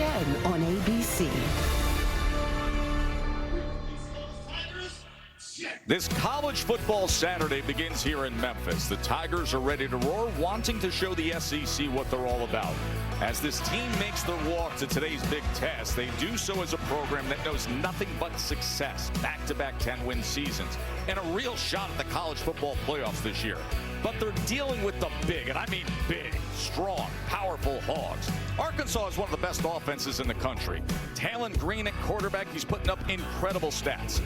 10 on ABC. This college football Saturday begins here in Memphis. The Tigers are ready to roar, wanting to show the SEC what they're all about. As this team makes their walk to today's big test, they do so as a program that knows nothing but success. Back-to-back 10-win seasons and a real shot at the college football playoffs this year. But they're dealing with the big, and I mean big, strong, powerful Hogs. Arkansas is one of the best offenses in the country. Talon Green at quarterback, he's putting up incredible stats.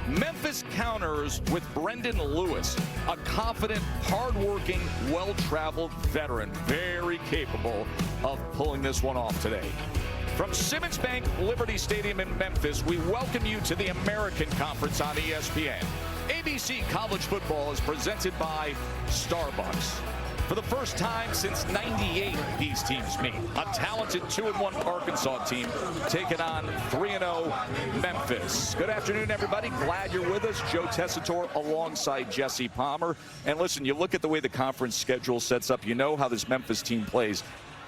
Memphis counters with Brendan Lewis, a confident, hardworking, well-traveled veteran, very capable of pulling this one off today. From Simmons Bank Liberty Stadium in Memphis, we welcome you to the American Conference on ESPN. ABC College Football is presented by Starbucks. For the first time since '98, these teams meet. A talented 2-1 Arkansas team taking on 3-0 Memphis. Good afternoon, everybody. Glad you're with us. Joe Tessitore alongside Jesse Palmer. And listen, you look at the way the conference schedule sets up, you know how this Memphis team plays.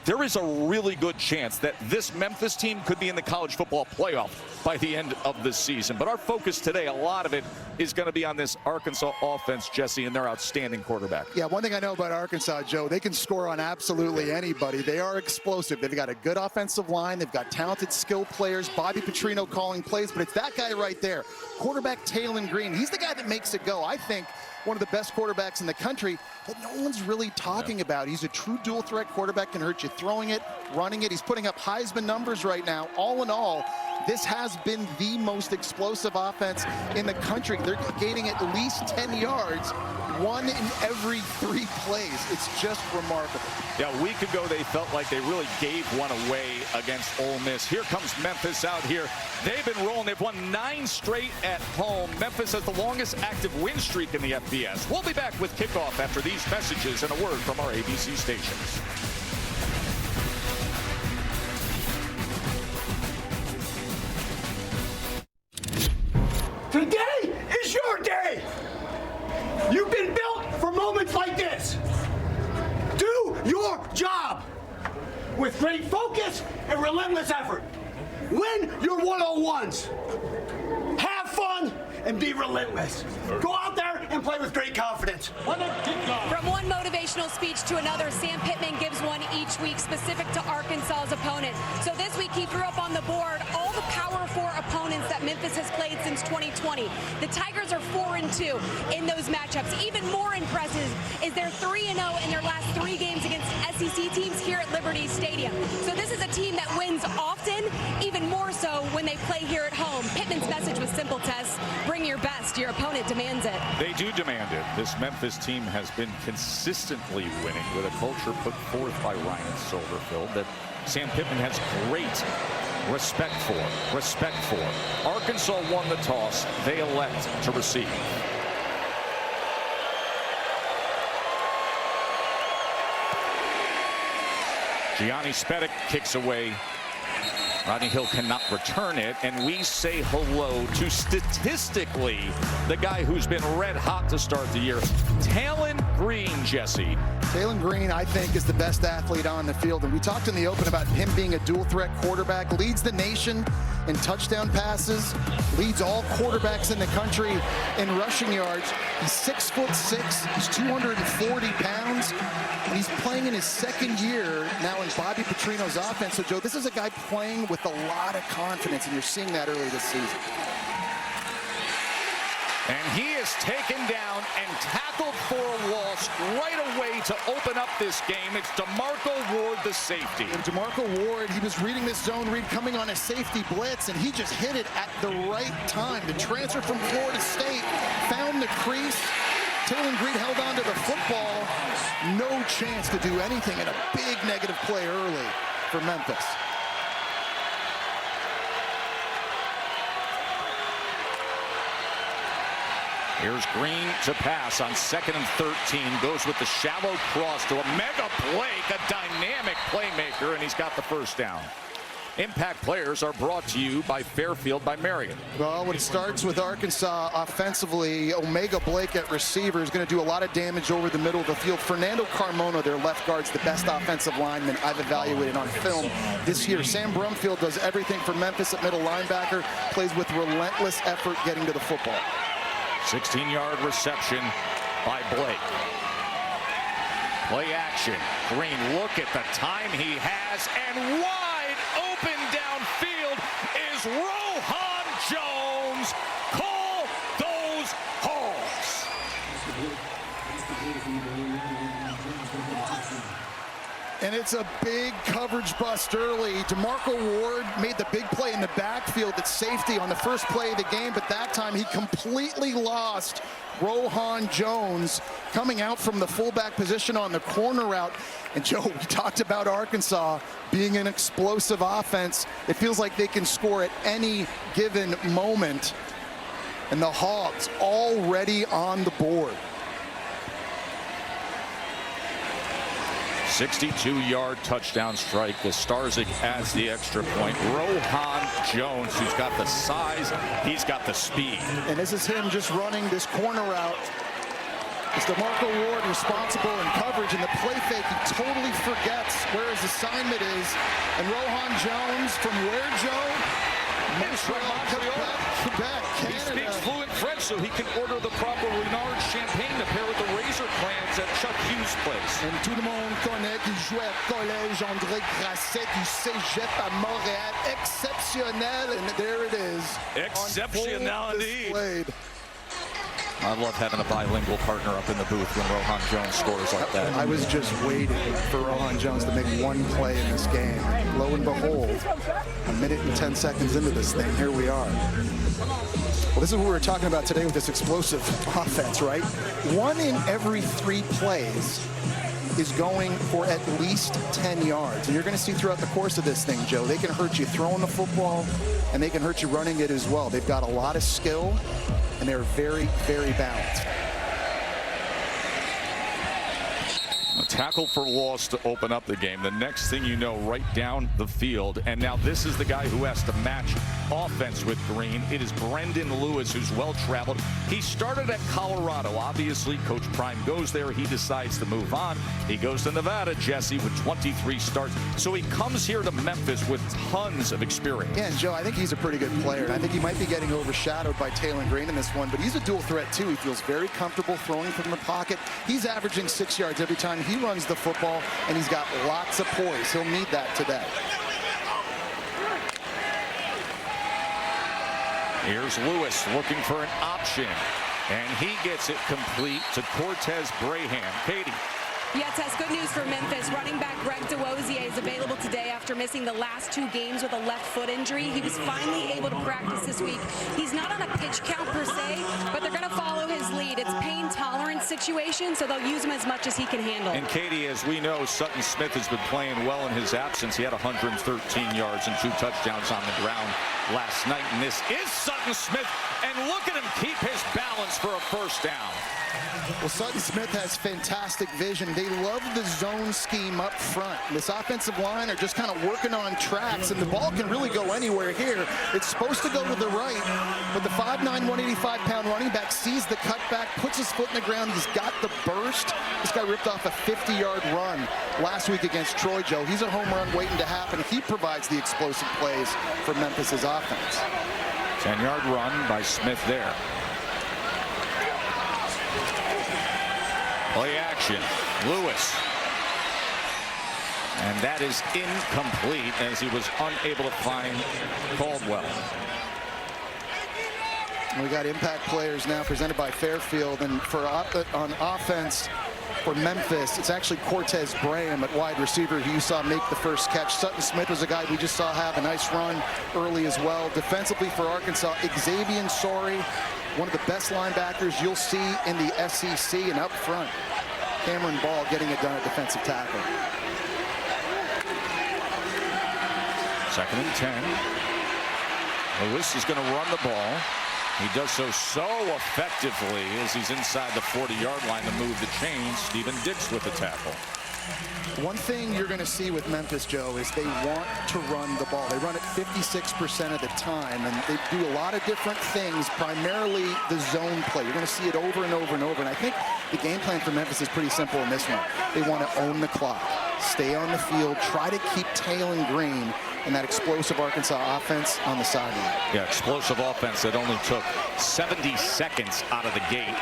There is a really good chance that this Memphis team could be in the college football playoff by the end of this season. But our focus today, a lot of it is going to be on this Arkansas offense, Jesse, and their outstanding quarterback. Yeah, one thing I know about Arkansas, Joe, they can score on absolutely anybody. They are explosive. They've got a good offensive line. They've got talented skill players. Bobby Petrino calling plays, but it's that guy right there. Quarterback Talon Green. He's the guy that makes it go. I think one of the best quarterbacks in the country that no one's really talking about. He's a true dual threat quarterback, can hurt you throwing it, running it. He's putting up Heisman numbers right now. All in all, this has been the most explosive offense in the country. They're gaining at least 10 yards, 1 in every 3 plays. It's just remarkable. Yeah, a week ago they felt like they really gave one away against Ole Miss. Here comes Memphis out here. They've been rolling. They've won 9 straight at home. Memphis has the longest active win streak in the FBS. We'll be back with kickoff after these messages and a word from our ABC stations. Today is your day. You've been built for moments like this. Do your job with great focus and relentless effort. Win your one-on-ones. Have fun and be relentless. Go out there and play with great confidence. From one motivational speech to another, Sam Pittman gives one each week specific to Arkansas's opponent. So this week he threw up on the board all the Power 4 opponents that Memphis has played since 2020. The Tigers are 4-2 in those matchups. Even more impressive is they're 3-0 in their last 3 games against SEC teams here at Liberty Stadium. So this is a team that wins often, even more so when they play here at home. Pittman's message was simple, Tess. Bring your best. Your opponent demands it. They do demand it. This Memphis team has been consistently winning with a culture put forth by Ryan Silverfield that Sam Pittman has great respect for. Arkansas won the toss. They elect to receive. Gianni Spedic kicks away. Rodney Hill cannot return it, and we say hello to statistically the guy who's been red hot to start the year, Talon Green, Jesse. Talon Green, I think, is the best athlete on the field. And we talked in the open about him being a dual threat quarterback, leads the nation in touchdown passes, leads all quarterbacks in the country in rushing yards. He's 6'6", he's 240 pounds, and he's playing in his 2nd year now in Bobby Petrino's offense. So, Joe, this is a guy playing with a lot of confidence, and you're seeing that early this season. And he is taken down and tackled for a loss right away to open up this game. It's DeMarco Ward, the safety. And DeMarco Ward, he was reading this zone read coming on a safety blitz, and he just hit it at the right time. The transfer from Florida State found the crease. Talon Green held on to the football. No chance to do anything, and a big negative play early for Memphis. Here's Green to pass on 2nd and 13. Goes with the shallow cross to a mega play, a dynamic playmaker, and he's got the first down. Impact Players are brought to you by Fairfield by Marriott. Well, when it starts with Arkansas offensively, Omega Blake at receiver is going to do a lot of damage over the middle of the field. Fernando Carmona, their left guard's the best offensive lineman I've evaluated on film this year. Sam Brumfield does everything for Memphis at middle linebacker, plays with relentless effort getting to the football. 16-yard reception by Blake. Play action. Green, look at the time he has, and wide open downfield is Rohan Jones. Call those holes. And it's a big coverage bust early. DeMarco Ward made the big play in the backfield at safety on the first play of the game, but that time he completely lost Rohan Jones coming out from the fullback position on the corner route. And Joe, we talked about Arkansas being an explosive offense. It feels like they can score at any given moment. And the Hogs already on the board. 62-yard touchdown strike. The Starzik adds the extra point. Rohan Jones, who's got the size, he's got the speed. And this is him just running this corner route. It's DeMarco Ward responsible in coverage, and the play fake, he totally forgets where his assignment is. And Rohan Jones from where, Joe? Montreal, Quebec, Canada. He speaks fluent French, so he can order the proper Renard champagne to pair with the Razor clams at Chuck Hughes' place. And tout le monde connaît qu'il jouait à Collège André Grasset du Cégep à Montréal. Exceptionnel, and there it is. Exceptionnel indeed. Displayed. I love having a bilingual partner up in the booth when Rohan Jones scores like that. I was just waiting for Rohan Jones to make one play in this game. Lo and behold, a minute and 10 seconds into this thing, here we are. Well, this is what we were talking about today with this explosive offense, right? 1 in every 3 plays is going for at least 10 yards. And you're going to see throughout the course of this thing, Joe, they can hurt you throwing the football, and they can hurt you running it as well. They've got a lot of skill, and they're very, very balanced. A tackle for loss to open up the game. The next thing you know, right down the field. And now this is the guy who has to match offense with Green. It is Brendan Lewis, who's well-traveled. He started at Colorado. Obviously, Coach Prime goes there. He decides to move on. He goes to Nevada, Jesse, with 23 starts. So he comes here to Memphis with tons of experience. Yeah, and Joe, I think he's a pretty good player. And I think he might be getting overshadowed by Taylor Green in this one. But he's a dual threat, too. He feels very comfortable throwing from the pocket. He's averaging 6 yards every time he runs the football, and he's got lots of poise. He'll need that today. Here's Lewis looking for an option, and he gets it complete to Cortez Braham. Katie. Yeah, Tess, good news for Memphis. Running back Greg DeWosier is available today after missing the last 2 games with a left foot injury. He was finally able to practice this week. He's not on a pitch count per se, but they're going to follow his lead. It's pain tolerance situation, so they'll use him as much as he can handle. And Katie, as we know, Sutton Smith has been playing well in his absence. He had 113 yards and 2 touchdowns on the ground last night. And this is Sutton Smith, and look at him keep his balance for a first down. Well, Sutton Smith has fantastic vision. They love the zone scheme up front. This offensive line are just kind of working on tracks, and the ball can really go anywhere here. It's supposed to go to the right, but the 5'9", 185-pound running back sees the cutback, puts his foot in the ground. He's got the burst. This guy ripped off a 50-yard run last week against Troy, Joe. He's a home run waiting to happen. He provides the explosive plays for Memphis's offense. 10-yard run by Smith there. Play action, Lewis. And that is incomplete as he was unable to find Caldwell. We got impact players now presented by Fairfield, and for on offense for Memphis, it's actually Cortez Braham at wide receiver who you saw make the first catch. Sutton Smith was a guy we just saw have a nice run early as well. Defensively for Arkansas, Xavier Sorey, one of the best linebackers you'll see in the SEC, and up front, Cameron Ball getting it done at defensive tackle. 2nd and 10. Lewis is going to run the ball. He does so effectively as he's inside the 40-yard line to move the chains. Stephen Dix with the tackle. One thing you're going to see with Memphis, Joe, is they want to run the ball. They run it 56% of the time, and they do a lot of different things, primarily the zone play. You're going to see it over and over and over, and I think the game plan for Memphis is pretty simple in this one. They want to own the clock, stay on the field, try to keep tailing Green and that explosive Arkansas offense on the sideline. Yeah, explosive offense that only took 70 seconds out of the gate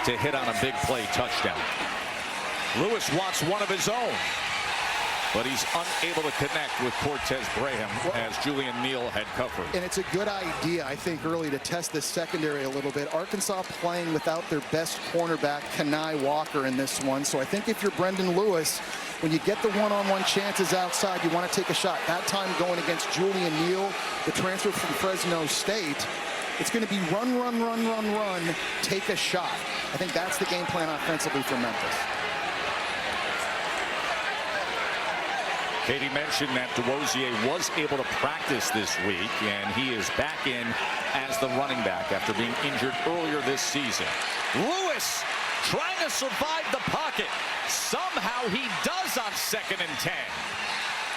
to hit on a big play touchdown. Lewis wants one of his own, but he's unable to connect with Cortez Braham as Julian Neal had covered. And it's a good idea, I think, early to test this secondary a little bit. Arkansas playing without their best cornerback, Kenai Walker, in this one. So I think if you're Brendan Lewis, when you get the one-on-one chances outside, you want to take a shot. That time going against Julian Neal, the transfer from Fresno State, it's going to be run, run, run, run, run, take a shot. I think that's the game plan offensively for Memphis. Katie mentioned that DeWosier was able to practice this week, and he is back in as the running back after being injured earlier this season. Lewis trying to survive the pocket. Somehow he does on 2nd and 10.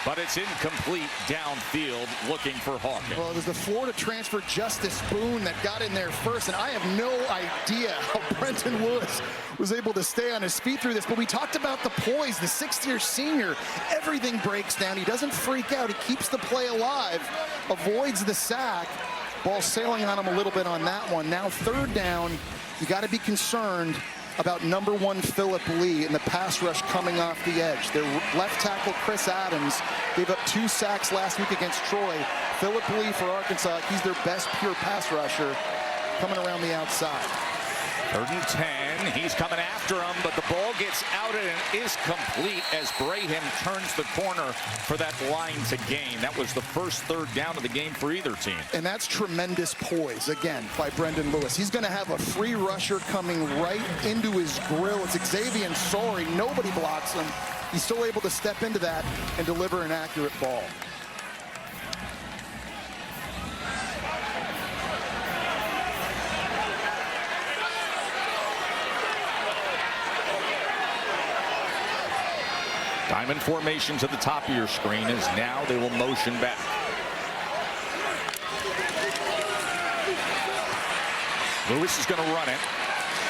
But it's incomplete downfield, looking for Hawkins. Well, it was the Florida transfer Justice Boone that got in there first, and I have no idea how Brendan Lewis was able to stay on his feet through this. But we talked about the poise, the 6th-year senior. Everything breaks down. He doesn't freak out. He keeps the play alive, avoids the sack. Ball sailing on him a little bit on that one. Now 3rd down, you got to be concerned about number 1 Philip Lee in the pass rush coming off the edge. Their left tackle Chris Adams gave up 2 sacks last week against Troy. Philip Lee for Arkansas, he's their best pure pass rusher coming around the outside. 3rd and 10, he's coming after him, but the ball gets out and is complete as Braham turns the corner for that line to gain. That was the first 3rd down of the game for either team. And that's tremendous poise, again, by Brendan Lewis. He's going to have a free rusher coming right into his grill. It's Xavier Sorry. Nobody blocks him. He's still able to step into that and deliver an accurate ball. Diamond formation to the top of your screen is now they will motion back. Lewis is going to run it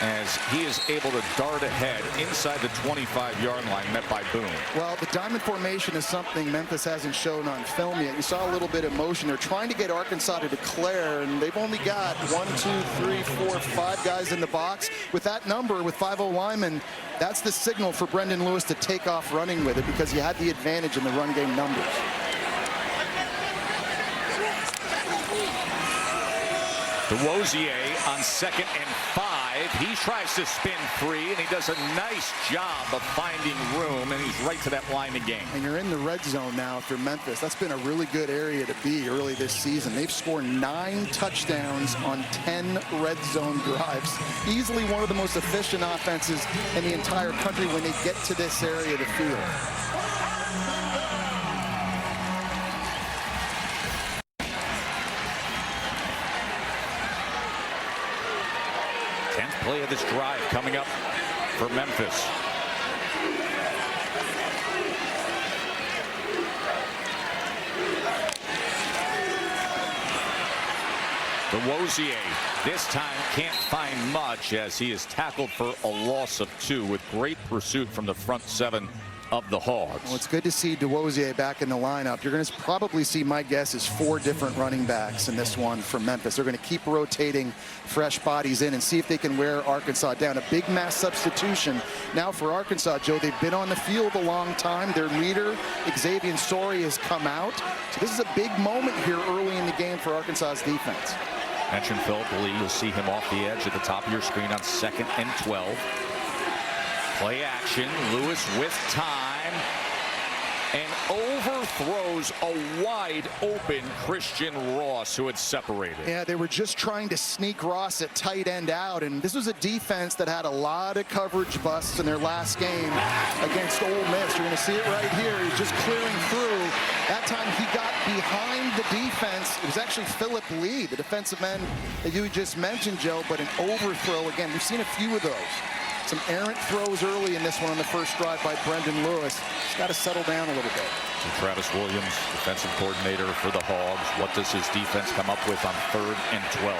as he is able to dart ahead inside the 25-yard line, met by Boone. Well, the diamond formation is something Memphis hasn't shown on film yet. You saw a little bit of motion. They're trying to get Arkansas to declare, and they've only got 1, 2, 3, 4, 5 guys in the box. With that number, with 5 linemen, that's the signal for Brendan Lewis to take off running with it because he had the advantage in the run game numbers. DeWosier on 2nd and 5. He tries to spin free, and he does a nice job of finding room, and he's right to that line again. And you're in the red zone now after Memphis. That's been a really good area to be early this season. They've scored 9 touchdowns on 10 red zone drives. Easily one of the most efficient offenses in the entire country when they get to this area of the field. Play of this drive coming up for Memphis. DeWosier this time can't find much as he is tackled for a loss of 2 with great pursuit from the front 7 of the Hogs. Well, it's good to see DeWosier back in the lineup. You're going to probably see, my guess is 4 different running backs in this one for Memphis. They're going to keep rotating fresh bodies in and see if they can wear Arkansas down. A big mass substitution now for Arkansas, Joe. They've been on the field a long time. Their leader, Xavier Sorry, has come out. So this is a big moment here early in the game for Arkansas's defense. Mentioned Philip Lee. You'll see him off the edge at the top of your screen on 2nd and 12. Play action, Lewis with time, and overthrows a wide open Christian Ross, who had separated. Yeah, they were just trying to sneak Ross at tight end out, and this was a defense that had a lot of coverage busts in their last game against Ole Miss. You're going to see it right here. He's just clearing through. That time he got behind the defense. It was actually Philip Lee, the defensive end that you just mentioned, Joe, but an overthrow again. We've seen a few of those. Some errant throws early in this one on the first drive by Brendan Lewis. He's got to settle down a little bit. So Travis Williams, defensive coordinator for the Hogs. What does his defense come up with on 3rd and 12?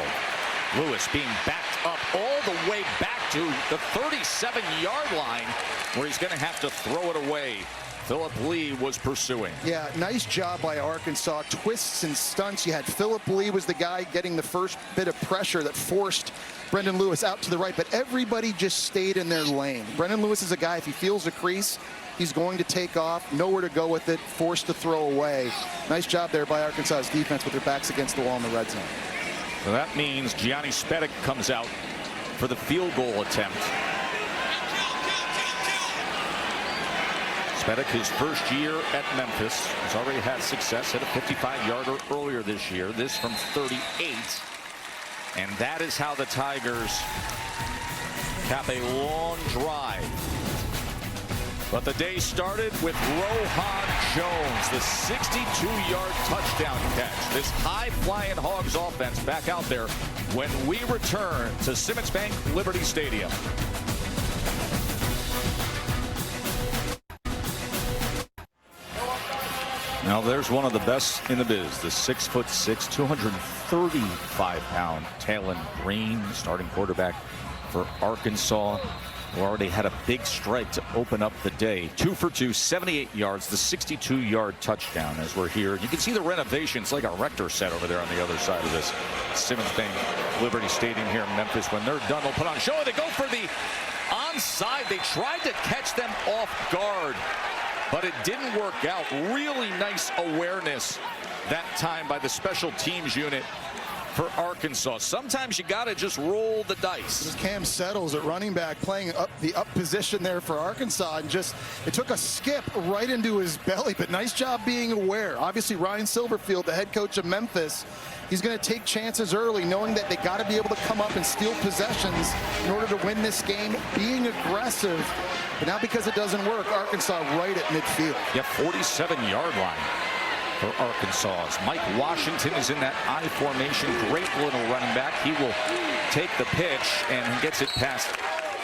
Lewis being backed up all the way back to the 37-yard line, where he's going to have to throw it away. Philip Lee was pursuing. Yeah, nice job by Arkansas. Twists and stunts. You had Philip Lee was the guy getting the first bit of pressure that forced Brendan Lewis out to the right, but everybody just stayed in their lane. Brendan Lewis is a guy, if he feels a crease, he's going to take off, nowhere to go with it, forced to throw away. Nice job there by Arkansas's defense with their backs against the wall in the red zone. So that means Gianni Spedic comes out for the field goal attempt. Spedic, his first year at Memphis, has already had success, hit a 55-yarder earlier this year, this from 38. And that is how the Tigers cap a long drive. But the day started with Rohan Jones, the 62-yard touchdown catch. This high-flying Hogs offense back out there when we return to Simmons Bank Liberty Stadium. Now there's one of the best in the biz, the 6'6", 235-pound Talon Green, starting quarterback for Arkansas, who already had a big strike to open up the day. 2 for 2, 78 yards, the 62-yard touchdown as we're here. You can see the renovations like a Rector set over there on the other side of this Simmons Bank Liberty Stadium here in Memphis. When they're done, they'll put on a show. They go for the onside. They tried to catch them off guard, but it didn't work out. Really nice awareness that time by the special teams unit for Arkansas. Sometimes you got to just roll the dice. This is Cam Settles at running back playing up the up position there for Arkansas, and just it took a skip right into his belly, but nice job being aware. Obviously Ryan Silverfield, the head coach of Memphis, he's going to take chances early, knowing that they got to be able to come up and steal possessions in order to win this game, being aggressive. But now because it doesn't work, Arkansas right at midfield. Yeah, 47-yard line for Arkansas. Mike Washington is in that I formation. Great little running back. He will take the pitch and gets it past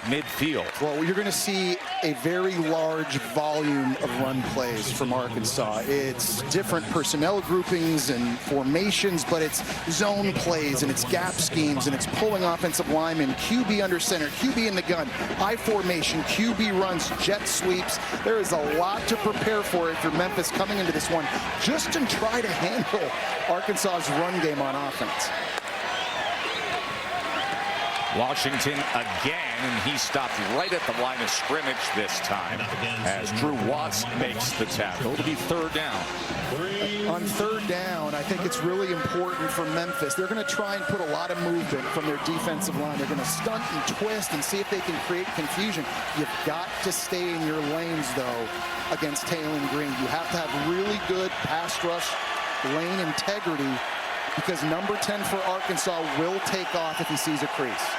midfield. Well, you're going to see a very large volume of run plays from Arkansas. It's different personnel groupings and formations, but it's zone plays and it's gap schemes and it's pulling offensive linemen, QB under center, QB in the gun, high formation, QB runs, jet sweeps. There is a lot to prepare for if you're Memphis coming into this one, just to try to handle Arkansas's run game on offense. Washington again, and he stopped right at the line of scrimmage this time as Drew Watts makes the tackle. It'll be 3rd down. On 3rd down, I think it's really important for Memphis. They're going to try and put a lot of movement from their defensive line. They're going to stunt and twist and see if they can create confusion. You've got to stay in your lanes, though, against Talon Green. You have to have really good pass rush lane integrity, because number 10 for Arkansas will take off if he sees a crease.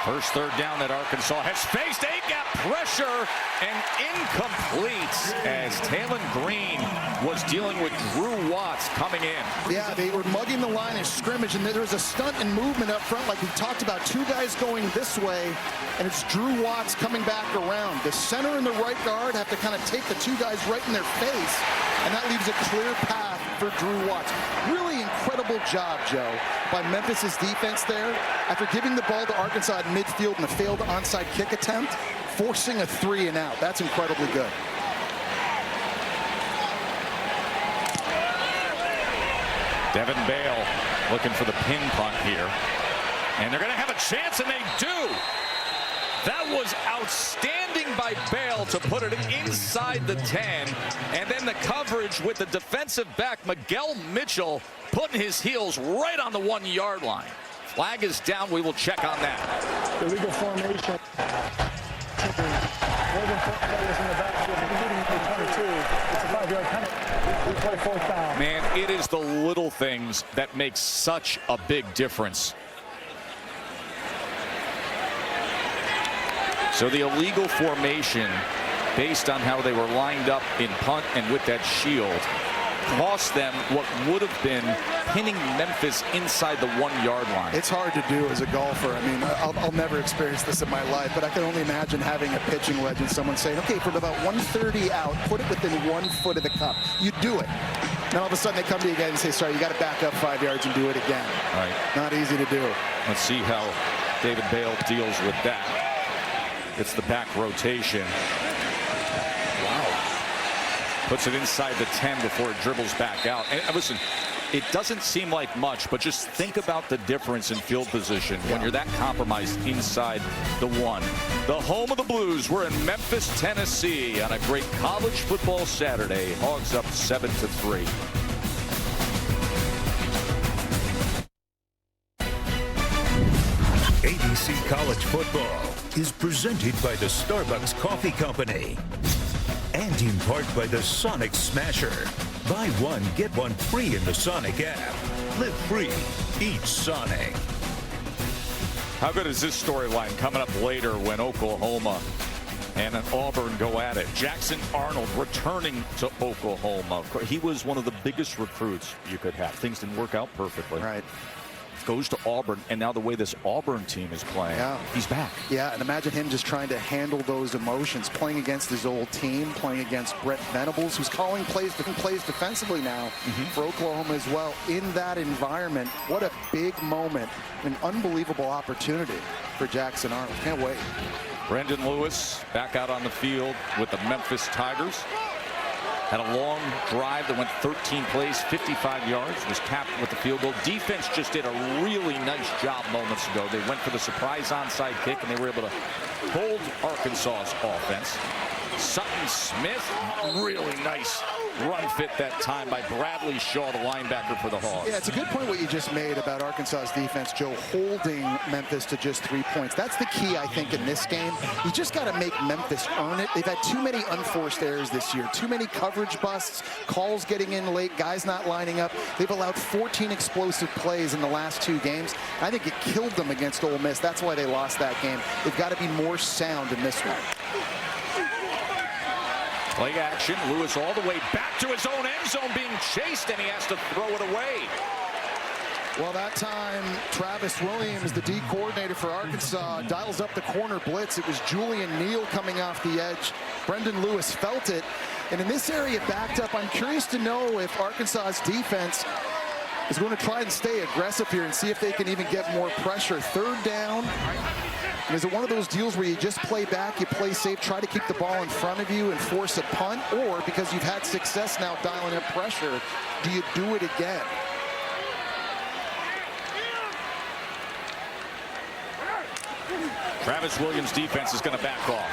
First 3rd down that Arkansas has faced. They got pressure and incomplete as Talon Green was dealing with Drew Watts coming in. Yeah, they were mugging the line of scrimmage, and there was a stunt and movement up front like we talked about. 2 guys going this way, and it's Drew Watts coming back around. The center and the right guard have to kind of take the 2 guys right in their face, and that leaves a clear path for Drew Watts. Really incredible job, Joe, by Memphis's defense there. After giving the ball to Arkansas at midfield in a failed onside kick attempt, forcing a 3 and out. That's incredibly good. Devin Bale looking for the pin punt here. And they're going to have a chance, and they do. That was outstanding by Bale to put it inside the 10. And then the coverage with the defensive back, Miguel Mitchell, putting his heels right on the 1-yard line. Flag is down. We will check on that. Illegal formation. More than 4 players in the backfield. It's a 5-yard penalty. We play 4th down. Man, it is the little things that make such a big difference. So the illegal formation, based on how they were lined up in punt and with that shield, cost them what would have been pinning Memphis inside the 1-yard line. It's hard to do as a golfer. I mean, I'll never experience this in my life, but I can only imagine having a pitching wedge and someone saying, okay, from about 130 out, put it within 1 foot of the cup. You do it. Then all of a sudden they come to you again and say, sorry, you got to back up 5 yards and do it again. Right. Not easy to do. Let's see how David Bale deals with that. It's the back rotation. Wow. Puts it inside the 10 before it dribbles back out. And listen, it doesn't seem like much, but just think about the difference in field position when you're that compromised inside the 1. The home of the Blues. We're in Memphis, Tennessee on a great college football Saturday. Hogs up 7-3. ABC College Football is presented by the Starbucks Coffee Company and in part by the Sonic Smasher. Buy one, get one free in the Sonic app. Live free. Eat Sonic. How good is this storyline coming up later when Oklahoma and Auburn go at it? Jackson Arnold returning to Oklahoma. He was one of the biggest recruits you could have. Things didn't work out perfectly. Right. Goes to Auburn, and now the way this Auburn team is playing, he's back. Yeah, and imagine him just trying to handle those emotions, playing against his old team, playing against Brett Venables, who's calling plays defensively now for Oklahoma as well. In that environment, what a big moment, an unbelievable opportunity for Jackson Arnold. Can't wait. Brendan Lewis back out on the field with the Memphis Tigers. Had a long drive that went 13 plays, 55 yards, was capped with the field goal. Defense just did a really nice job moments ago. They went for the surprise onside kick, and they were able to hold Arkansas's offense. Sutton Smith, really nice run fit that time by Bradley Shaw, the linebacker for the Hogs. Yeah, it's a good point what you just made about Arkansas's defense, Joe, holding Memphis to just 3 points. That's the key, I think, in this game. You just got to make Memphis earn it. They've had too many unforced errors this year, too many coverage busts, calls getting in late, guys not lining up. They've allowed 14 explosive plays in the last 2 games. I think it killed them against Ole Miss. That's why they lost that game. They've got to be more sound in this one. Play action. Lewis all the way back to his own end zone, being chased, and he has to throw it away. Well, that time, Travis Williams, the D coordinator for Arkansas, dials up the corner blitz. It was Julian Neal coming off the edge. Brendan Lewis felt it. And in this area, backed up. I'm curious to know if Arkansas's defense is going to try and stay aggressive here and see if they can even get more pressure. 3rd down. And is it one of those deals where you just play back, you play safe, try to keep the ball in front of you and force a punt? Or because you've had success now dialing up pressure, do you do it again? Travis Williams' defense is going to back off.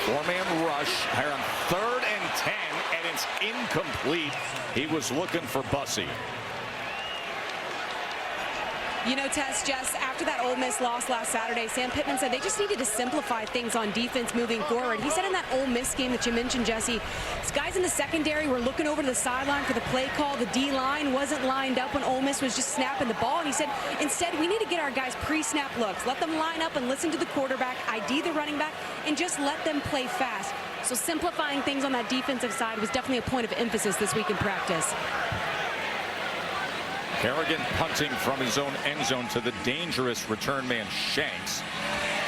4-man rush here on 3rd and 10, and it's incomplete. He was looking for Bussey. You know, Tess, Jess, after that Ole Miss loss last Saturday, Sam Pittman said they just needed to simplify things on defense moving forward. He said in that Ole Miss game that you mentioned, Jesse, guys in the secondary were looking over to the sideline for the play call. The D-line wasn't lined up when Ole Miss was just snapping the ball. And he said, instead, we need to get our guys pre-snap looks. Let them line up and listen to the quarterback, ID the running back, and just let them play fast. So simplifying things on that defensive side was definitely a point of emphasis this week in practice. Kerrigan punting from his own end zone to the dangerous return man Shanks.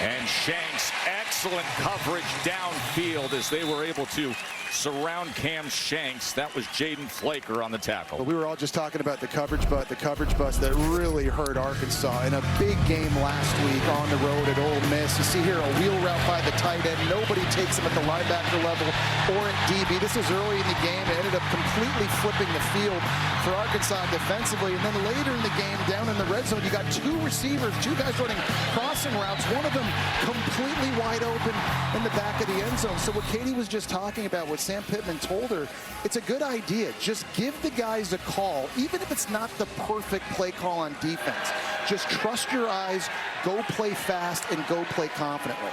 And Shanks, excellent coverage downfield as they were able to surround Cam Shanks. That was Jaden Flaker on the tackle. But we were all just talking about the coverage bust that really hurt Arkansas in a big game last week on the road at Ole Miss. You see here a wheel route by the tight end. Nobody takes him at the linebacker level or at DB. This was early in the game. It ended up completely flipping the field for Arkansas defensively. And then later in the game, down in the red zone, you got 2 receivers, 2 guys running crossing routes. One of them completely wide open in the back of the end zone. So what Katie was just talking about, what Sam Pittman told her, it's a good idea. Just give the guys a call, even if it's not the perfect play call on defense. Just trust your eyes, go play fast, and go play confidently.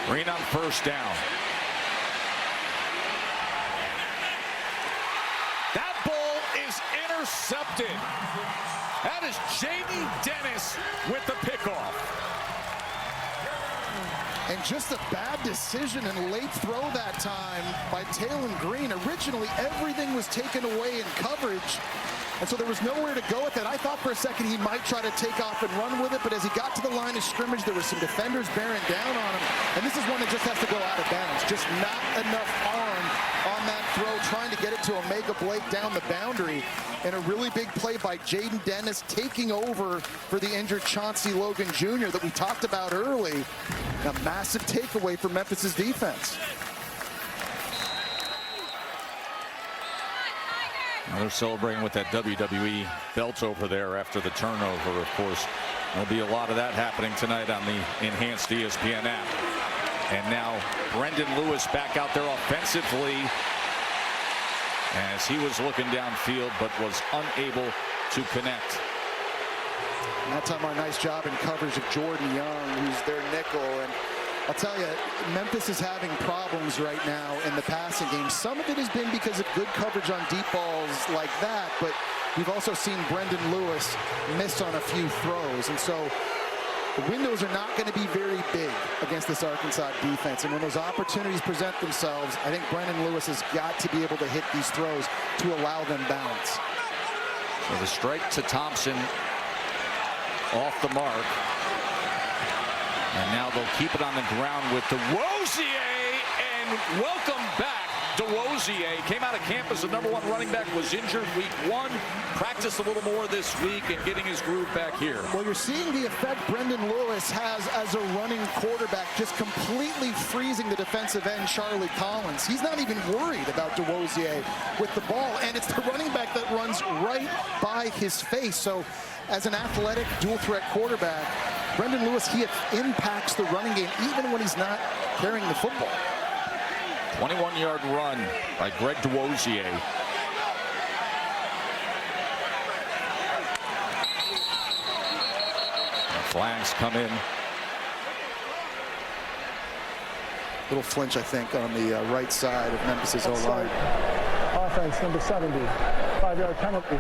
Green on 1st down. That ball is intercepted. That is Jaden Dennis with the pickoff. And just a bad decision and late throw that time by Taylon Green. Originally, everything was taken away in coverage, and so there was nowhere to go with it. I thought for a second he might try to take off and run with it, but as he got to the line of scrimmage, there were some defenders bearing down on him, and this is one that just has to go out of bounds. Just not enough arm on that throw, trying to get it to Omega Blake down the boundary. And a really big play by Jaden Dennis, taking over for the injured Chauncey Logan Jr. that we talked about early. A massive takeaway for Memphis's defense. Now they're celebrating with that WWE belt over there after the turnover, of course. There'll be a lot of that happening tonight on the enhanced ESPN app. And now Brendan Lewis back out there offensively, as he was looking downfield but was unable to connect. And that time, a nice job in coverage of Jordan Young, who's their nickel. And I'll tell you, Memphis is having problems right now in the passing game. Some of it has been because of good coverage on deep balls like that, but we've also seen Brendan Lewis miss on a few throws. And so the windows are not going to be very big against this Arkansas defense. And when those opportunities present themselves, I think Brendan Lewis has got to be able to hit these throws to allow them balance. So the strike to Thompson off the mark. And now they'll keep it on the ground with DeWosier, and welcome back. DeWosier came out of camp as the #1 running back, was injured week 1, practiced a little more this week and getting his groove back here. Well, you're seeing the effect Brendan Lewis has as a running quarterback, just completely freezing the defensive end, Charlie Collins. He's not even worried about DeWosier with the ball, and it's the running back that runs right by his face. So as an athletic dual threat quarterback, Brendan Lewis, he impacts the running game even when he's not carrying the football. 21-yard run by Greg DeWosier. Flags come in. Little flinch, I think, on the right side of Memphis's O-line. Offense, number 70. 5-yard penalty.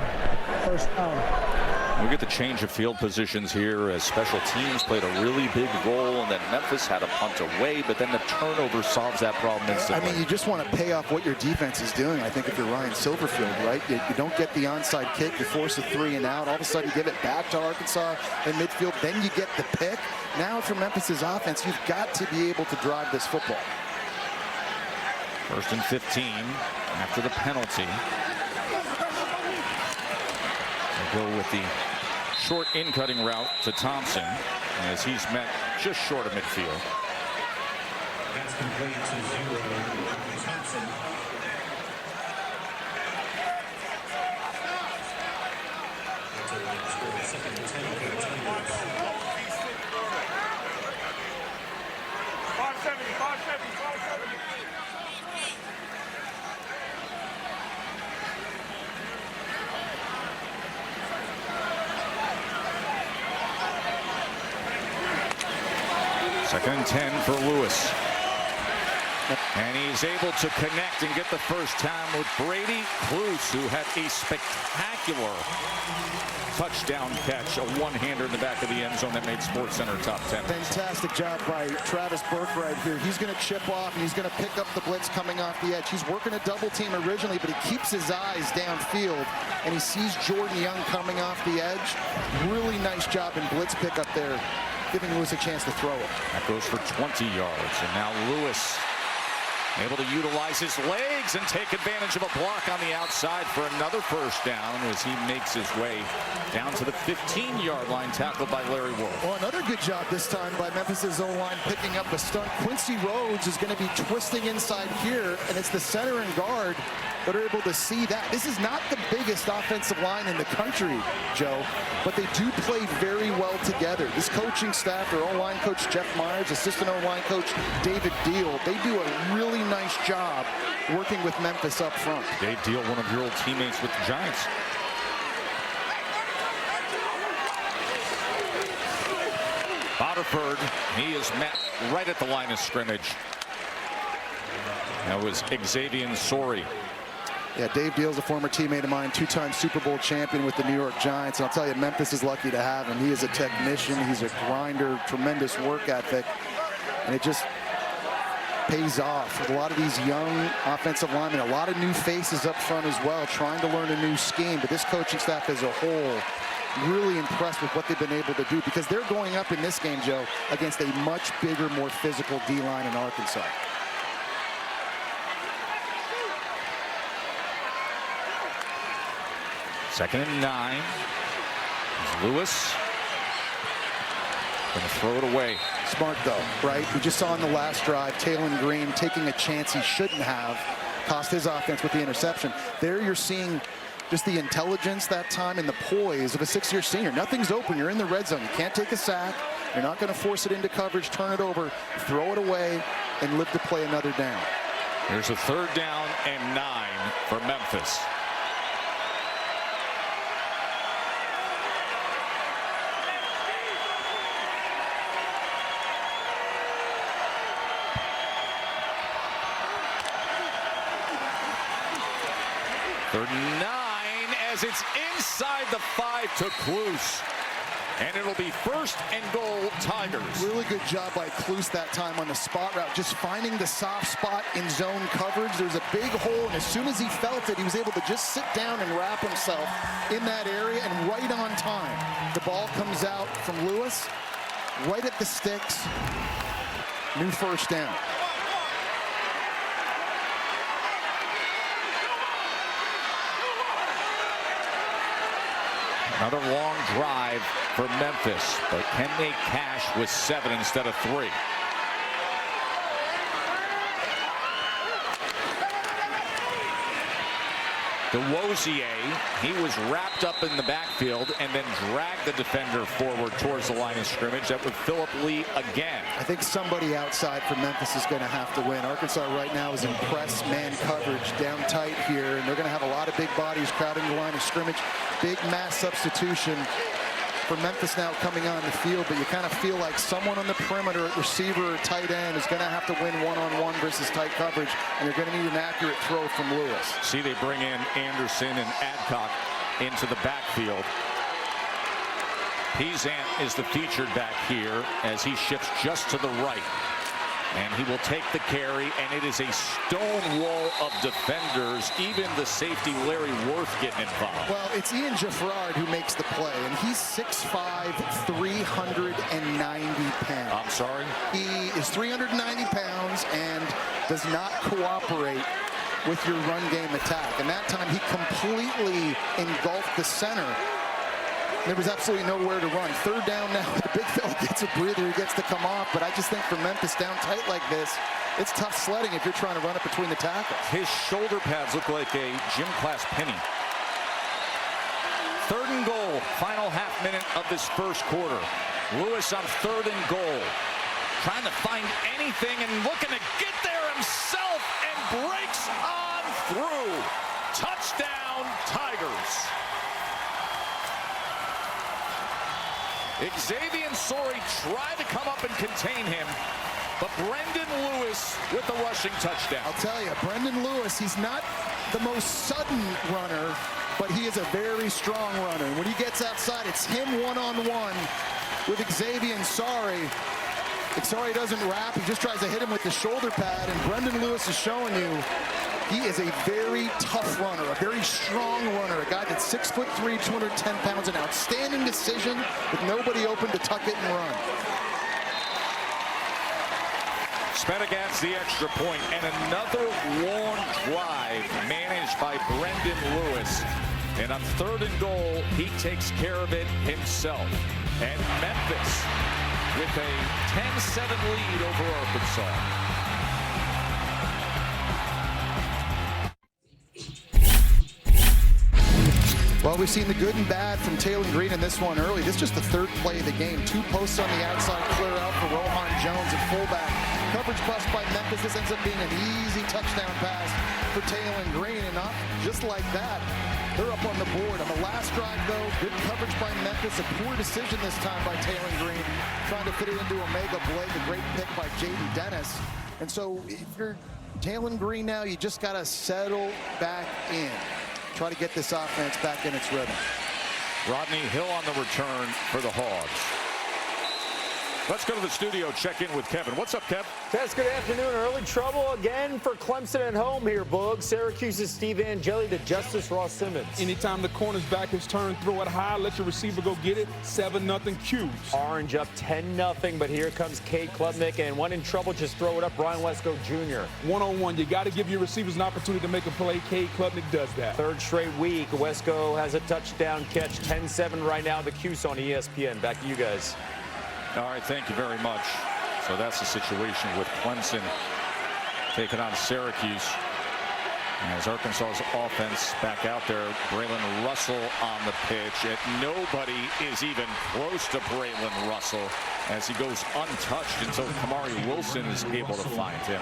First down. We get the change of field positions here as special teams played a really big role, and then Memphis had a punt away, but then the turnover solves that problem instantly. I mean, you just want to pay off what your defense is doing. I think if you're Ryan Silverfield, right? You don't get the onside kick, you force a 3 and out. All of a sudden, you give it back to Arkansas in midfield, then you get the pick. Now for Memphis's offense, you've got to be able to drive this football. 1st and 15 after the penalty. They go with the short in-cutting route to Thompson as he's met just short of midfield. That's complete to 0. Thompson. Second and 10 for the Tigers. 570, 570, 570. Second and 10 for Lewis. And he's able to connect and get the first time with Brady Cruz, who had a spectacular touchdown catch, a one-hander in the back of the end zone that made SportsCenter top 10. Fantastic job by Travis Burke right here. He's going to chip off, and he's going to pick up the blitz coming off the edge. He's working a double team originally, but he keeps his eyes downfield, and he sees Jordan Young coming off the edge. Really nice job in blitz pickup there, giving Lewis a chance to throw it. That goes for 20 yards, and now Lewis able to utilize his legs and take advantage of a block on the outside for another first down as he makes his way down to the 15-yard line, tackled by Larry Wolf. Well, another good job this time by Memphis's O-line picking up a stunt. Quincy Rhodes is going to be twisting inside here, and it's the center and guard that are able to see that. This is not the biggest offensive line in the country, Joe, but they do play very well together. This coaching staff, their O-line coach Jeff Myers, assistant O-line coach David Deal, they do a really nice job working with Memphis up front. Dave Deal, one of your old teammates with the Giants. Boterford, he is met right at the line of scrimmage. That was Xavier Sori. Yeah, Dave Deal's a former teammate of mine, 2-time Super Bowl champion with the New York Giants. And I'll tell you, Memphis is lucky to have him. He is a technician. He's a grinder, tremendous work ethic. And it just pays off with a lot of these young offensive linemen, a lot of new faces up front as well, trying to learn a new scheme. But this coaching staff as a whole, really impressed with what they've been able to do, because they're going up in this game, Joe, against a much bigger, more physical D-line in Arkansas. Second and 9. Lewis going to throw it away. Smart though, right? We just saw in the last drive, Taylon Green taking a chance he shouldn't have, cost his offense with the interception. There you're seeing just the intelligence that time and the poise of a 6-year senior. Nothing's open. You're in the red zone. You can't take a sack. You're not going to force it into coverage, turn it over, throw it away, and live to play another down. Here's a 3rd down and 9 for Memphis. Third and 9 as it's inside the 5 to Kluse. And it'll be 1st and goal, Tigers. Really good job by Kluse that time on the spot route, just finding the soft spot in zone coverage. There's a big hole, and as soon as he felt it, he was able to just sit down and wrap himself in that area, and right on time. The ball comes out from Lewis, right at the sticks. New 1st down. Another long drive for Memphis, but can they cash with 7 instead of 3? DeWosier, he was wrapped up in the backfield and then dragged the defender forward towards the line of scrimmage. That would Philip Lee again. I think somebody outside for Memphis is going to have to win. Arkansas right now is in press man coverage down tight here, and they're going to have a lot of big bodies crowding the line of scrimmage. Big mass substitution for Memphis now coming on the field, but you kind of feel like someone on the perimeter at receiver or tight end is going to have to win one-on-one versus tight coverage, and they're going to need an accurate throw from Lewis. See, they bring in Anderson and Adcock into the backfield. Pezant is the featured back here as he shifts just to the right. And he will take the carry, and it is a stone wall of defenders. Even the safety, Larry Worth, getting involved. Well, it's Ian Jaffrard who makes the play, and he's 6'5", 390 pounds. I'm sorry? He is 390 pounds and does not cooperate with your run game attack. And that time he completely engulfed the center. There was absolutely nowhere to run. 3rd down now. The big fella gets a breather. He gets to come off. But I just think for Memphis down tight like this, it's tough sledding if you're trying to run it between the tackles. His shoulder pads look like a gym class penny. 3rd and goal. Final half minute of this 1st quarter. Lewis on 3rd and goal. Trying to find anything and looking to get there himself and breaks on through. Touchdown, Tigers. Xavier Sorey tried to come up and contain him, but Brendan Lewis with the rushing touchdown. I'll tell you, Brendan Lewis, he's not the most sudden runner, but he is a very strong runner. When he gets outside, it's him one-on-one with Xavier Sorey. Sorey doesn't wrap, he just tries to hit him with the shoulder pad, and Brendan Lewis is showing you he is a very tough runner, a very strong runner, a guy that's 6'3", 210 pounds, an outstanding decision with nobody open to tuck it and run. Spetagats the extra point, and another long drive managed by Brendan Lewis. And on 3rd and goal, he takes care of it himself. And Memphis with a 10-7 lead over Arkansas. Well, we've seen the good and bad from Taylon Green in this one early. This is just the 3rd play of the game. 2 posts on the outside, clear out for Rohan Jones at fullback. Coverage bust by Memphis. This ends up being an easy touchdown pass for Taylon Green. And not just like that, they're up on the board. On the last drive, though, good coverage by Memphis. A poor decision this time by Taylon Green, trying to fit it into Omega Blake. A great pick by Jaden Dennis. And so if you're Taylon Green now, you just got to settle back in. Try to get this offense back in its rhythm. Rodney Hill on the return for the Hogs. Let's go to the studio, check in with Kevin. What's up, Kev? Yes, good afternoon. Early trouble again for Clemson at home here, Boog. Syracuse's Steve Angeli to Justice Ross Simmons. Anytime the corner's back is turned, throw it high, let your receiver go get it. 7-0 Cuse. Orange up 10-0, but here comes Cade Klubnik, and when in trouble, just throw it up, Brian Wesco Jr. One-on-one, you got to give your receivers an opportunity to make a play. Cade Klubnik does that. Third straight week, Wesco has a touchdown catch, 10-7 right now, the Cuse on ESPN. Back to you guys. All right, thank you very much. So that's the situation with Clemson taking on Syracuse. As Arkansas's offense back out there, Braylon Russell on the pitch. And nobody is even close to Braylon Russell as he goes untouched until Kamari Wilson is able to find him.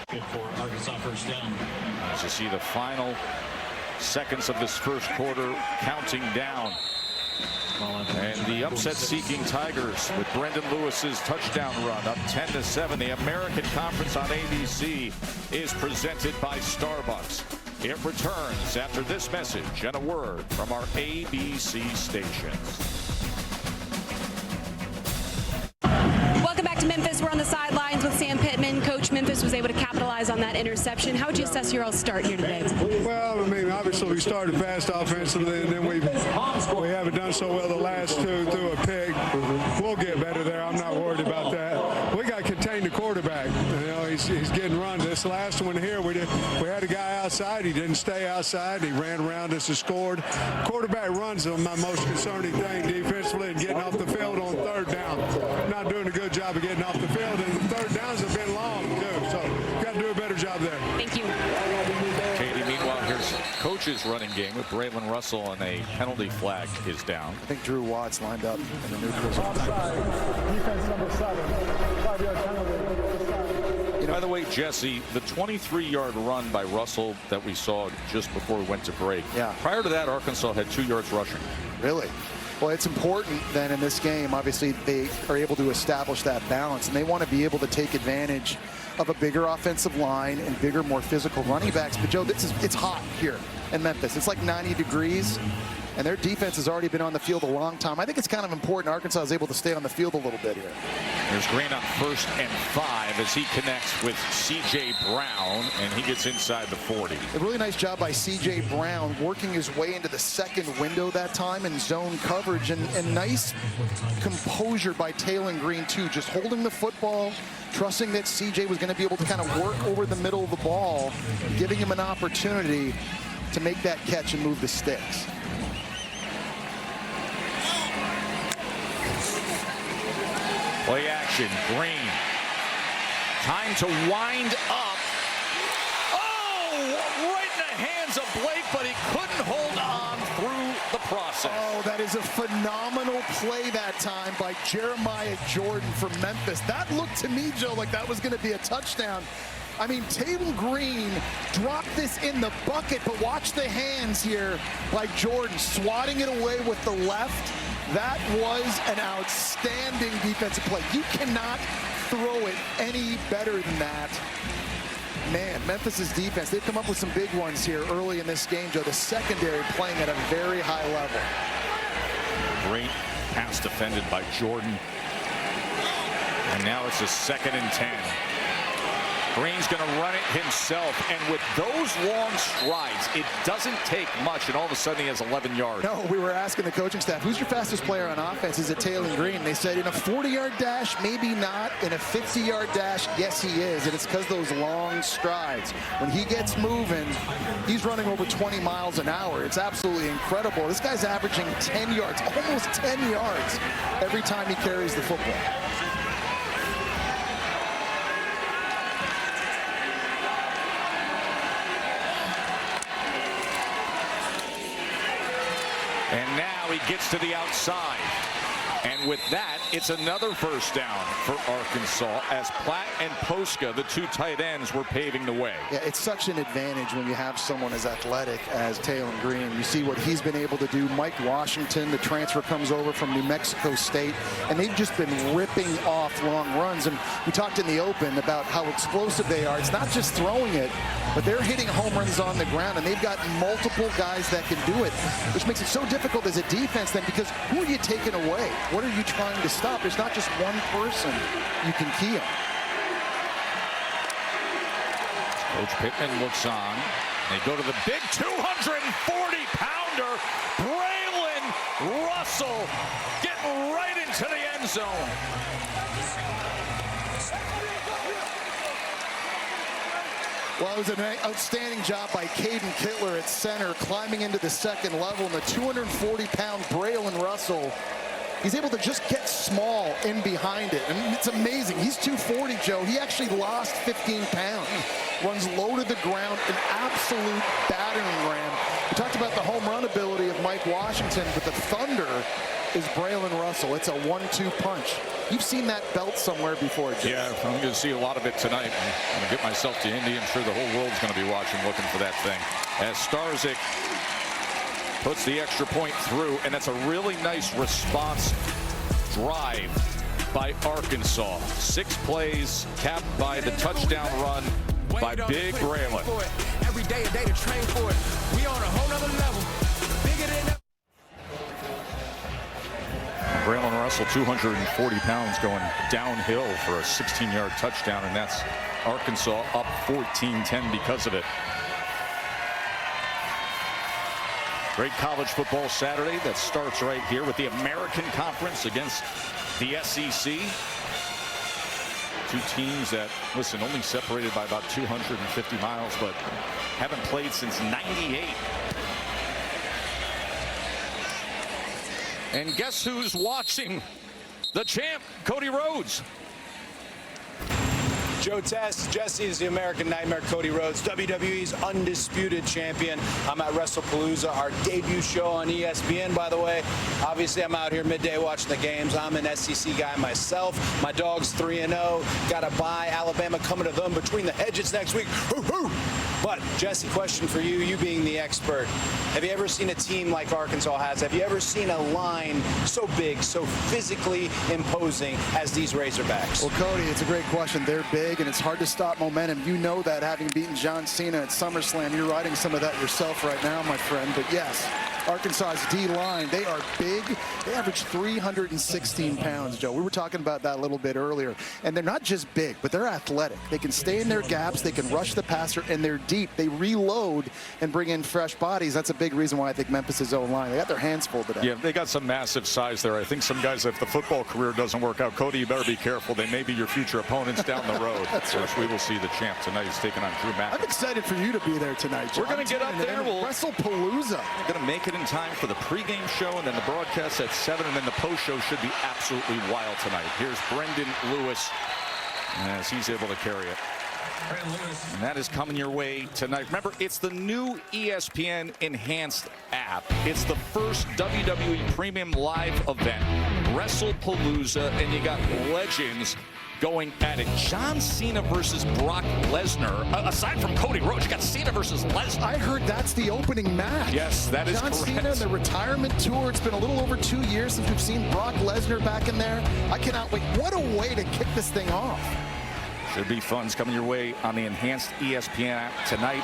Good for Arkansas first down. As you see the final seconds of this first quarter counting down. And the upset-seeking Tigers with Brendan Lewis's touchdown run up 10-7. The American Conference on ABC is presented by Starbucks. It returns after this message and a word from our ABC stations. Welcome back to Memphis. We're on the sidelines with Sam Pittman. Coach, Memphis was able to capitalize on that interception. How would you assess your all start here today? Well, I mean, obviously we started fast offensively, and then we haven't done so well the last two through a pick. We'll get better there. I'm not worried about that. We got to contain the quarterback. You know, he's getting run. This last one here, we had a guy outside. He didn't stay outside. He ran around us and scored. Quarterback runs are my most concerning thing defensively, and getting off the field on third down. Not doing a good job of getting off the field, and the third downs have been long too. So got to do a better job there. Thank you. Katie, meanwhile, here's Coach's running game with Braylon Russell, and a penalty flag is down. I think Drew Watts lined up in the neutral zone. Offside. Defense number 7. 5-yard penalty. By the way, Jesse, the 23-yard run by Russell that we saw just before we went to break. Yeah. Prior to that, Arkansas had 2 yards rushing. Really? Well, it's important then in this game. Obviously, they are able to establish that balance, and they want to be able to take advantage of a bigger offensive line and bigger, more physical running backs. But, Joe, it's hot here in Memphis. It's like 90 degrees, and their defense has already been on the field a long time. I think it's kind of important Arkansas is able to stay on the field a little bit here. There's Green on 1st and 5 as he connects with C.J. Brown, and he gets inside the 40. A really nice job by C.J. Brown working his way into the second window that time in zone coverage, and nice composure by Taylon Green, too, just holding the football, trusting that C.J. was going to be able to kind of work over the middle of the ball, giving him an opportunity to make that catch and move the sticks. Play action, Green. Time to wind up. Oh, right in the hands of Blake, but he couldn't hold on through the process. Oh, that is a phenomenal play that time by Jeremiah Jordan from Memphis. That looked to me, Joe, like that was going to be a touchdown. I mean, Taylor Green dropped this in the bucket, but watch the hands here by Jordan, swatting it away with the left. That was an outstanding defensive play. You cannot throw it any better than that. Man, Memphis's defense, they've come up with some big ones here early in this game, Joe. The secondary playing at a very high level. Great pass defended by Jordan. And now it's a 2nd and 10. Green's going to run it himself, and with those long strides, it doesn't take much, and all of a sudden he has 11 yards. No, we were asking the coaching staff, who's your fastest player on offense? Is it Taylor Green? They said in a 40-yard dash, maybe not. In a 50-yard dash, yes, he is, and it's because those long strides. When he gets moving, he's running over 20 miles an hour. It's absolutely incredible. This guy's averaging 10 yards, almost 10 yards every time he carries the football. And now he gets to the outside. And with that, it's another first down for Arkansas as Platt and Posca, the 2 tight ends, were paving the way. Yeah, it's such an advantage when you have someone as athletic as Taylor Green. You see what he's been able to do. Mike Washington, the transfer, comes over from New Mexico State, and they've just been ripping off long runs. And we talked in the open about how explosive they are. It's not just throwing it, but they're hitting home runs on the ground, and they've got multiple guys that can do it, which makes it so difficult as a defense then, because who are you taking away? What are you trying to stop. There's not just one person you can key on. Coach Pittman looks on. They go to the big 240-pounder, Braylon Russell, getting right into the end zone. Well, it was an outstanding job by Caden Kittler at center, climbing into the second level, and the 240-pound Braylon Russell, he's able to just get small in behind it. And it's amazing. He's 240, Joe. He actually lost 15 pounds. Runs low to the ground, an absolute battering ram. We talked about the home run ability of Mike Washington, but the thunder is Braylon Russell. It's a 1-2 punch. You've seen that belt somewhere before, Joe. Yeah, I'm going to see a lot of it tonight. I'm going to get myself to Indy. I'm sure the whole world's going to be watching, looking for that thing. As Starzyk puts the extra point through, and that's a really nice response drive by Arkansas. 6 plays capped by the touchdown run by Big Braylon. Every day a day to train for it. We on a whole nother level. Bigger than that. Braylon Russell, 240 pounds, going downhill for a 16-yard touchdown, and that's Arkansas up 14-10 because of it. Great college football Saturday that starts right here with the American Conference against the SEC. Two teams that, listen, only separated by about 250 miles, but haven't played since '98. And guess who's watching? The champ, Cody Rhodes. Joe Test, Jesse is the American Nightmare, Cody Rhodes, WWE's undisputed champion. I'm at WrestlePalooza, our debut show on ESPN, by the way. Obviously, I'm out here midday watching the games. I'm an SEC guy myself. My dog's 3-0. Got to buy Alabama coming to them between the hedges next week. Hoo-hoo! But, Jesse, question for you, you being the expert. Have you ever seen a team like Arkansas has? Have you ever seen a line so big, so physically imposing as these Razorbacks? Well, Cody, it's a great question. They're big, and it's hard to stop momentum. You know that, having beaten John Cena at SummerSlam. You're riding some of that yourself right now, my friend. But, yes, Arkansas's D-line, they are big. They average 316 pounds, Joe. We were talking about that a little bit earlier. And they're not just big, but they're athletic. They can stay in their gaps. They can rush the passer, and they're deep. They reload and bring in fresh bodies. That's a big reason why I think Memphis' O-line, they got their hands full today. Yeah, they got some massive size there. I think some guys, if the football career doesn't work out, Cody, you better be careful. They may be your future opponents down the road. That's right. We will see the champ tonight. He's taking on Drew Mack. I'm excited for you to be there tonight, Joe. We're going to get up there. We'll WrestlePalooza. We're going to make it in time for the pregame show, and then the broadcast at 7, and then the post show should be absolutely wild tonight. Here's Brendan Lewis as he's able to carry it. And that is coming your way tonight. Remember, it's the new ESPN Enhanced app. It's the first WWE Premium Live event, WrestlePalooza, and you got legends going at it. John Cena versus Brock Lesnar. Aside from Cody Rhodes, you got Cena versus Lesnar. I heard that's the opening match. Yes, that is correct. John Cena and the retirement tour. It's been a little over 2 years since we've seen Brock Lesnar back in there. I cannot wait. What a way to kick this thing off. Should be fun. It's coming your way on the enhanced ESPN app tonight.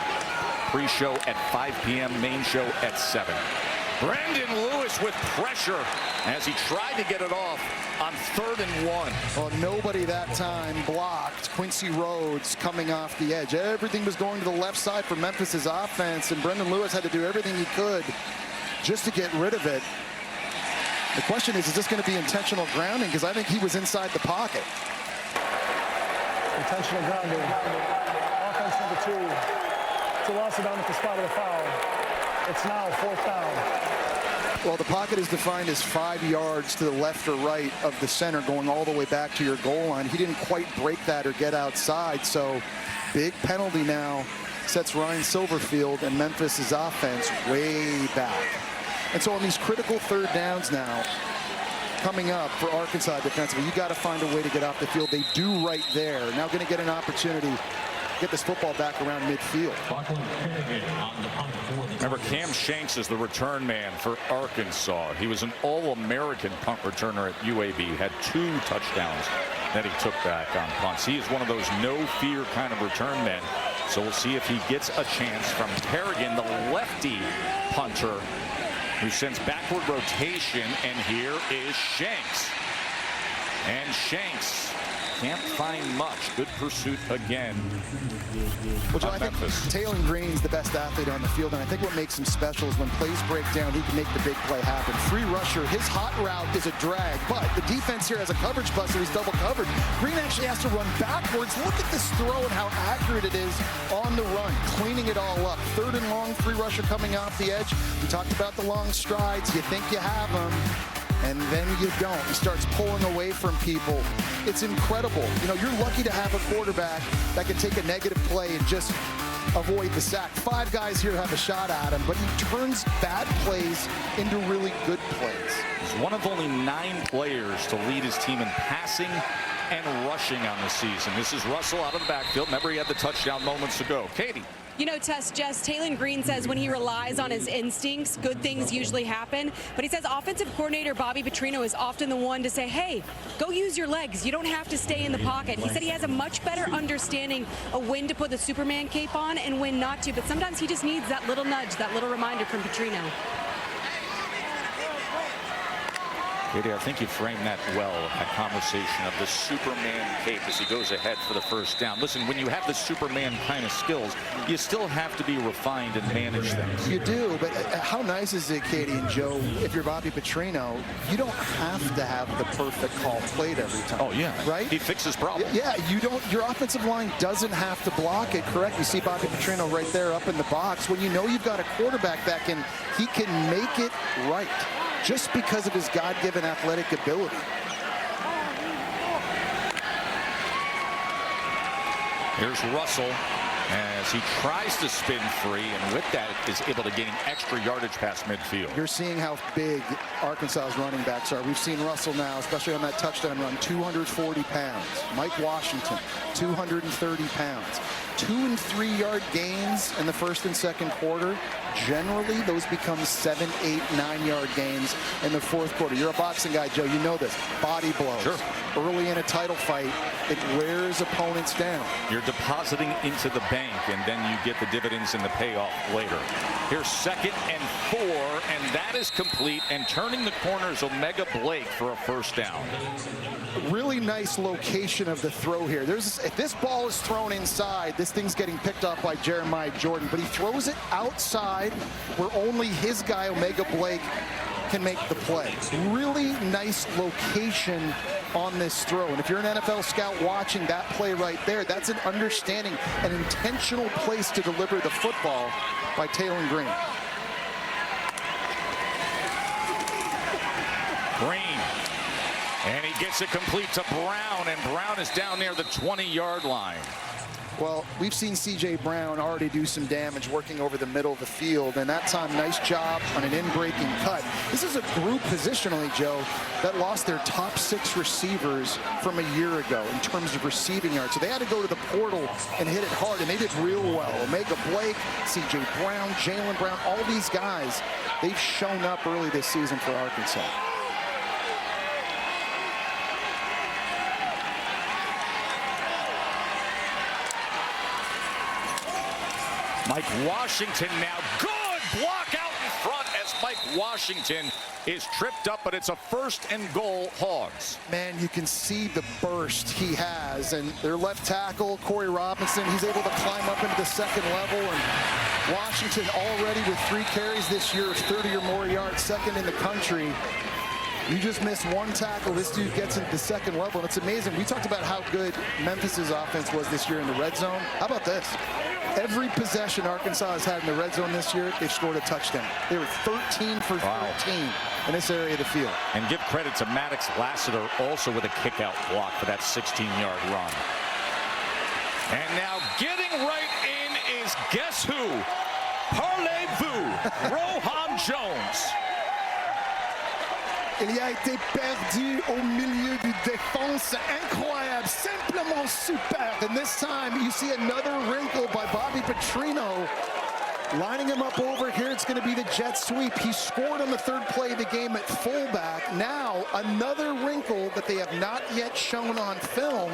Pre-show at 5 p.m., main show at 7. Brendan Lewis with pressure as he tried to get it off on 3rd and 1. Well, nobody that time blocked Quincy Rhodes coming off the edge. Everything was going to the left side for Memphis' offense, and Brendan Lewis had to do everything he could just to get rid of it. The question is this going to be intentional grounding? Because I think he was inside the pocket. Intentional grounding. Offense number 2. To loss it down at the spot of the foul. It's now 4th down. Well, the pocket is defined as 5 yards to the left or right of the center, going all the way back to your goal line. He didn't quite break that or get outside, so big penalty now sets Ryan Silverfield and Memphis' offense way back. And so on these critical 3rd downs now, coming up for Arkansas defensively, you got to find a way to get off the field. They do right there. Now going to get an opportunity to get this football back around midfield. Remember, Cam Shanks is the return man for Arkansas. He was an All-American punt returner at UAB. Had 2 touchdowns that he took back on punts. He is one of those no-fear kind of return men. So we'll see if he gets a chance from Kerrigan, the lefty punter, who sends backward rotation, and here is Shanks. And Shanks can't find much. Good pursuit again. Well, Joe, I think Taylor Green's the best athlete on the field, and I think what makes him special is when plays break down, he can make the big play happen. Free rusher, his hot route is a drag, but the defense here has a coverage buster. He's double covered. Green actually has to run backwards. Look at this throw and how accurate it is on the run, cleaning it all up. 3rd and long, free rusher coming off the edge. We talked about the long strides. You think you have them, and then you don't. He starts pulling away from people. It's incredible. You know, you're lucky to have a quarterback that can take a negative play and just avoid the sack. 5 guys here have a shot at him, but he turns bad plays into really good plays. He's one of only 9 players to lead his team in passing and rushing on the season. This is Russell out of the backfield. Remember, he had the touchdown moments ago. Katie. You know, Jess, Taylor Green says when he relies on his instincts, good things usually happen. But he says offensive coordinator Bobby Petrino is often the one to say, hey, go use your legs. You don't have to stay in the pocket. He said he has a much better understanding of when to put the Superman cape on and when not to. But sometimes he just needs that little nudge, that little reminder from Petrino. Katie, I think you framed that well, that conversation of the Superman cape as he goes ahead for the first down. Listen, when you have the Superman kind of skills, you still have to be refined and manage things. You do, but how nice is it, Katie and Joe, if you're Bobby Petrino, you don't have to have the perfect call played every time. Oh, yeah. Right? He fixes problems. Yeah, you don't. Your offensive line doesn't have to block it, correct? You see Bobby Petrino right there up in the box. When you know you've got a quarterback that he can make it right, just because of his God-given athletic ability. Here's Russell as he tries to spin free, and with that is able to gain extra yardage past midfield. You're seeing how big Arkansas's running backs are. We've seen Russell now, especially on that touchdown run, 240 pounds. Mike Washington, 230 pounds. 2- and 3-yard gains in the first and second quarter. Generally, those become 7-, 8-, 9-yard gains in the fourth quarter. You're a boxing guy, Joe. You know this. Body blows. Sure. Early in a title fight, it wears opponents down. You're depositing into the bank, and then you get the dividends and the payoff later. Here's 2nd and 4, and that is complete. And turning the corner is Omega Blake for a first down. Really nice location of the throw here. If this ball is thrown inside, this thing's getting picked up by Jeremiah Jordan, but he throws it outside where only his guy, Omega Blake, can make the play. Really nice location on this throw. And if you're an NFL scout watching that play right there, that's an understanding, an intentional place to deliver the football by Taylor Green. Green. And he gets it complete to Brown, and Brown is down near the 20-yard line. Well, we've seen C.J. Brown already do some damage working over the middle of the field, and that time, nice job on an in-breaking cut. This is a group positionally, Joe, that lost their top 6 receivers from a year ago in terms of receiving yards. So they had to go to the portal and hit it hard, and they did real well. Omega Blake, C.J. Brown, Jalen Brown, all these guys, they've shown up early this season for Arkansas. Mike Washington now. Good block out in front as Mike Washington is tripped up, but it's a 1st and goal, Hogs. Man, you can see the burst he has, and their left tackle, Corey Robinson, he's able to climb up into the 2nd level, and Washington already with 3 carries this year, 30 or more yards, 2nd in the country. You just miss 1 tackle, this dude gets into the 2nd level, and it's amazing. We talked about how good Memphis's offense was this year in the red zone. How about this? Every possession Arkansas has had in the red zone this year, they've scored a touchdown. They were 13 for 13 in this area of the field. And give credit to Maddox Lassiter also with a kick-out block for that 16-yard run. And now getting right in is guess who? Parlez-vous, Rohan Jones. Il a été perdu au milieu du défense. Incroyable, simplement super. And this time you see another wrinkle by Bobby Petrino. Lining him up over here, it's going to be the jet sweep. He scored on the 3rd play of the game at fullback. Now another wrinkle that they have not yet shown on film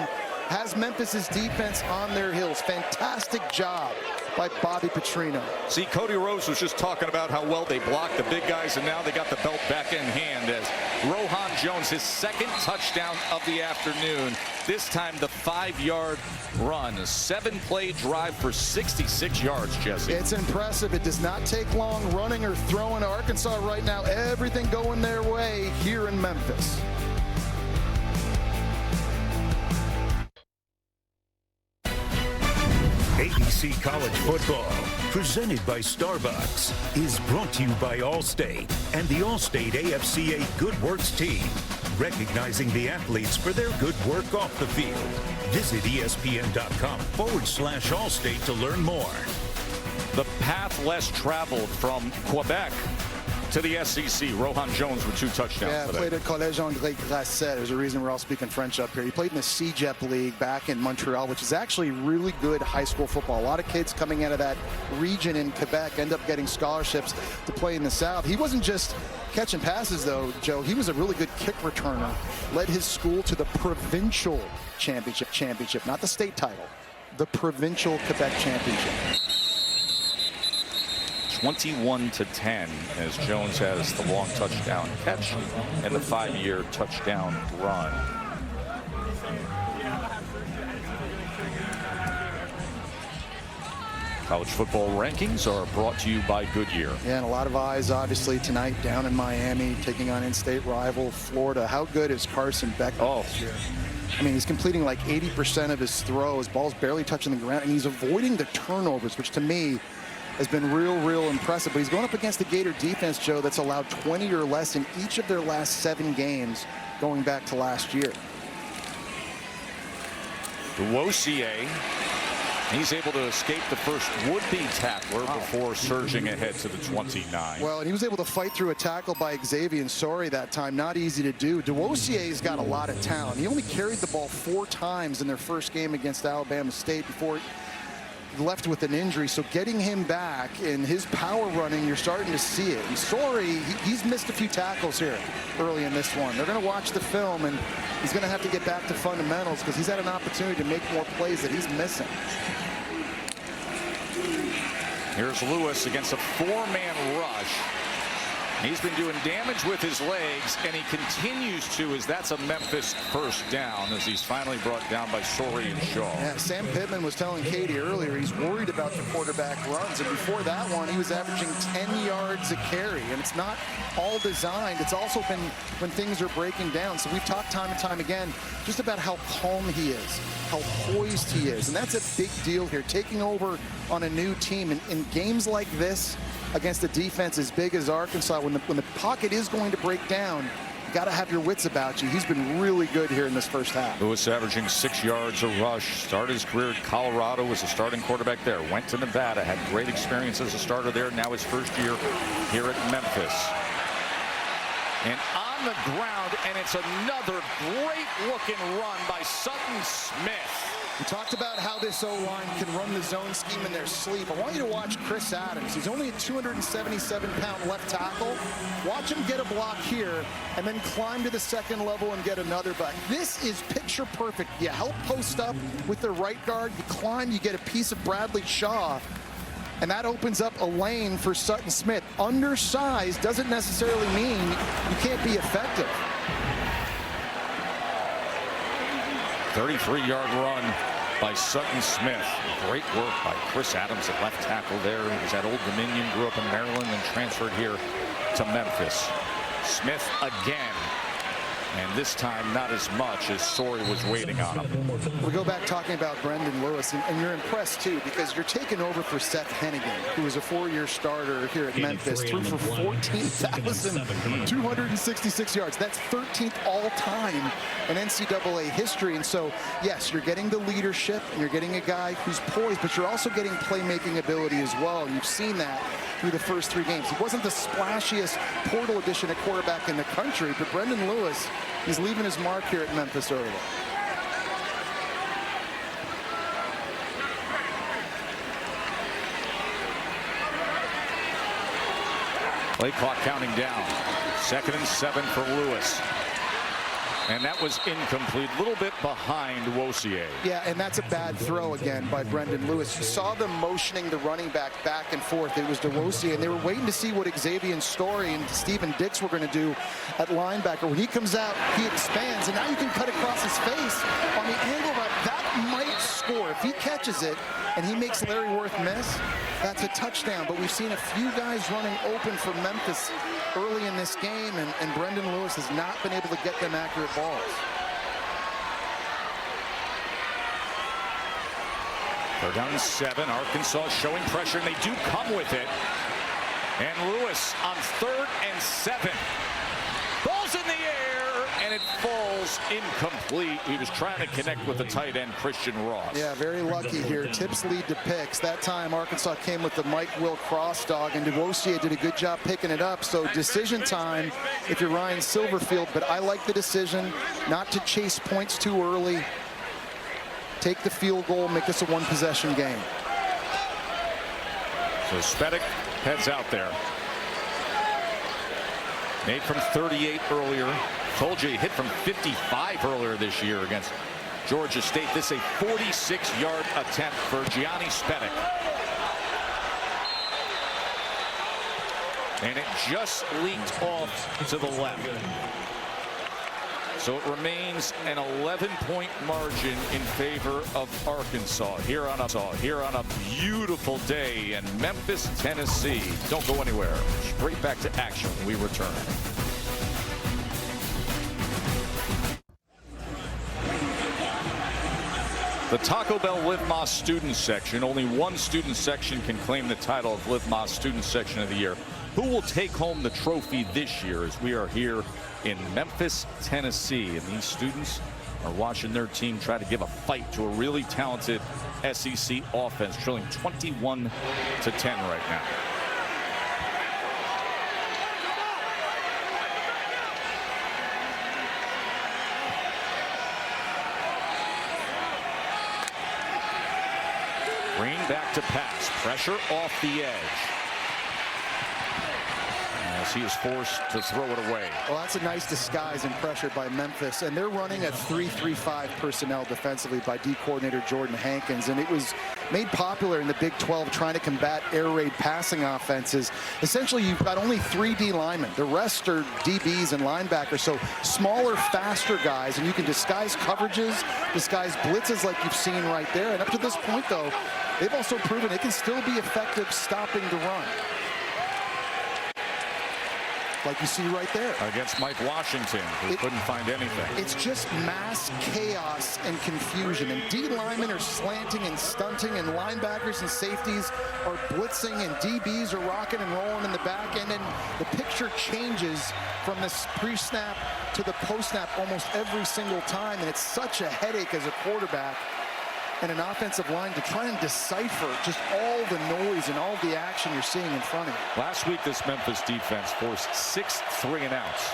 has Memphis's defense on their heels. Fantastic job by Bobby Petrino. See, Cody Rhodes was just talking about how well they blocked the big guys, and now they got the belt back in hand as Rohan Jones, his second touchdown of the afternoon. This time the 5-yard run, a 7-play drive for 66 yards, Jesse. It's impressive. It does not take long running or throwing. Arkansas right now, everything going their way here in Memphis. ABC College Football, presented by Starbucks, is brought to you by Allstate and the Allstate AFCA Good Works team, recognizing the athletes for their good work off the field. Visit ESPN.com/Allstate to learn more. The path less traveled from Quebec to the SEC. Rohan Jones with 2 touchdowns. Yeah, played at Collège André Grasset. There's a reason we're all speaking French up here. He played in the CJEP League back in Montreal, which is actually really good high school football. A lot of kids coming out of that region in Quebec end up getting scholarships to play in the South. He wasn't just catching passes, though, Joe. He was a really good kick returner. Led his school to the provincial championship, not the state title, the provincial Quebec championship. 21-10 as Jones has the long touchdown catch and the 5-year touchdown run. College football rankings are brought to you by Goodyear. Yeah, and a lot of eyes obviously tonight down in Miami taking on in-state rival Florida. How good is Carson Beck this year? I mean, he's completing like 80% of his throws. Ball's barely touching the ground, and he's avoiding the turnovers, which to me has been real impressive. But he's going up against the Gator defense, Joe, that's allowed 20 or less in each of their last 7 games going back to last year. Duosier, he's able to escape the first would-be tackler before surging ahead to the 29. Well, and he was able to fight through a tackle by Xavier Sorry that time. Not easy to do. Duosier's got a lot of talent. He only carried the ball 4 times in their first game against Alabama State before left with an injury. So getting him back and his power running, you're starting to see it. And Sorry, he's missed a few tackles here early in this one. They're going to watch the film, and he's going to have to get back to fundamentals because he's had an opportunity to make more plays that he's missing. Here's Lewis against a 4-man rush. He's been doing damage with his legs, and he continues to, as that's a Memphis first down, as he's finally brought down by Sorry and Shaw. Yeah, Sam Pittman was telling Katie earlier he's worried about the quarterback runs, and before that one he was averaging 10 yards a carry, and it's not all designed. It's also been when things are breaking down. So we've talked time and time again just about how calm he is, how poised he is, and that's a big deal here, taking over on a new team. And in games like this, against a defense as big as Arkansas, when the pocket is going to break down, you got to have your wits about you. He's been really good here in this first half. Lewis averaging 6 yards a rush. Started his career at Colorado as a starting quarterback there. Went to Nevada, had great experience as a starter there. Now his first year here at Memphis. And on the ground, and it's another great-looking run by Sutton Smith. We talked about how this O-line can run the zone scheme in their sleep. I want you to watch Chris Adams. He's only a 277-pound left tackle. Watch him get a block here and then climb to the second level and get another back. This is picture perfect. You help post up with the right guard, you climb, you get a piece of Bradley Shaw, and that opens up a lane for Sutton Smith. Undersized doesn't necessarily mean you can't be effective. 33-yard run by Sutton Smith. Great work by Chris Adams at left tackle there. He was at Old Dominion, grew up in Maryland, and transferred here to Memphis. Smith again. And this time, not as much as Sorry was waiting on him. We go back talking about Brendan Lewis, and you're impressed, too, because you're taking over for Seth Hennigan, who was a 4-year starter here at Memphis, threw for 14,266 yards. That's 13th all-time in NCAA history. And so, yes, you're getting the leadership, and you're getting a guy who's poised, but you're also getting playmaking ability as well. And you've seen that through the first 3 games. He wasn't the splashiest portal addition at quarterback in the country, but Brendan Lewis, he's leaving his mark here at Memphis early. Play clock counting down. 2nd and 7 for Lewis. And that was incomplete, a little bit behind Wossier. Yeah, and that's a bad throw again by Brendan Lewis. You saw them motioning the running back and forth. It was to Wossier, and they were waiting to see what Xavier Story and Steven Dix were going to do at linebacker. When he comes out, he expands, and now you can cut across his face on the angle route. That might score. If he catches it and he makes Larry Worth miss, that's a touchdown. But we've seen a few guys running open for Memphis early in this game, and Brendan Lewis has not been able to get them accurate balls. They're down 7. Arkansas showing pressure, and they do come with it. And Lewis on 3rd and 7. Ball's in the air, and it falls incomplete. He was trying to connect with the tight end, Christian Ross. Yeah, very lucky here. Tips lead to picks. That time, Arkansas came with the Mike Will cross dog, and DeWossier did a good job picking it up. So decision time if you're Ryan Silverfield, but I like the decision not to chase points too early. Take the field goal, make this a one-possession game. So Spedick heads out there. Made from 38 earlier. Told you he hit from 55 earlier this year against Georgia State. This is a 46-yard attempt for Gianni Spedick. And it just leaked off to the left. So it remains an 11-point margin in favor of Arkansas here on a beautiful day in Memphis, Tennessee. Don't go anywhere. Straight back to action when we return. The Taco Bell Live Más Student Section. Only one student section can claim the title of Live Más Student Section of the Year. Who will take home the trophy this year, as we are here in Memphis, Tennessee, and these students are watching their team try to give a fight to a really talented SEC offense, trailing 21-10 right now. Green back to pass, pressure off the edge. As he is forced to throw it away. Well, that's a nice disguise and pressure by Memphis, and they're running a 3-3-5 personnel defensively by D coordinator Jordan Hankins, and it was made popular in the Big 12 trying to combat air raid passing offenses. Essentially, you've got only 3 D linemen. The rest are DBs and linebackers, so smaller, faster guys, and you can disguise coverages, disguise blitzes like you've seen right there. And up to this point, though, they've also proven it can still be effective stopping the run. Like you see right there. Against Mike Washington, who couldn't find anything. It's just mass chaos and confusion. And D linemen are slanting and stunting, and linebackers and safeties are blitzing, and DBs are rocking and rolling in the back end. And the picture changes from this pre-snap to the post-snap almost every single time. And it's such a headache as a quarterback and an offensive line to try and decipher just all the noise and all the action you're seeing in front of you. Last week, this Memphis defense forced 6 3-and-outs,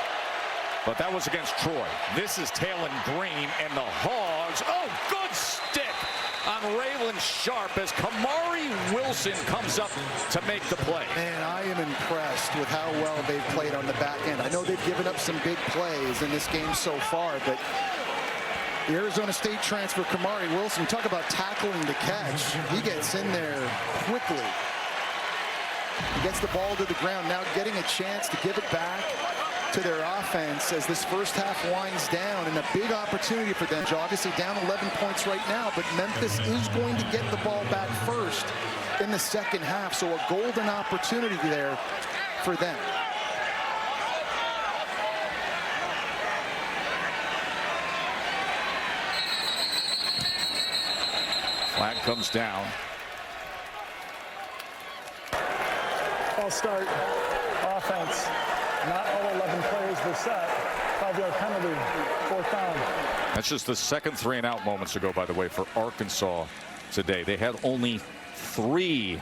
but that was against Troy. This is Talon Green and the Hogs. Oh, good stick on Raylan Sharp as Kamari Wilson comes up to make the play. Man, I am impressed with how well they've played on the back end. I know they've given up some big plays in this game so far, but the Arizona State transfer, Kamari Wilson, talk about tackling the catch. He gets in there quickly. He gets the ball to the ground, now getting a chance to give it back to their offense as this first half winds down, and a big opportunity for them. Obviously down 11 points right now, but Memphis is going to get the ball back first in the second half, so a golden opportunity there for them. Flag comes down. False start, offense. Not all 11 players were set. 5-yard penalty, 4th down. That's just the second 3-and-out moments ago, by the way, for Arkansas today. They had only 3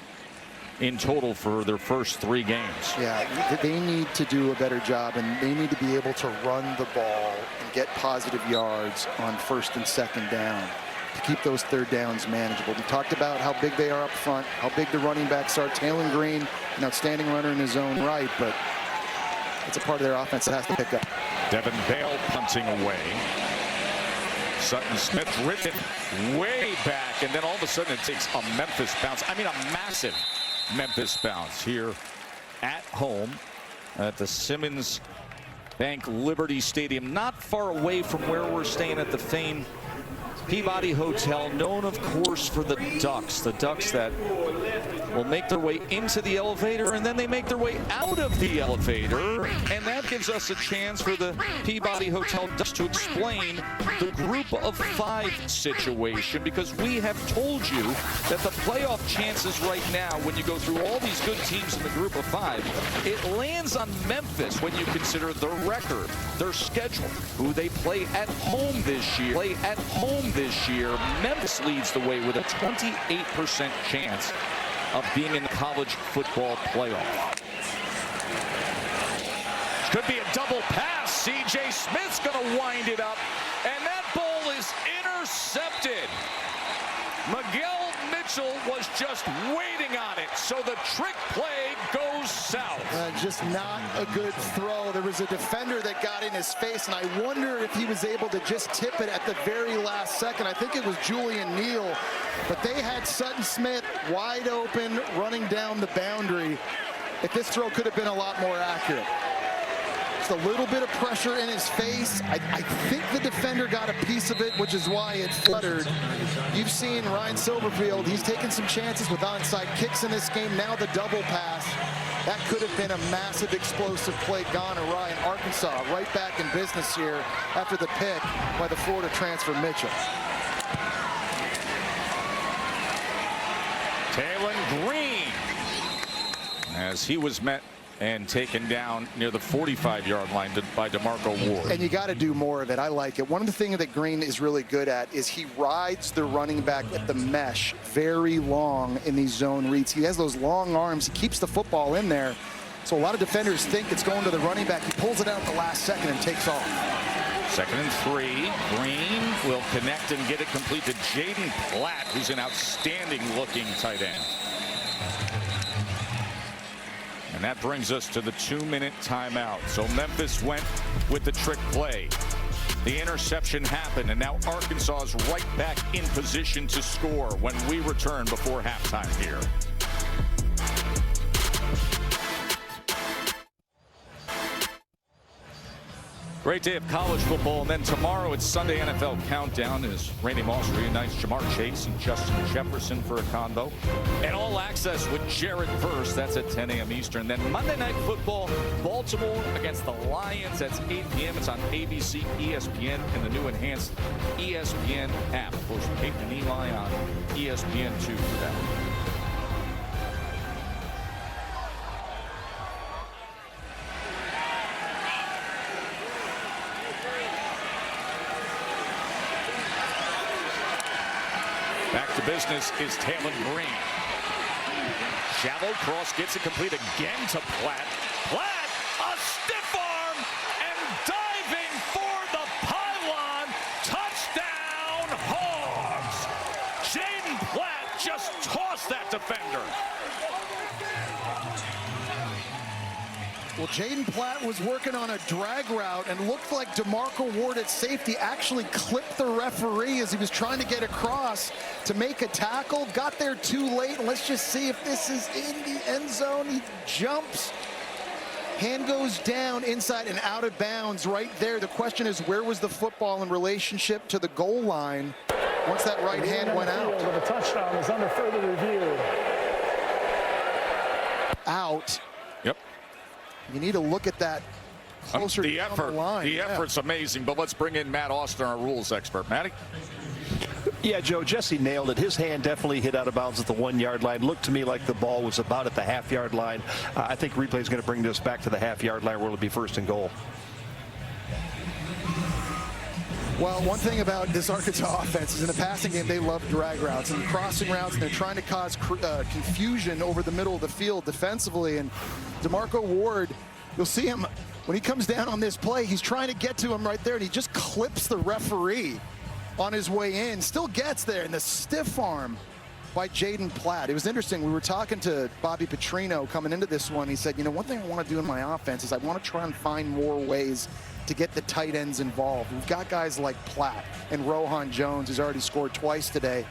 in total for their first 3 games. Yeah, they need to do a better job, and they need to be able to run the ball and get positive yards on 1st and 2nd down to keep those 3rd downs manageable. We talked about how big they are up front, how big the running backs are. Talon Green, an outstanding runner in his own right, but it's a part of their offense that has to pick up. Devin Bale punting away. Sutton Smith ripped it way back, and then all of a sudden it takes a Memphis bounce. I mean, a massive Memphis bounce here at home at the Simmons Bank Liberty Stadium, not far away from where we're staying at the famed Peabody Hotel, known of course for the Ducks that will make their way into the elevator and then they make their way out of the elevator, and that gives us a chance for the Peabody Hotel Ducks to explain the group of 5 situation, because we have told you that the playoff chances right now, when you go through all these good teams in the group of 5, it lands on Memphis when you consider their record, their schedule, who they play at home this year. Memphis leads the way with a 28% chance of being in the college football playoff. Could be a double pass. C.J. Smith's going to wind it up, and that ball is intercepted. Miguel Mitchell was just waiting on it, so the trick play goes south. Just not a good throw. There was a defender that got in his face, and I wonder if he was able to just tip it at the very last second. I think it was Julian Neal, but they had Sutton Smith wide open, running down the boundary. If this throw could have been a lot more accurate. Just a little bit of pressure in his face. I think the defender got a piece of it, which is why it fluttered. You've seen Ryan Silverfield. He's taken some chances with onside kicks in this game. Now the double pass. That could have been a massive explosive play gone awry, and Arkansas right back in business here after the pick by the Florida transfer Mitchell. Taylon Green, as he was met and taken down near the 45-yard line by DeMarco Ward. And you got to do more of it. I like it. One of the things that Green is really good at is he rides the running back at the mesh very long in these zone reads. He has those long arms. He keeps the football in there. So a lot of defenders think it's going to the running back. He pulls it out at the last second and takes off. 2nd and 3. Green will connect and get it complete to Jaden Platt, who's an outstanding looking tight end. And that brings us to the 2-minute timeout. So Memphis went with the trick play. The interception happened, and now Arkansas is right back in position to score when we return before halftime here. Great day of college football, and then tomorrow it's Sunday NFL Countdown as Randy Moss reunites Jamar Chase and Justin Jefferson for a combo. And All Access with Jared Verse, that's at 10 a.m. Eastern. Then Monday Night Football, Baltimore against the Lions. That's 8 p.m. It's on ABC, ESPN, and the new enhanced ESPN app. Of course, Peyton and Eli on ESPN2 for that. Back to business is Taylon Green. Shallow cross, gets it complete again to Platt. Platt, a stiff arm, and diving for the pylon. Touchdown, Hogs. Jaden Platt just tossed that defender. Well, Jaden Platt was working on a drag route and looked like DeMarco Ward at safety actually clipped the referee as he was trying to get across to make a tackle. Got there too late, and let's just see if this is in the end zone. He jumps. Hand goes down inside and out of bounds right there. The question is, where was the football in relationship to the goal line once that right hand went out? The touchdown is under further review. Out. Yep. You need to look at that closer the down effort. the line. The effort's amazing, but let's bring in Matt Austin, our rules expert. Matty? Yeah, Joe, Jesse nailed it. His hand definitely hit out of bounds at the 1-yard line. Looked to me like the ball was about at the half-yard line. I think replay is going to bring this back to the half-yard line where it'll be 1st and goal. Well, one thing about this Arkansas offense is in the passing game, they love drag routes and crossing routes, and they're trying to cause confusion over the middle of the field defensively. And DeMarco Ward, you'll see him when he comes down on this play, he's trying to get to him right there, and he just clips the referee on his way in. Still gets there, and the stiff arm by Jaden Platt. It was interesting. We were talking to Bobby Petrino coming into this one. He said, you know, one thing I want to do in my offense is I want to try and find more ways to get the tight ends involved. We've got guys like Platt and Rohan Jones, who's already scored twice today.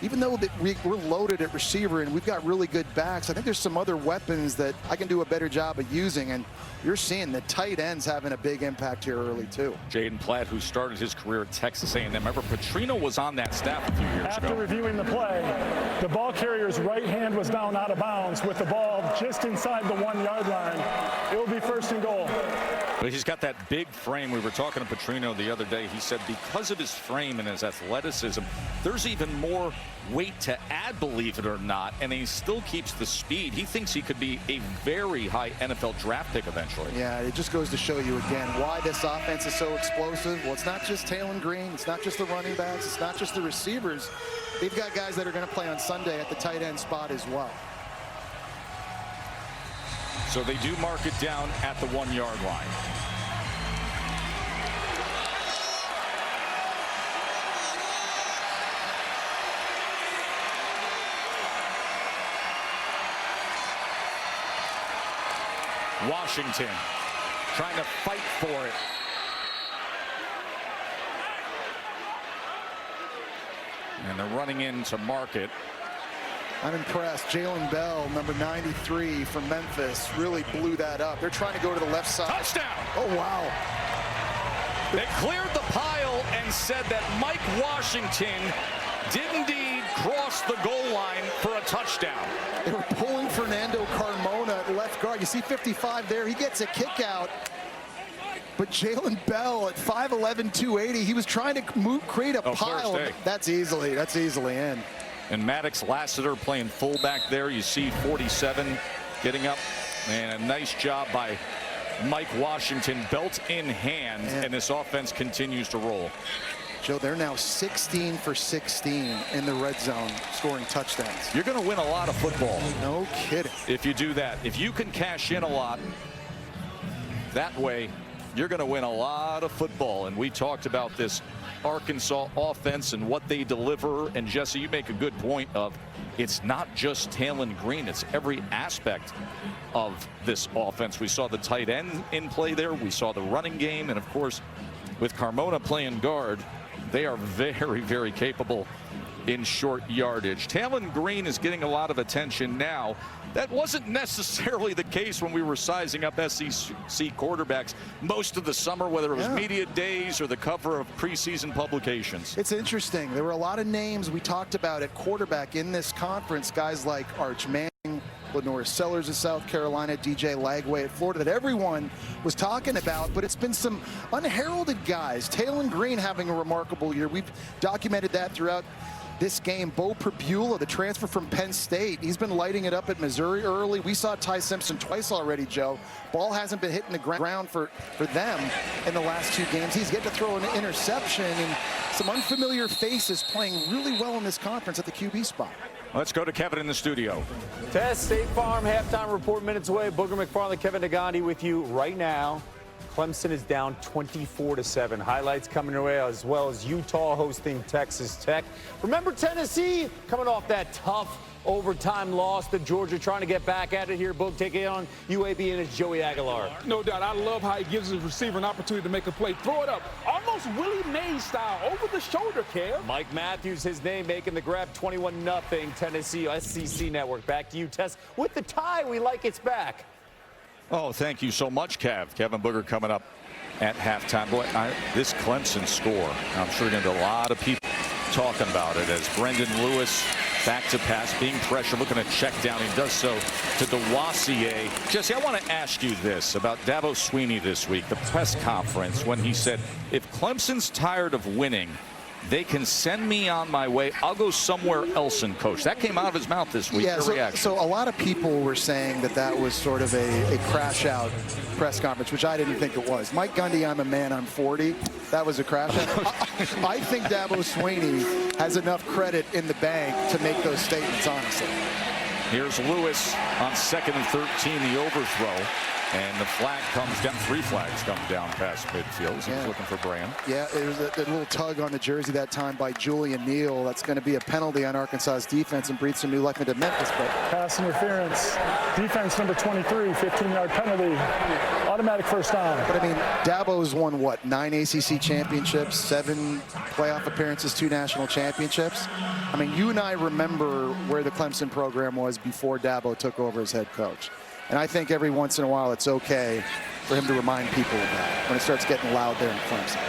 Even though we're loaded at receiver and we've got really good backs, I think there's some other weapons that I can do a better job of using, and you're seeing the tight ends having a big impact here early too. Jaden Platt, who started his career at Texas A&M. Remember, Petrino was on that staff a few years After ago. reviewing the play, the ball carrier's right hand was down out of bounds with the ball just inside the 1 yard line. It will be 1st and goal. But he's got that big frame. We were talking to Petrino the other day. He said because of his frame and his athleticism, there's even more weight to add, believe it or not, and he still keeps the speed. He thinks he could be a very high NFL draft pick eventually. Yeah, it just goes to show you again why this offense is so explosive. Well, it's not just Talon Green. It's not just the running backs. It's not just the receivers. They've got guys that are going to play on Sunday at the tight end spot as well. So they do mark it down at the 1 yard line. Washington trying to fight for it. And they're running in to mark it. I'm impressed. Jalen Bell, number 93 from Memphis, really blew that up. They're trying to go to the left side. Touchdown! Oh, wow. They cleared the pile and said that Mike Washington did indeed cross the goal line for a touchdown. They were pulling Fernando Carmona at left guard. You see 55 there. He gets a kick out. But Jalen Bell at 5'11", 280, he was trying to create a pile. That's easily in. And Maddox Lassiter playing fullback there. You see 47 getting up. And a nice job by Mike Washington, belt in hand, and this offense continues to roll. Joe, they're now 16 for 16 in the red zone, scoring touchdowns. You're going to win a lot of football. No kidding. If you do that. If you can cash in a lot that way, you're going to win a lot of football. And we talked about this Arkansas offense and what they deliver. And Jesse, you make a good point of it's not just Talon Green. It's every aspect of this offense. We saw the tight end in play there. We saw the running game. And, of course, with Carmona playing guard, they are very, very capable in short yardage. Talon Green is getting a lot of attention now. That wasn't necessarily the case when we were sizing up SEC quarterbacks most of the summer, whether it was media days or the cover of preseason publications. It's interesting. There were a lot of names we talked about at quarterback in this conference, guys like Arch Manning, Lenore Sellers of South Carolina, DJ Lagway at Florida, that everyone was talking about, but it's been some unheralded guys. Talon Green having a remarkable year. We've documented that throughout this game. Bo Pribula, the transfer from Penn State, he's been lighting it up at Missouri early. We saw Ty Simpson twice already, Joe. Ball hasn't been hitting the ground for them in the last 2 games. He's getting to throw an interception, and some unfamiliar faces playing really well in this conference at the QB spot. Let's go to Kevin in the studio. Test State Farm halftime report minutes away. Booger McFarland, Kevin Nagandi with you right now. Clemson is down 24-7. Highlights coming your way, as well as Utah hosting Texas Tech. Remember Tennessee coming off that tough overtime loss to Georgia, trying to get back at it here. Boog taking it on UAB, and it's Joey Aguilar. No doubt. I love how he gives his receiver an opportunity to make a play. Throw it up. Almost Willie Mays style, over the shoulder, Kev. Mike Matthews, his name, making the grab. 21-0 Tennessee SEC Network. Back to you, Tess. With the tie, we like it's back. Oh, thank you so much, Kev. Kevin Booger coming up at halftime. Boy, this Clemson score, I'm sure going to be a lot of people talking about it as Brendan Lewis back to pass, being pressured, looking to check down. He does so to Dewassier. Jesse, I want to ask you this about Dabo Swinney this week, the press conference, when he said, if Clemson's tired of winning, they can send me on my way. I'll go somewhere else and coach. That came out of his mouth this week. Yeah, so a lot of people were saying that was sort of a crash out press conference, which I didn't think it was. Mike Gundy, I'm a man, I'm 40. That was a crash out. I think Dabo Swinney has enough credit in the bank to make those statements, honestly. Here's Lewis on 2nd and 13, the overthrow. And the flag comes down. 3 flags come down past midfield. So he's looking for Brand. Yeah, it was a little tug on the jersey that time by Julian Neal. That's going to be a penalty on Arkansas's defense and breathe some new life into Memphis. But pass interference. Defense number 23, 15-yard penalty. Automatic first down. But I mean, Dabo's won what? 9 ACC championships, 7 playoff appearances, 2 national championships. I mean, you and I remember where the Clemson program was before Dabo took over as head coach. And I think every once in a while it's okay for him to remind people of that when it starts getting loud there in Clemson.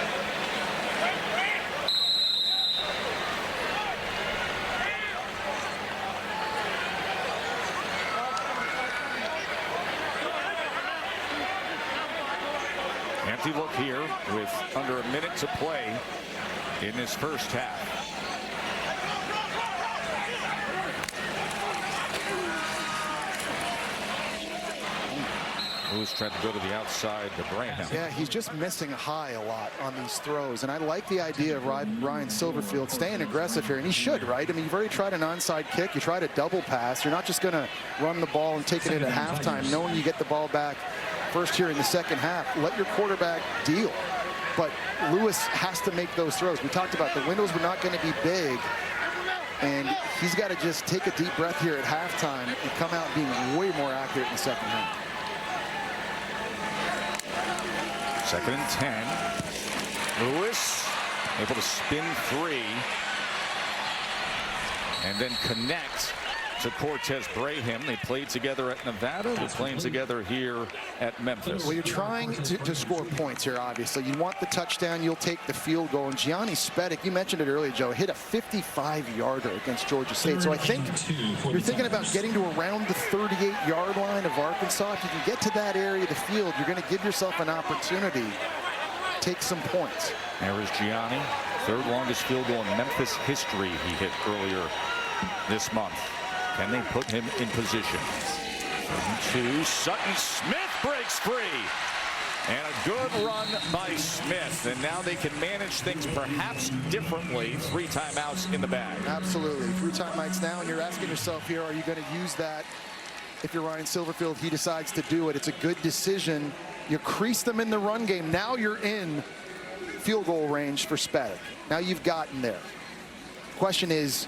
Empty look here with under a minute to play in this first half. Lewis tried to go to the outside to Brand. Yeah, he's just missing high a lot on these throws. And I like the idea of Ryan Silverfield staying aggressive here. And he should, right? I mean, you've already tried an onside kick. You tried a double pass. You're not just going to run the ball and take it in at halftime, knowing you get the ball back first here in the second half. Let your quarterback deal. But Lewis has to make those throws. We talked about the windows were not going to be big. And he's got to just take a deep breath here at halftime and come out being way more accurate in the second half. 2nd and 10. Lewis able to spin 3 and then connect to Cortez Braham. They played together at Nevada. They're playing together here at Memphis. Well, you're trying to score points here, obviously. You want the touchdown, you'll take the field goal. And Gianni Spedic, you mentioned it earlier, Joe, hit a 55-yarder against Georgia State. So I think you're thinking about getting to around the 38-yard line of Arkansas. If you can get to that area of the field, you're going to give yourself an opportunity to take some points. There is Gianni, 3rd longest field goal in Memphis history he hit earlier this month. Can they put him in position? 2. Sutton Smith breaks free. And a good run by Smith. And now they can manage things perhaps differently. 3 timeouts in the bag. Absolutely. 3 timeouts now. And you're asking yourself here, are you going to use that? If you're Ryan Silverfield, he decides to do it. It's a good decision. You crease them in the run game. Now you're in field goal range for Spedic. Now you've gotten there. Question is,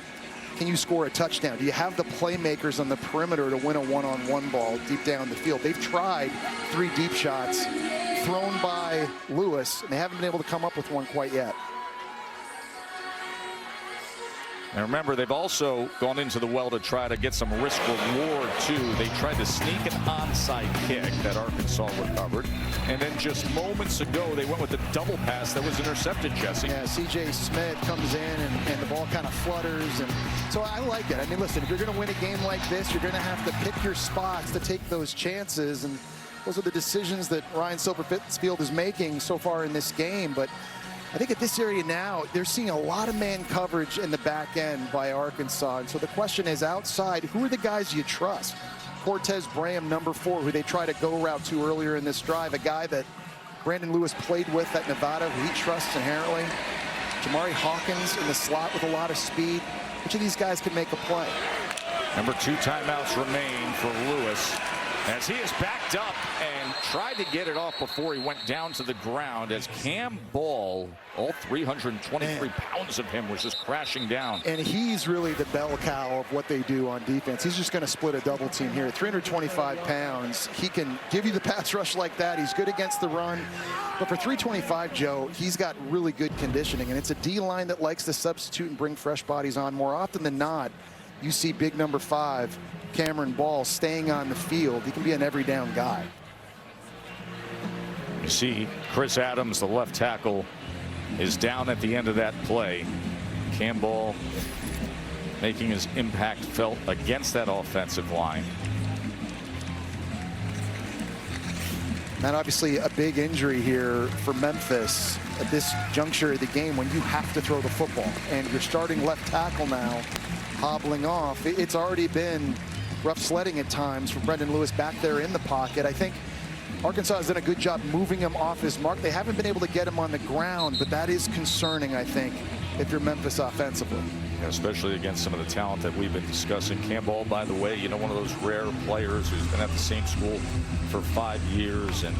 can you score a touchdown? Do you have the playmakers on the perimeter to win a one-on-one ball deep down the field? They've tried 3 deep shots thrown by Lewis, and they haven't been able to come up with one quite yet. And remember, they've also gone into the well to try to get some risk reward, too. They tried to sneak an onside kick that Arkansas recovered. And then just moments ago, they went with the double pass that was intercepted, Jesse. Yeah, C.J. Smith comes in, and the ball kind of flutters. And so I like it. I mean, listen, if you're going to win a game like this, you're going to have to pick your spots to take those chances. And those are the decisions that Ryan Silverfield is making so far in this game. But I think at this area now, they're seeing a lot of man coverage in the back end by Arkansas. And so the question is, outside, who are the guys you trust? Cortez Braham, number 4, who they try to go route to earlier in this drive, a guy that Brandon Lewis played with at Nevada, who he trusts inherently. Jamari Hawkins in the slot with a lot of speed. Which of these guys can make a play? Number 2 timeouts remain for Lewis as he is backed up and tried to get it off before he went down to the ground as Cam Ball, all 323 pounds of him, was just crashing down. And he's really the bell cow of what they do on defense. He's just going to split a double team here. 325 pounds. He can give you the pass rush like that. He's good against the run. But for 325, Joe, he's got really good conditioning. And it's a D-line that likes to substitute and bring fresh bodies on. More often than not, you see big number 5, Cameron Ball, staying on the field. He can be an every down guy. You see Chris Adams, the left tackle, is down at the end of that play. Cam Ball making his impact felt against that offensive line. And obviously a big injury here for Memphis at this juncture of the game when you have to throw the football. And your starting left tackle now hobbling off. It's already been rough sledding at times for Brendan Lewis back there in the pocket. I think Arkansas has done a good job moving him off his mark. They haven't been able to get him on the ground, but that is concerning, I think, if you're Memphis offensively. Especially against some of the talent that we've been discussing. Campbell, by the way, you know, one of those rare players who's been at the same school for 5 years and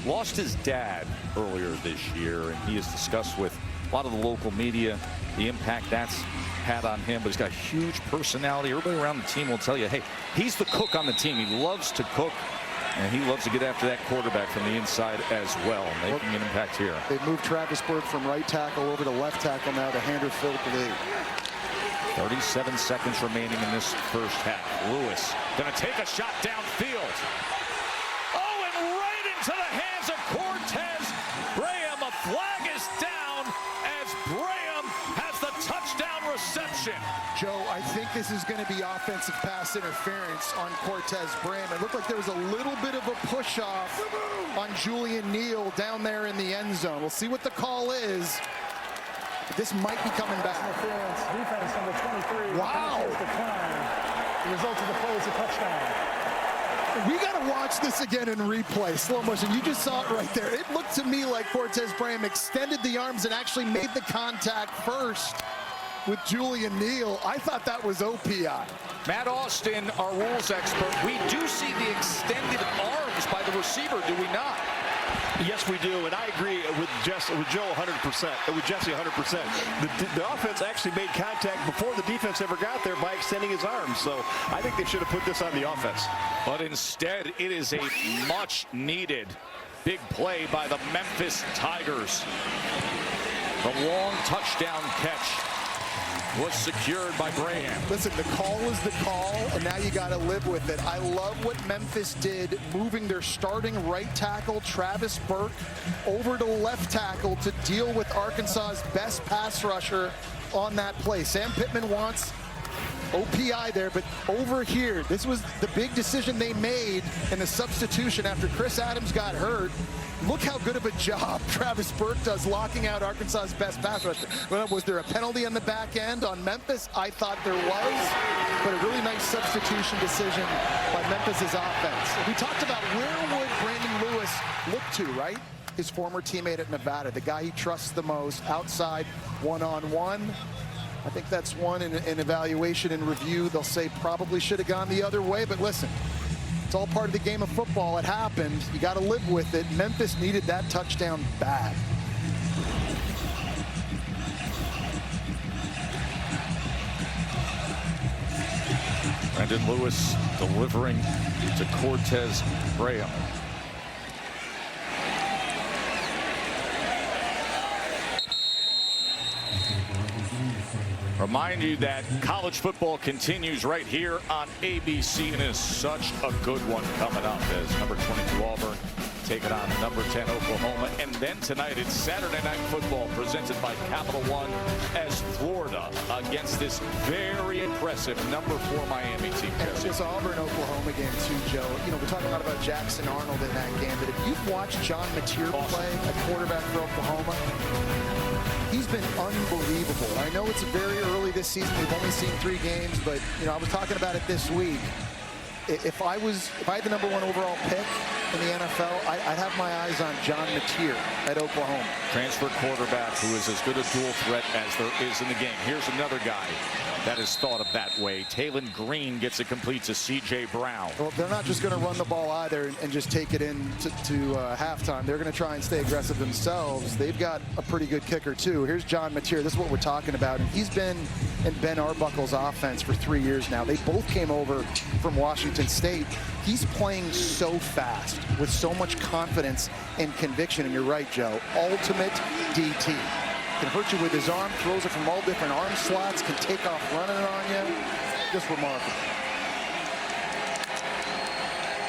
lost his dad earlier this year. And he has discussed with a lot of the local media the impact that's had on him. But he's got a huge personality. Everybody around the team will tell you, hey, he's the cook on the team. He loves to cook. And he loves to get after that quarterback from the inside as well, making an impact here. They've moved Travis Burke from right tackle over to left tackle now to hand Philip Lee. 37 seconds remaining in this first half. Lewis going to take a shot downfield. Oh, and right into the hands of Cortez Graham. A flag is down as Graham has the touchdown reception. Joe, I think this is going to be offensive pass interference on Cortez Graham. It looked like there was a little bit of a push-off on Julian Neal down there in the end zone. We'll see what the call is. This might be coming back. Interference, defense number 23. Wow. The result of the play is a touchdown. We got to watch this again in replay, slow motion. You just saw it right there. It looked to me like Cortez Graham extended the arms and actually made the contact first with Julian Neal. I thought that was OPI. Matt Austin, our rules expert, we do see the extended arms by the receiver, do we not? Yes, we do, and I agree with Joe 100%. With Jesse 100%. The offense actually made contact before the defense ever got there by extending his arms. So I think they should have put this on the offense. But instead, it is a much-needed big play by the Memphis Tigers. The long touchdown catch was secured by Graham. Listen, the call is the call, and now you got to live with it. I love what Memphis did, moving their starting right tackle, Travis Burke, over to left tackle to deal with Arkansas's best pass rusher on that play. Sam Pittman wants OPI there, but over here, this was the big decision they made in the substitution after Chris Adams got hurt. Look how good of a job Travis Burke does locking out Arkansas's best pass rusher. Well, was there a penalty on the back end on Memphis? I thought there was, but a really nice substitution decision by Memphis's offense. And we talked about where would Brandon Lewis look to, right? His former teammate at Nevada, the guy he trusts the most, outside one-on-one. I think that's one in evaluation and review. They'll say probably should have gone the other way, but listen, it's all part of the game of football. It happened. You got to live with it. Memphis needed that touchdown bad. Brandon Lewis delivering to Cortez Graham. Remind you that college football continues right here on ABC, and is such a good one coming up as number 22 Auburn taking on number 10 Oklahoma. And then tonight it's Saturday Night Football presented by Capital One as Florida against this very impressive number 4 Miami team. And this Auburn-Oklahoma game too, Joe. You know, we're talking a lot about Jackson Arnold in that game, but if you've watched John Mateer play at quarterback for Oklahoma, he's been unbelievable. I know it's very early this season. We've only seen 3 games, but you know, I was talking about it this week. If I had the number 1 overall pick in the NFL, I'd have my eyes on John Mateer at Oklahoma. Transfer quarterback who is as good a dual threat as there is in the game. Here's another guy that is thought of that way. Taylon Green gets it complete to C.J. Brown. Well, they're not just going to run the ball either and just take it in to halftime. They're going to try and stay aggressive themselves. They've got a pretty good kicker, too. Here's John Mateer. This is what we're talking about. And he's been in Ben Arbuckle's offense for 3 years now. They both came over from Washington State. He's playing so fast with so much confidence and conviction. And you're right, Joe. Ultimate DT. Can hurt you with his arm, throws it from all different arm slots, can take off running on you. Just remarkable.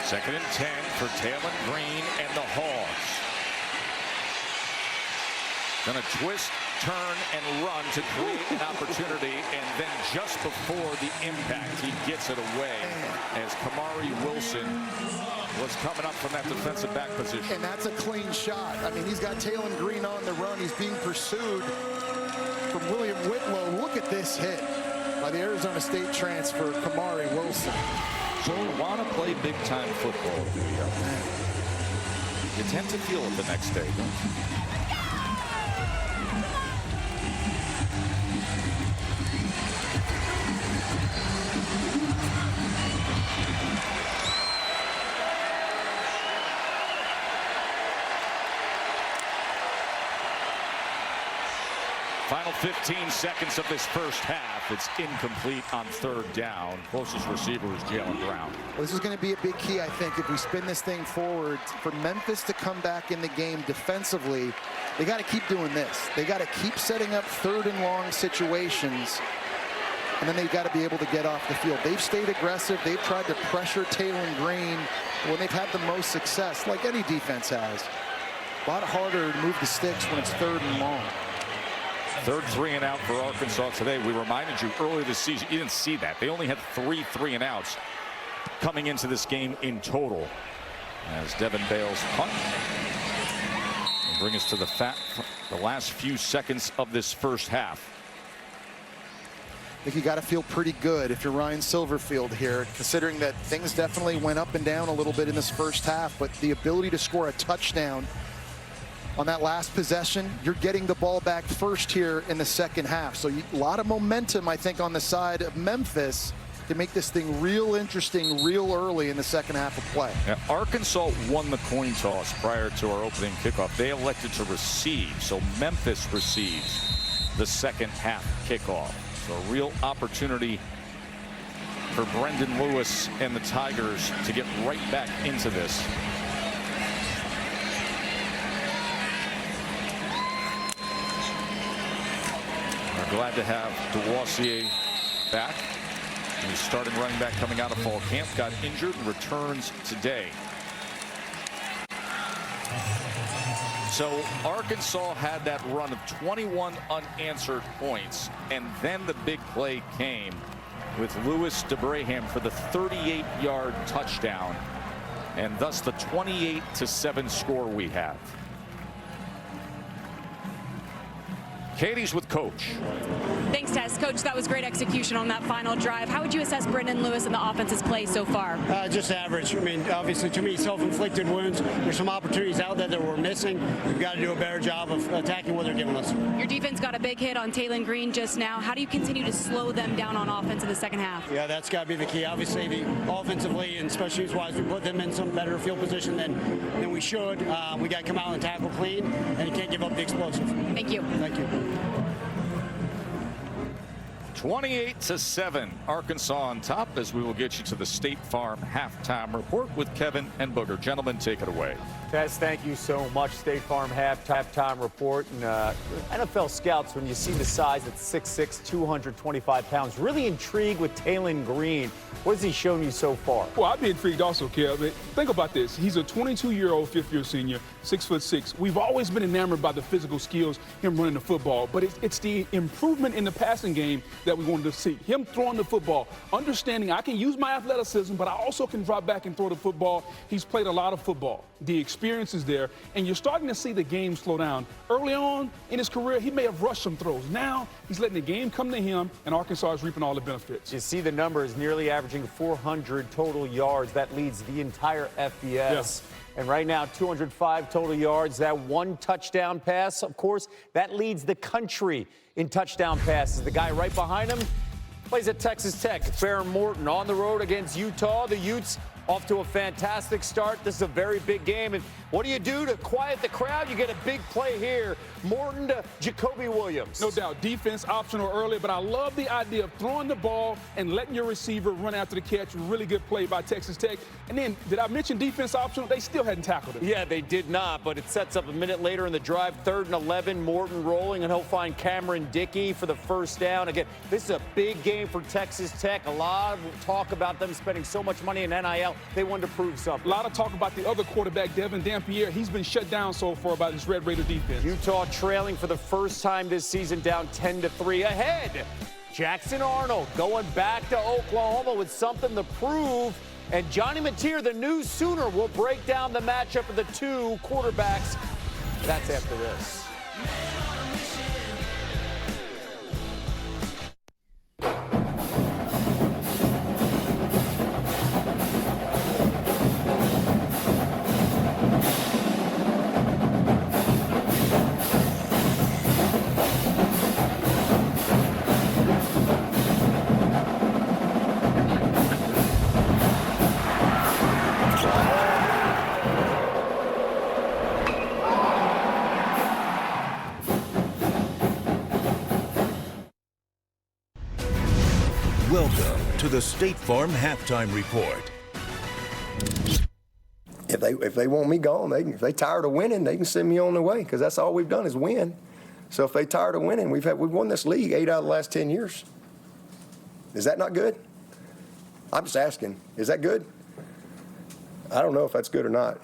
2nd and 10 for Taylon Green and the Hogs. Gonna twist, turn, and run to create an opportunity, and then just before the impact, he gets it away as Kamari Wilson was coming up from that defensive back position. And that's a clean shot. I mean, he's got Taylon Green on the run. He's being pursued from William Whitlow. Look at this hit by the Arizona State transfer, Kamari Wilson. So we want to play big-time football. You tend to feel it the next day, don't you? 15 seconds of this first half. It's incomplete on third down. Closest receiver is Jalen Brown. Well, this is going to be a big key, I think, if we spin this thing forward. For Memphis to come back in the game defensively, they got to keep doing this. They got to keep setting up third and long situations, and then they've got to be able to get off the field. They've stayed aggressive. They've tried to pressure Taylor Green when they've had the most success, like any defense has. A lot harder to move the sticks when it's third and long. Third 3 and out for Arkansas today. We reminded you earlier this season, you didn't see that. They only had 3 3 and outs coming into this game in total. As Devin Bales punt. And bring us to the last few seconds of this first half. I think you got to feel pretty good if you're Ryan Silverfield here, considering that things definitely went up and down a little bit in this first half, but the ability to score a touchdown on that last possession, you're getting the ball back first here in the second half. So a lot of momentum, I think, on the side of Memphis to make this thing real interesting real early in the second half of play. Now, Arkansas won the coin toss prior to our opening kickoff. They elected to receive, so Memphis receives the second half kickoff. So a real opportunity for Brendan Lewis and the Tigers to get right back into this. We're glad to have DeWassier back. He's starting running back coming out of fall camp, got injured and returns today. So Arkansas had that run of 21 unanswered points, and then the big play came with Lewis DeBraham for the 38-yard touchdown, and thus the 28-7 score we have. Katie's with Coach. Thanks, Tess. Coach, that was great execution on that final drive. How would you assess Brendan Lewis and the offense's play so far? Just average. I mean, obviously, too many self-inflicted wounds. There's some opportunities out there that we're missing. We've got to do a better job of attacking what they're giving us. Your defense got a big hit on Taylor Green just now. How do you continue to slow them down on offense in the second half? Yeah, that's got to be the key. Obviously, offensively and special teams-wise, we put them in some better field position than we should. We got to come out and tackle clean, and you can't give up the explosive. Thank you. Thank you. 28-7, Arkansas on top, as we will get you to the State Farm halftime report with Kevin and Booger. Gentlemen, take it away. Tess, thank you so much. State Farm halftime report. And NFL scouts, when you see the size at 6'6", 225 pounds, really intrigued with Taylor Green. What has he shown you so far? Well, I'd be intrigued also, Kev. Think about this. He's a 22-year-old fifth-year senior, 6'6". We've always been enamored by the physical skills, him running the football, but it's the improvement in the passing game that we wanted to see. Him throwing the football, understanding I can use my athleticism, but I also can drop back and throw the football. He's played a lot of football. The experience is there, and you're starting to see the game slow down. Early on in his career, he may have rushed some throws. Now, he's letting the game come to him, and Arkansas is reaping all the benefits. You see the numbers, nearly averaging 400 total yards. That leads the entire FBS. Yeah. And right now, 205 total yards. That one touchdown pass, of course, that leads the country in touchdown passes. The guy right behind him plays at Texas Tech. Bear Morton on the road against Utah. The Utes off to a fantastic start. This is a very big game. And what do you do to quiet the crowd? You get a big play here. Morton to Jacoby Williams. No doubt, defense optional early, but I love the idea of throwing the ball and letting your receiver run after the catch. Really good play by Texas Tech. And then, did I mention defense optional? They still hadn't tackled it. Yeah, they did not, but it sets up a minute later in the drive. 3rd and 11, Morton rolling, and he'll find Cameron Dickey for the first down. Again, this is a big game for Texas Tech. A lot of talk about them spending so much money in NIL. They wanted to prove something. A lot of talk about the other quarterback, Devin Dampier. He's been shut down so far by this Red Raider defense. Utah trailing for the first time this season, down 10-3. Ahead, Jackson Arnold going back to Oklahoma with something to prove. And Johnny Mateer, the new Sooner, will break down the matchup of the two quarterbacks. That's after this. Welcome to the State Farm Halftime Report. If they want me gone, if they tired of winning, they can send me on their way, because that's all we've done is win. So if they tired of winning, we've won this league 8 out of the last 10 years. Is that not good? I'm just asking. Is that good? I don't know if that's good or not.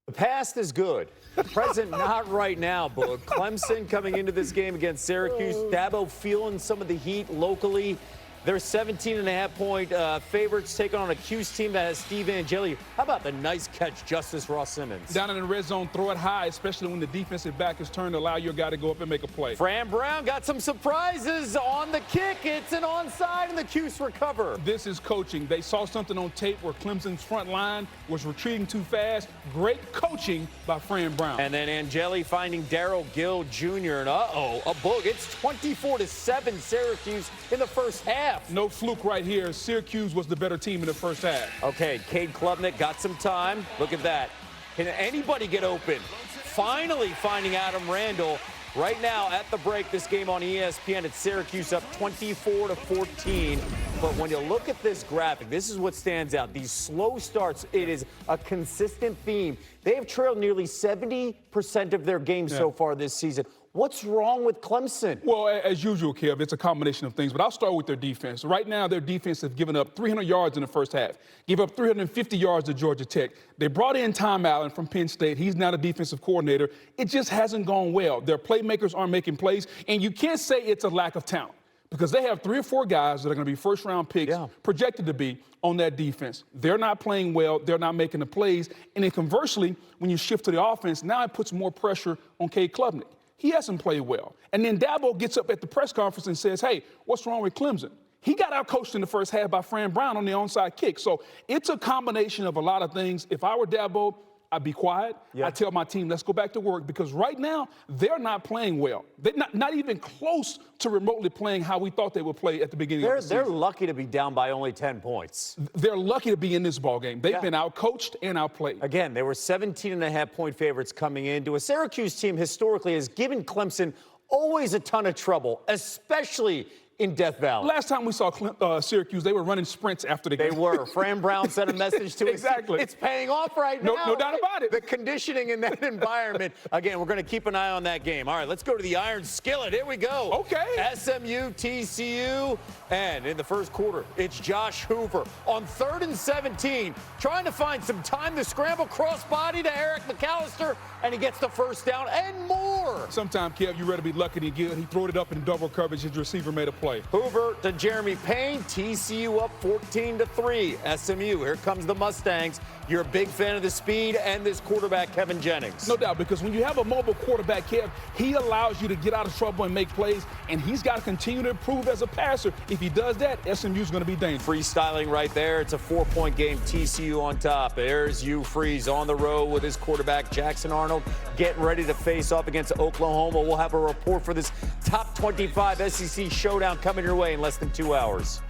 The past is good. The present, not right now, Boog. Clemson coming into this game against Syracuse. Dabo feeling some of the heat locally. They're 17.5-point favorites taking on a Cuse team that has Steve Angeli. How about the nice catch, Justice Ross Simmons? Down in the red zone, throw it high, especially when the defensive back is turned to allow your guy to go up and make a play. Fran Brown got some surprises on the kick. It's an onside, and the Cuse recover. This is coaching. They saw something on tape where Clemson's front line was retreating too fast. Great coaching by Fran Brown. And then Angeli finding Darryl Gill Jr. And a Boog. It's 24-7 Syracuse in the first half. No fluke right here. Syracuse was the better team in the first half. Okay, Cade Klubnik got some time. Look at that. Can anybody get open? Finally finding Adam Randall. Right now at the break, this game on ESPN, it's Syracuse up 24-14. But when you look at this graphic, this is what stands out. These slow starts, it is a consistent theme. They have trailed nearly 70% of their games so far this season. What's wrong with Clemson? Well, as usual, Kev, it's a combination of things, but I'll start with their defense. Right now, their defense has given up 300 yards in the first half, gave up 350 yards to Georgia Tech. They brought in Tom Allen from Penn State. He's now the defensive coordinator. It just hasn't gone well. Their playmakers aren't making plays, and you can't say it's a lack of talent because they have 3 or 4 guys that are going to be first-round picks, projected to be on that defense. They're not playing well. They're not making the plays. And then conversely, when you shift to the offense, now it puts more pressure on Cade Klubnik. He hasn't played well. And then Dabo gets up at the press conference and says, hey, what's wrong with Clemson? He got out-coached in the first half by Fran Brown on the onside kick. So it's a combination of a lot of things. If I were Dabo, I'd be quiet. I'd tell my team, let's go back to work, because right now they're not playing well. They're not even close to remotely playing how we thought they would play at the beginning of the season. They're lucky to be down by only 10 points. They're lucky to be in this ballgame. They've been out-coached and outplayed. Again, they were 17.5-point favorites coming into a Syracuse team historically has given Clemson always a ton of trouble, especially in Death Valley. Last time we saw Syracuse, they were running sprints after the game. They were. Fran Brown sent a message to us. Exactly. It's paying off right now. No doubt about it. The conditioning in that environment. Again, we're going to keep an eye on that game. All right, let's go to the Iron Skillet. Here we go. Okay. SMU, TCU. And in the first quarter, it's Josh Hoover on 3rd and 17, trying to find some time to scramble crossbody to Eric McAllister, and he gets the first down and more. Sometimes, Kev, you rather be lucky than good. He threw it up in double coverage. His receiver made a play. Hoover to Jeremy Payne. TCU up 14-3. SMU, here comes the Mustangs. You're a big fan of the speed and this quarterback, Kevin Jennings. No doubt, because when you have a mobile quarterback, Kev, he allows you to get out of trouble and make plays, and he's got to continue to improve as a passer. If he does that, SMU's going to be dangerous. Freestyling right there. It's a 4-point game. TCU on top. There's Hugh Freeze on the road with his quarterback, Jackson Arnold, getting ready to face off against Oklahoma. We'll have a report for this top 25 SEC showdown coming your way in less than 2 hours.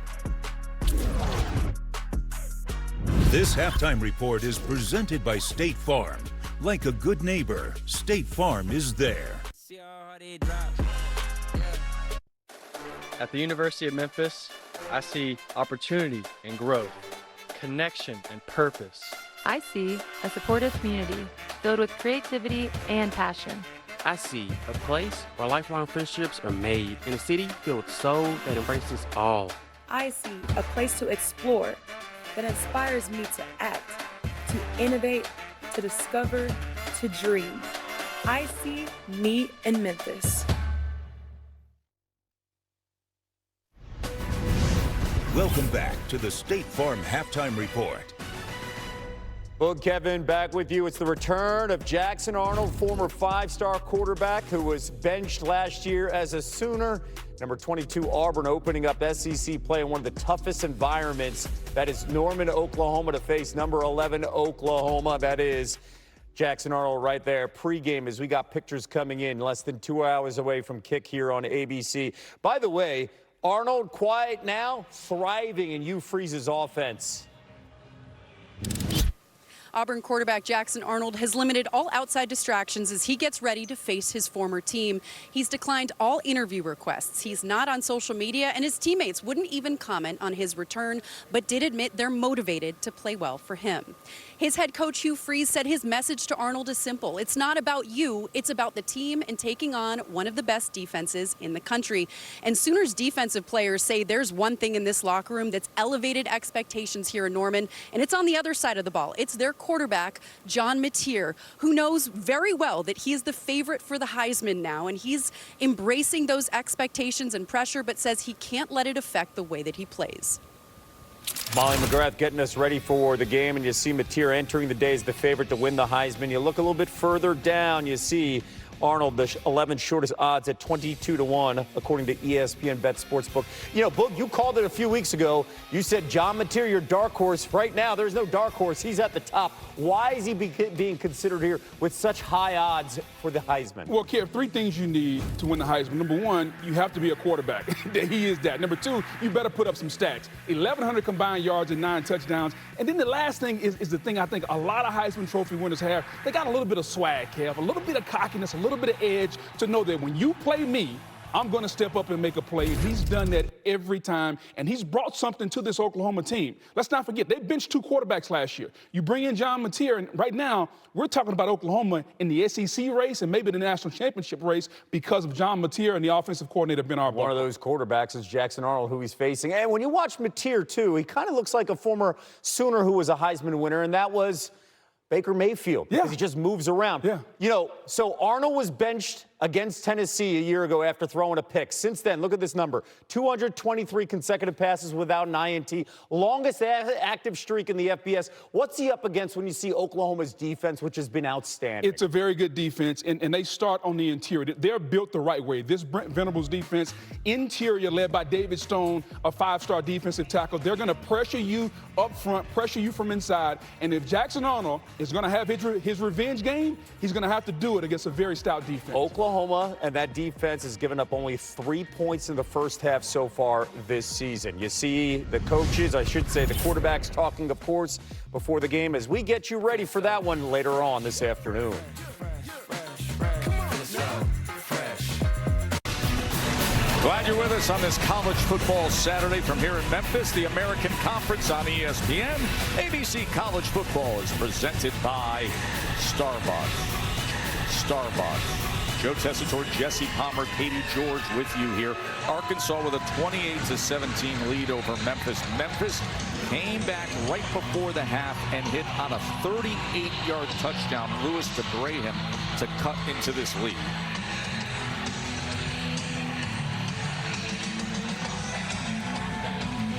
This halftime report is presented by State Farm. Like a good neighbor, State Farm is there. At the University of Memphis, I see opportunity and growth, connection and purpose. I see a supportive community filled with creativity and passion. I see a place where lifelong friendships are made in a city filled with soul that embraces all. I see a place to explore that inspires me to act, to innovate, to discover, to dream. I see me in Memphis. Welcome back to the State Farm Halftime Report. Well, Kevin, back with you. It's the return of Jackson Arnold, former 5-star quarterback who was benched last year as a Sooner. Number 22, Auburn, opening up SEC play in one of the toughest environments. That is Norman, Oklahoma, to face number 11, Oklahoma. That is Jackson Arnold right there. Pregame, as we got pictures coming in less than 2 hours away from kick here on ABC. By the way, Arnold quiet now, thriving in Hugh Freeze's offense. Auburn quarterback Jackson Arnold has limited all outside distractions as he gets ready to face his former team. He's declined all interview requests. He's not on social media, and his teammates wouldn't even comment on his return, but did admit they're motivated to play well for him. His head coach Hugh Freeze said his message to Arnold is simple. It's not about you, it's about the team and taking on one of the best defenses in the country. And Sooners defensive players say there's one thing in this locker room that's elevated expectations here in Norman, and it's on the other side of the ball. It's their quarterback, John Mateer, who knows very well that he is the favorite for the Heisman now, and he's embracing those expectations and pressure, but says he can't let it affect the way that he plays. Molly McGrath getting us ready for the game, and you see Mateer entering the day as the favorite to win the Heisman. You look a little bit further down, you see Arnold, the 11th shortest odds at 22-1, according to ESPN Bet Sportsbook. You know, Boog, you called it a few weeks ago. You said John Mateer, your dark horse. Right now, there's no dark horse. He's at the top. Why is he being considered here with such high odds for the Heisman? Well, Kev, three things you need to win the Heisman. Number one, you have to be a quarterback. He is that. Number two, you better put up some stats. 1,100 combined yards and 9 touchdowns. And then the last thing is the thing I think a lot of Heisman Trophy winners have. They got a little bit of swag, Kev, a little bit of cockiness, a little bit of edge to know that when you play me, I'm going to step up and make a play. He's done that every time, and he's brought something to this Oklahoma team. Let's not forget, they benched 2 quarterbacks last year. You bring in John Mateer, and right now, we're talking about Oklahoma in the SEC race and maybe the national championship race because of John Mateer and the offensive coordinator, Ben Arbuthnot. One of those quarterbacks is Jackson Arnold, who he's facing. And when you watch Mateer, too, he kind of looks like a former Sooner who was a Heisman winner, and that was Baker Mayfield, because he just moves around. Yeah. You know, so Arnold was benched against Tennessee a year ago after throwing a pick. Since then, look at this number, 223 consecutive passes without an INT, longest active streak in the FBS. What's he up against when you see Oklahoma's defense, which has been outstanding? It's a very good defense, and they start on the interior. They're built the right way. This Brent Venables defense, interior led by David Stone, a 5-star defensive tackle. They're going to pressure you up front, pressure you from inside, and if Jackson Arnold is going to have his revenge game, he's going to have to do it against a very stout defense. Oklahoma and that defense has given up only 3 points in the first half so far this season. You see the coaches, I should say the quarterbacks, talking, of course, before the game as we get you ready for that one later on this afternoon. Glad you're with us on this college football Saturday from here in Memphis. The American Conference on ESPN. ABC College Football is presented by Starbucks. Joe Tessitore, Jesse Palmer, Katie George with you here. Arkansas with a 28-17 lead over Memphis. Memphis came back right before the half and hit on a 38-yard touchdown, Lewis to Braham, to cut into this lead.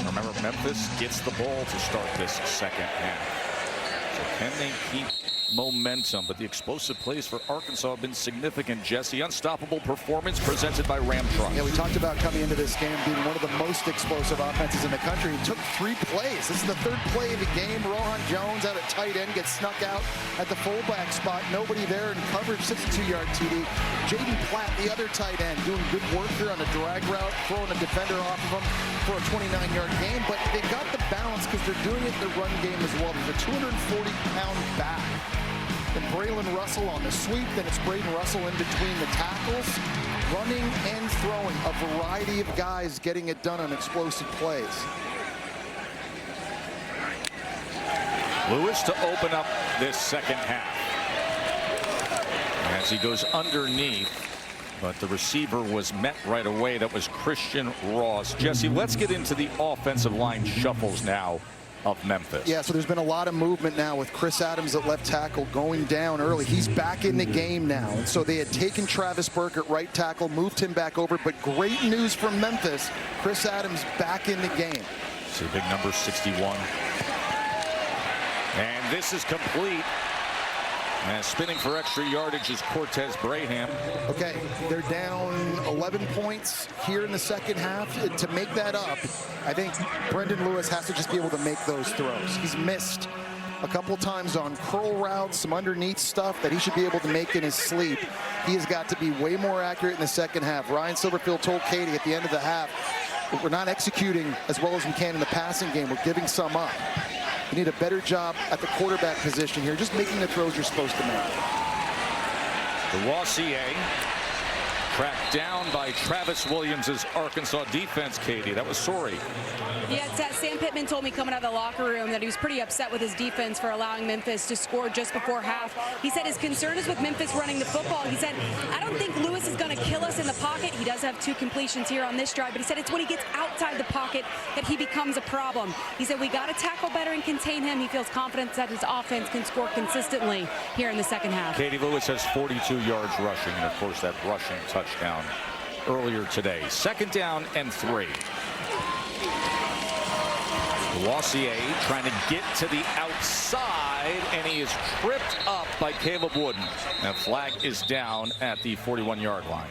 Remember, Memphis gets the ball to start this second half. So can they keep momentum? But the explosive plays for Arkansas have been significant. Jesse, unstoppable performance presented by Ramtron. Yeah, we talked about coming into this game being one of the most explosive offenses in the country. It took 3 plays. This is the 3rd play of the game. Rohan Jones out at tight end gets snuck out at the fullback spot. Nobody there in coverage. 62-yard TD. Jaden Platt, the other tight end, doing good work here on a drag route, throwing a defender off of him for a 29-yard gain. But they got the balance because they're doing it in the run game as well. There's a 240-pound back. And Braylon Russell on the sweep, then it's Braden Russell in between the tackles, running and throwing. A variety of guys getting it done on explosive plays. Lewis to open up this second half. As he goes underneath, but the receiver was met right away. That was Christian Ross. Jesse, let's get into the offensive line shuffles now of Memphis. Yeah, so there's been a lot of movement now with Chris Adams at left tackle going down early. He's back in the game now. And so they had taken Travis Burke at right tackle, moved him back over. But great news from Memphis, Chris Adams back in the game. See big number 61. And this is complete. And spinning for extra yardage is Cortez Braham. Okay, they're down 11 points here in the second half. To make that up, I think Brendan Lewis has to just be able to make those throws. He's missed a couple times on curl routes, some underneath stuff that he should be able to make in his sleep. He has got to be way more accurate in the second half. Ryan Silverfield told Katie at the end of the half, we're not executing as well as we can in the passing game. We're giving some up. You need a better job at the quarterback position here, just making the throws you're supposed to make. The Rossier tracked down by Travis Williams' Arkansas defense, Katie. That was sorry. Yeah, Sam Pittman told me coming out of the locker room that he was pretty upset with his defense for allowing Memphis to score just before half. He said his concern is with Memphis running the football. He said, I don't think Lewis is going to kill us in the pocket. He does have 2 completions here on this drive, but he said it's when he gets outside the pocket that he becomes a problem. He said we got to tackle better and contain him. He feels confident that his offense can score consistently here in the second half. Katie, Lewis has 42 yards rushing, and of course that rushing touchdown earlier today. 2nd down and 3. Rossier trying to get to the outside, and he is tripped up by Caleb Wooden. And flag is down at the 41-yard line.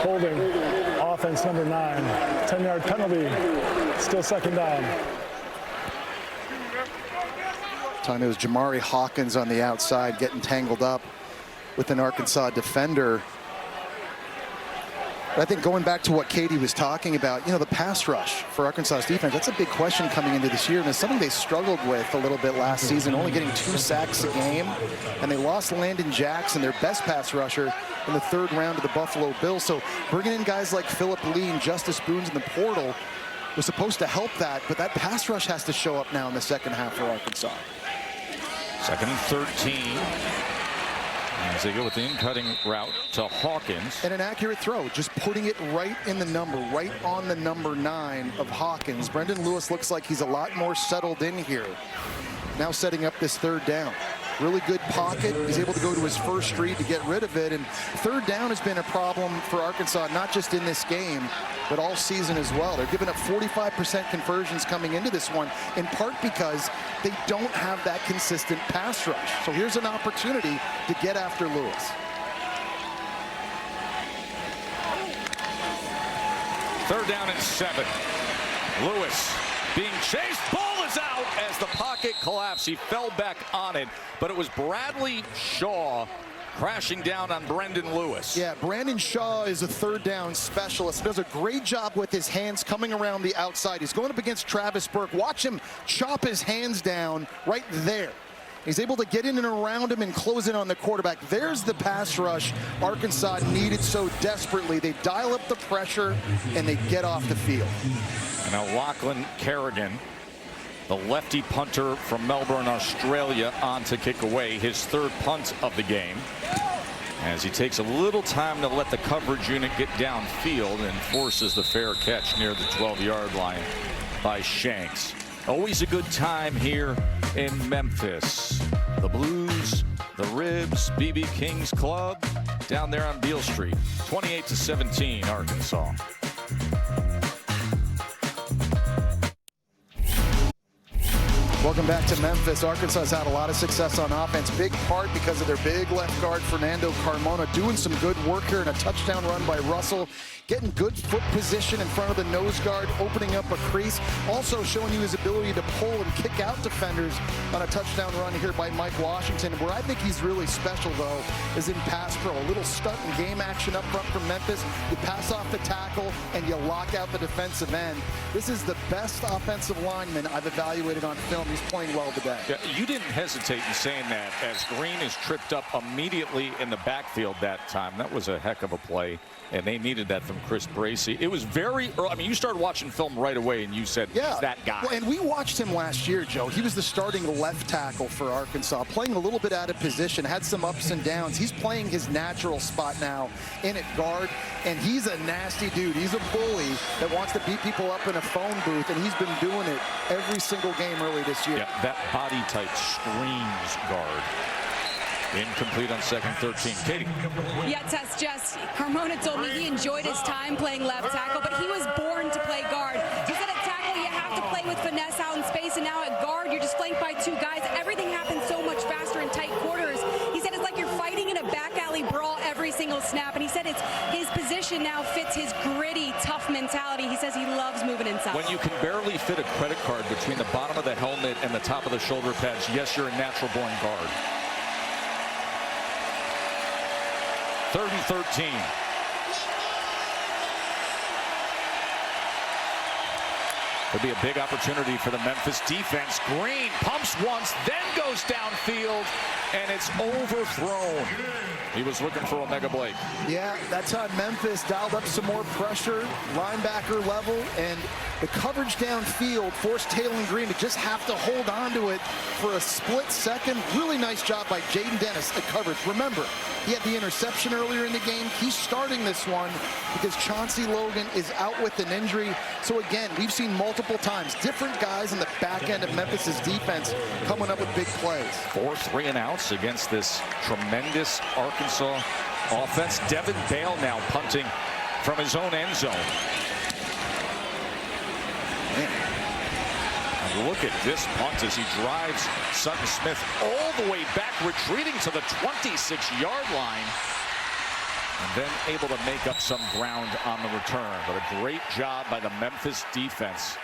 Holding, offense number 9, 10-yard penalty, still 2nd down. Time it was Jamari Hawkins on the outside getting tangled up with an Arkansas defender. But I think going back to what Katie was talking about, you know, the pass rush for Arkansas's defense, that's a big question coming into this year. And it's something they struggled with a little bit last season, only getting 2 sacks a game. And they lost Landon Jackson, their best pass rusher, in the 3rd round of the Buffalo Bills. So bringing in guys like Phillip Lee and Justice Boons in the portal was supposed to help that. But that pass rush has to show up now in the second half for Arkansas. 2nd and 13. As they go with the in-cutting route to Hawkins. And an accurate throw, just putting it right in the number, right on the number 9 of Hawkins. Brendan Lewis looks like he's a lot more settled in here. Now setting up this 3rd down. Really good pocket. He's able to go to his first read to get rid of it. And 3rd down has been a problem for Arkansas, not just in this game, but all season as well. They're giving up 45% conversions coming into this one, in part because they don't have that consistent pass rush. So here's an opportunity to get after Lewis. 3rd down and 7. Lewis being chased. Ball is out as the pocket collapsed. He fell back on it, but it was Bradley Shaw crashing down on Brendan Lewis. Yeah, Brandon Shaw is a 3rd down specialist. Does a great job with his hands coming around the outside. He's going up against Travis Burke. Watch him chop his hands down right there. He's able to get in and around him and close in on the quarterback. There's the pass rush Arkansas needed so desperately. They dial up the pressure and they get off the field. And now Lachlan Kerrigan, the lefty punter from Melbourne, Australia, on to kick away his 3rd punt of the game. As he takes a little time to let the coverage unit get downfield and forces the fair catch near the 12-yard line by Shanks. Always a good time here in Memphis. The Blues, the Ribs, BB King's Club, down there on Beale Street. 28-17, Arkansas. Welcome back to Memphis. Arkansas has had a lot of success on offense, big part because of their big left guard, Fernando Carmona, doing some good work here in a touchdown run by Russell, getting good foot position in front of the nose guard, opening up a crease, also showing you his ability to pull and kick out defenders on a touchdown run here by Mike Washington. Where I think he's really special, though, is in pass pro. A little stunt and game action up front from Memphis. You pass off the tackle, and you lock out the defensive end. This is the best offensive lineman I've evaluated on film. He's playing well today. Yeah, you didn't hesitate in saying that as Green is tripped up immediately in the backfield that time. That was a heck of a play, and they needed that from Chris Bracey. It was very early. I mean, you started watching film right away, and you said, yeah, that guy. Well, and we watched him last year, Joe. He was the starting left tackle for Arkansas, playing a little bit out of position, had some ups and downs. He's playing his natural spot now in at guard, and he's a nasty dude. He's a bully that wants to beat people up in a phone booth, and he's been doing it every single game early this year. Yeah, that body type screams guard. Incomplete on 2nd 13. Katie. Yeah, Jess, Carmona told me he enjoyed his time playing left tackle, but he was born to play guard. He said at tackle you have to play with finesse out in space, and now at guard you're just flanked by 2 guys. Everything happens so much faster in tight quarters. He said it's like you're fighting in a back alley brawl every single snap, and he said it's his position now fits his gritty, tough mentality. He says he loves moving inside. When you can barely fit a credit card between the bottom of the helmet and the top of the shoulder pads, yes, you're a natural-born guard. 3rd and 13. Could be a big opportunity for the Memphis defense. Green pumps once, then goes downfield, and it's overthrown. He was looking for Omega Blake. Yeah, that time Memphis dialed up some more pressure, linebacker level, and the coverage downfield forced Taylor Green to just have to hold on to it for a split second. Really nice job by Jaden Dennis at coverage. Remember, he had the interception earlier in the game. He's starting this one because Chauncey Logan is out with an injury. So again, we've seen multiple times different guys in the back end of Memphis's defense coming up with big plays. 4 3-and-outs against this tremendous Arkansas offense. Devin Bale now punting from his own end zone. And look at this punt as he drives Sutton Smith all the way back, retreating to the 26-yard line, and then able to make up some ground on the return. But a great job by the Memphis defense.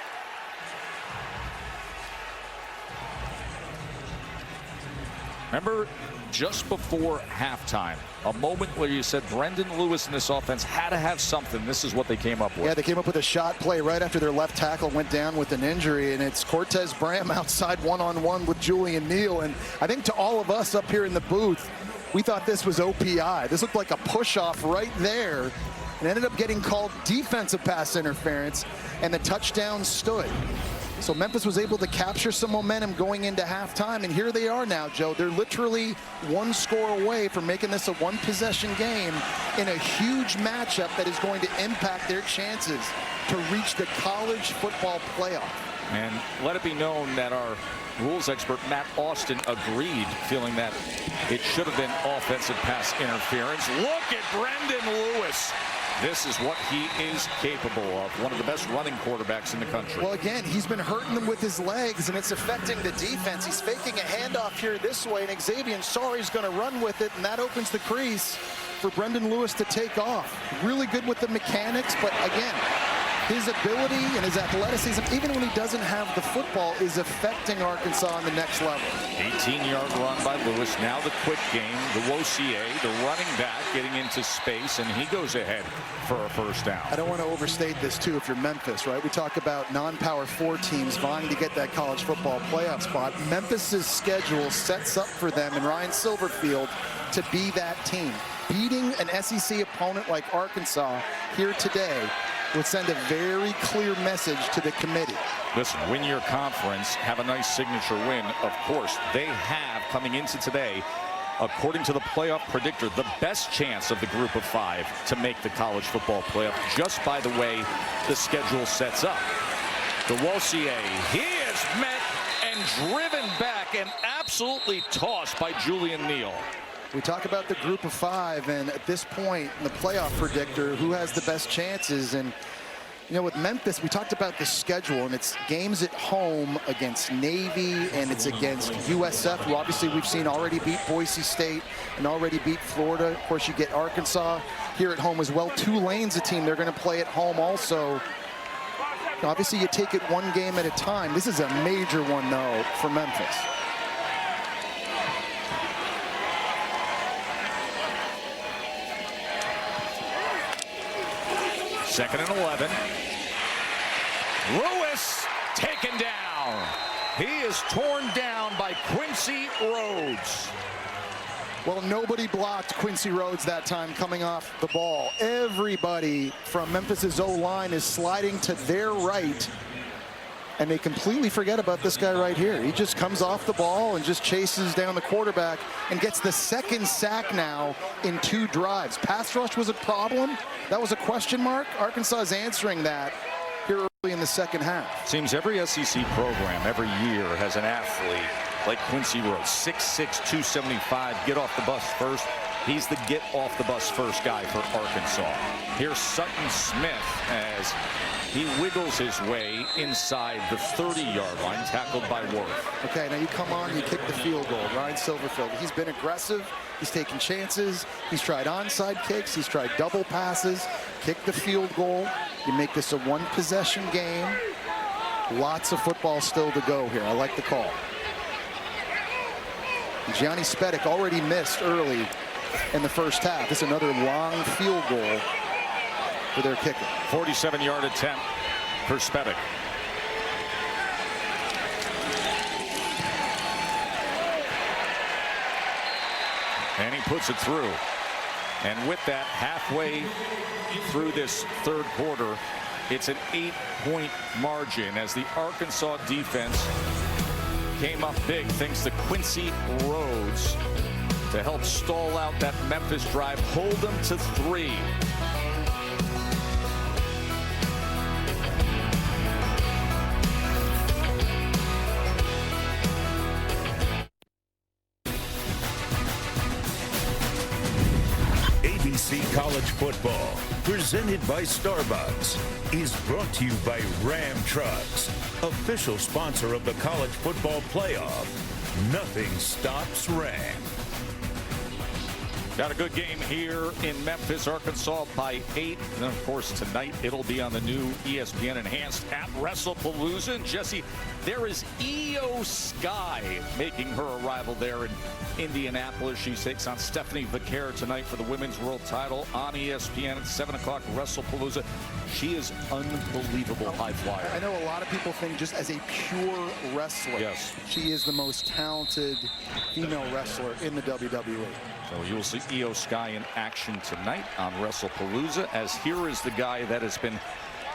Remember, just before halftime, a moment where you said Brendan Lewis and this offense had to have something. This is what they came up with. Yeah, they came up with a shot play right after their left tackle went down with an injury, and it's Cortez Bram outside one-on-one with Julian Neal. And I think to all of us up here in the booth, we thought this was OPI. This looked like a push-off right there, and ended up getting called defensive pass interference, and the touchdown stood. So Memphis was able to capture some momentum going into halftime, and here they are now, Joe. They're literally one score away from making this a one-possession game in a huge matchup that is going to impact their chances to reach the college football playoff. And let it be known that our rules expert Matt Austin agreed, feeling that it should have been offensive pass interference. Look at Brendan Lewis. This is what he is capable of. One of the best running quarterbacks in the country. Well, again, he's been hurting them with his legs, and it's affecting the defense. He's faking a handoff here this way, and Xavier Sorry's going to run with it, and that opens the crease for Brendan Lewis to take off. Really good with the mechanics, but again, his ability and his athleticism, even when he doesn't have the football, is affecting Arkansas on the next level. 18-yard run by Lewis. Now the quick game. The Wossier, the running back, getting into space, and he goes ahead for a first down. I don't want to overstate this, too, if you're Memphis, right? We talk about non-Power 4 teams vying to get that college football playoff spot. Memphis's schedule sets up for them and Ryan Silverfield to be that team. Beating an SEC opponent like Arkansas here today would send a very clear message to the committee. Listen, win your conference, have a nice signature win. Of course, they have, coming into today, according to the playoff predictor, the best chance of the group of 5 to make the college football playoff, just by the way the schedule sets up. The Wossier, he is met and driven back and absolutely tossed by Julian Neal. We talk about the group of 5, and at this point in the playoff predictor, who has the best chances? And you know, with Memphis, we talked about the schedule, and it's games at home against Navy, and it's against USF, who obviously we've seen already beat Boise State and already beat Florida. Of course, you get Arkansas here at home as well. Tulane's a team they're going to play at home also. Obviously, you take it one game at a time. This is a major one, though, for Memphis. Second and 11. Lewis taken down. He is torn down by Quincy Rhodes. Well, nobody blocked Quincy Rhodes that time coming off the ball. Everybody from Memphis's O-line is sliding to their right, and they completely forget about this guy right here. He just comes off the ball and just chases down the quarterback and gets the second sack now in 2 drives. Pass rush was a problem. That was a question mark. Arkansas is answering that here early in the second half. Seems every SEC program every year has an athlete like Quincy Rhodes, 6'6", 275, get off the bus first. He's the get off the bus first guy for Arkansas. Here's Sutton Smith as he wiggles his way inside the 30-yard line, tackled by Worth. Okay, now you come on, you kick the field goal. Ryan Silverfield, he's been aggressive. He's taken chances. He's tried onside kicks. He's tried double passes. Kick the field goal. You make this a one-possession game. Lots of football still to go here. I like the call. Gianni Spedic already missed early in the first half. This is another long field goal for their kicker. 47-yard attempt for Spedic. puts it through. And with that, halfway through this third quarter, it's an 8-point margin as the Arkansas defense came up big thanks to Quincy Rhodes to help stall out that Memphis drive, hold them to 3. College football, presented by Starbucks, is brought to you by Ram Trucks, official sponsor of the college football playoff. Nothing stops Ram. Got a good game here in Memphis, Arkansas by 8. And of course, tonight it'll be on the new ESPN Enhanced at WrestlePalooza. And Jesse, there is Io Sky making her arrival there in Indianapolis. She takes on Stephanie Vaquer tonight for the women's world title on ESPN at 7 o'clock, WrestlePalooza. She is unbelievable high flyer. I know a lot of people think just as a pure wrestler, yes, she is the most talented female wrestler in the WWE. So you will see Io Sky in action tonight on WrestlePalooza, as here is the guy that has been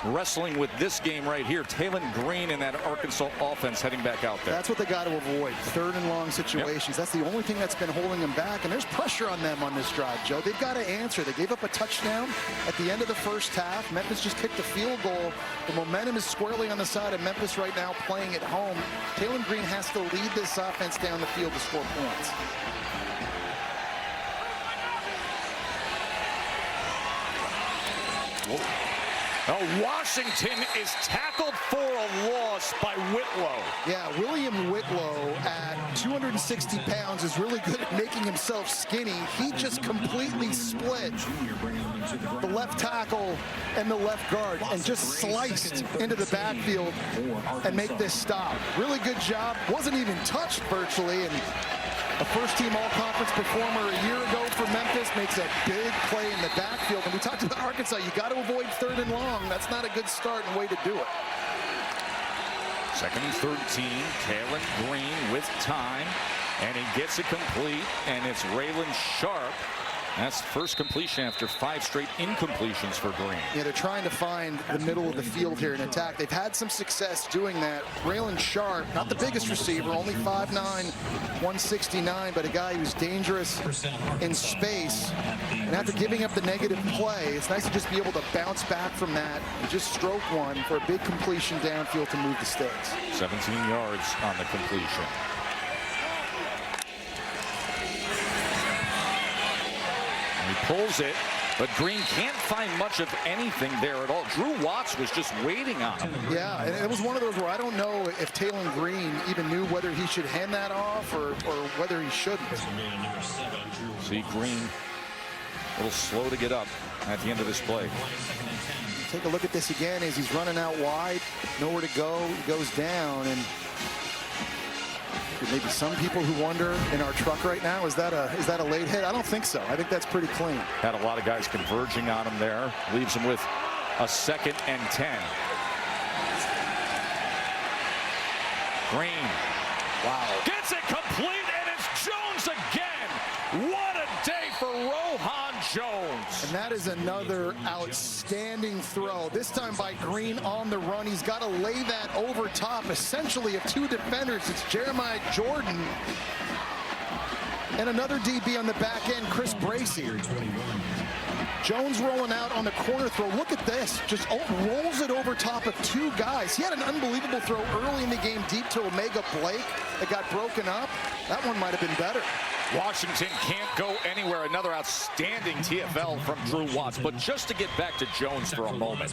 wrestling with this game right here, Talon Green, in that Arkansas offense heading back out there. That's what they got to avoid, 3rd and long situations. Yep. That's the only thing that's been holding them back, and there's pressure on them on this drive, Joe. They've got to answer. They gave up a touchdown at the end of the first half. Memphis just kicked a field goal. The momentum is squarely on the side of Memphis right now, playing at home. Talon Green has to lead this offense down the field to score points. Whoa. Now Washington is tackled for a loss by Whitlow. Yeah, William Whitlow at 260 pounds is really good at making himself skinny. He just completely split the left tackle and the left guard and just sliced into the backfield and make this stop. Really good job. Wasn't even touched virtually, and a first-team all-conference performer a year ago for Memphis makes a big play in the backfield. And we talked about Arkansas. You got to avoid 3rd and long. That's not a good start and way to do it. 2nd and 13. Talon Green with time, and he gets it complete, and it's Raylan Sharp. That's first completion after 5 straight incompletions for Green. Yeah, they're trying to find the middle of the field here in attack. They've had some success doing that. Raylan Sharp, not the biggest receiver, only 5'9", 169, but a guy who's dangerous in space. And after giving up the negative play, it's nice to just be able to bounce back from that and just stroke one for a big completion downfield to move the stakes. 17 yards on the completion. He pulls it, but Green can't find much of anything there at all. Drew Watts was just waiting on him. Yeah, and it was one of those where I don't know if Talon Green even knew whether he should hand that off or whether he shouldn't. See Green a little slow to get up at the end of this play. Take a look at this again as he's running out wide, nowhere to go. He goes down, and maybe some people who wonder in our truck right now, is that a late hit? I don't think so. I think that's pretty clean. Had a lot of guys converging on him there. Leaves him with a 2nd and 10. Green. Wow. Gets it complete, and it's Jones again. What a day for Rohan Jones. And that is another outstanding throw. This time by Green on the run. He's got to lay that over top, essentially, of 2 defenders. It's Jeremiah Jordan and another DB on the back end, Chris Bracey. Jones rolling out on the corner throw. Look at this. Just rolls it over top of 2 guys. He had an unbelievable throw early in the game deep to Omega Blake that got broken up. That one might have been better. Washington can't go anywhere. Another outstanding TFL from Drew Watts. But just to get back to Jones for a moment,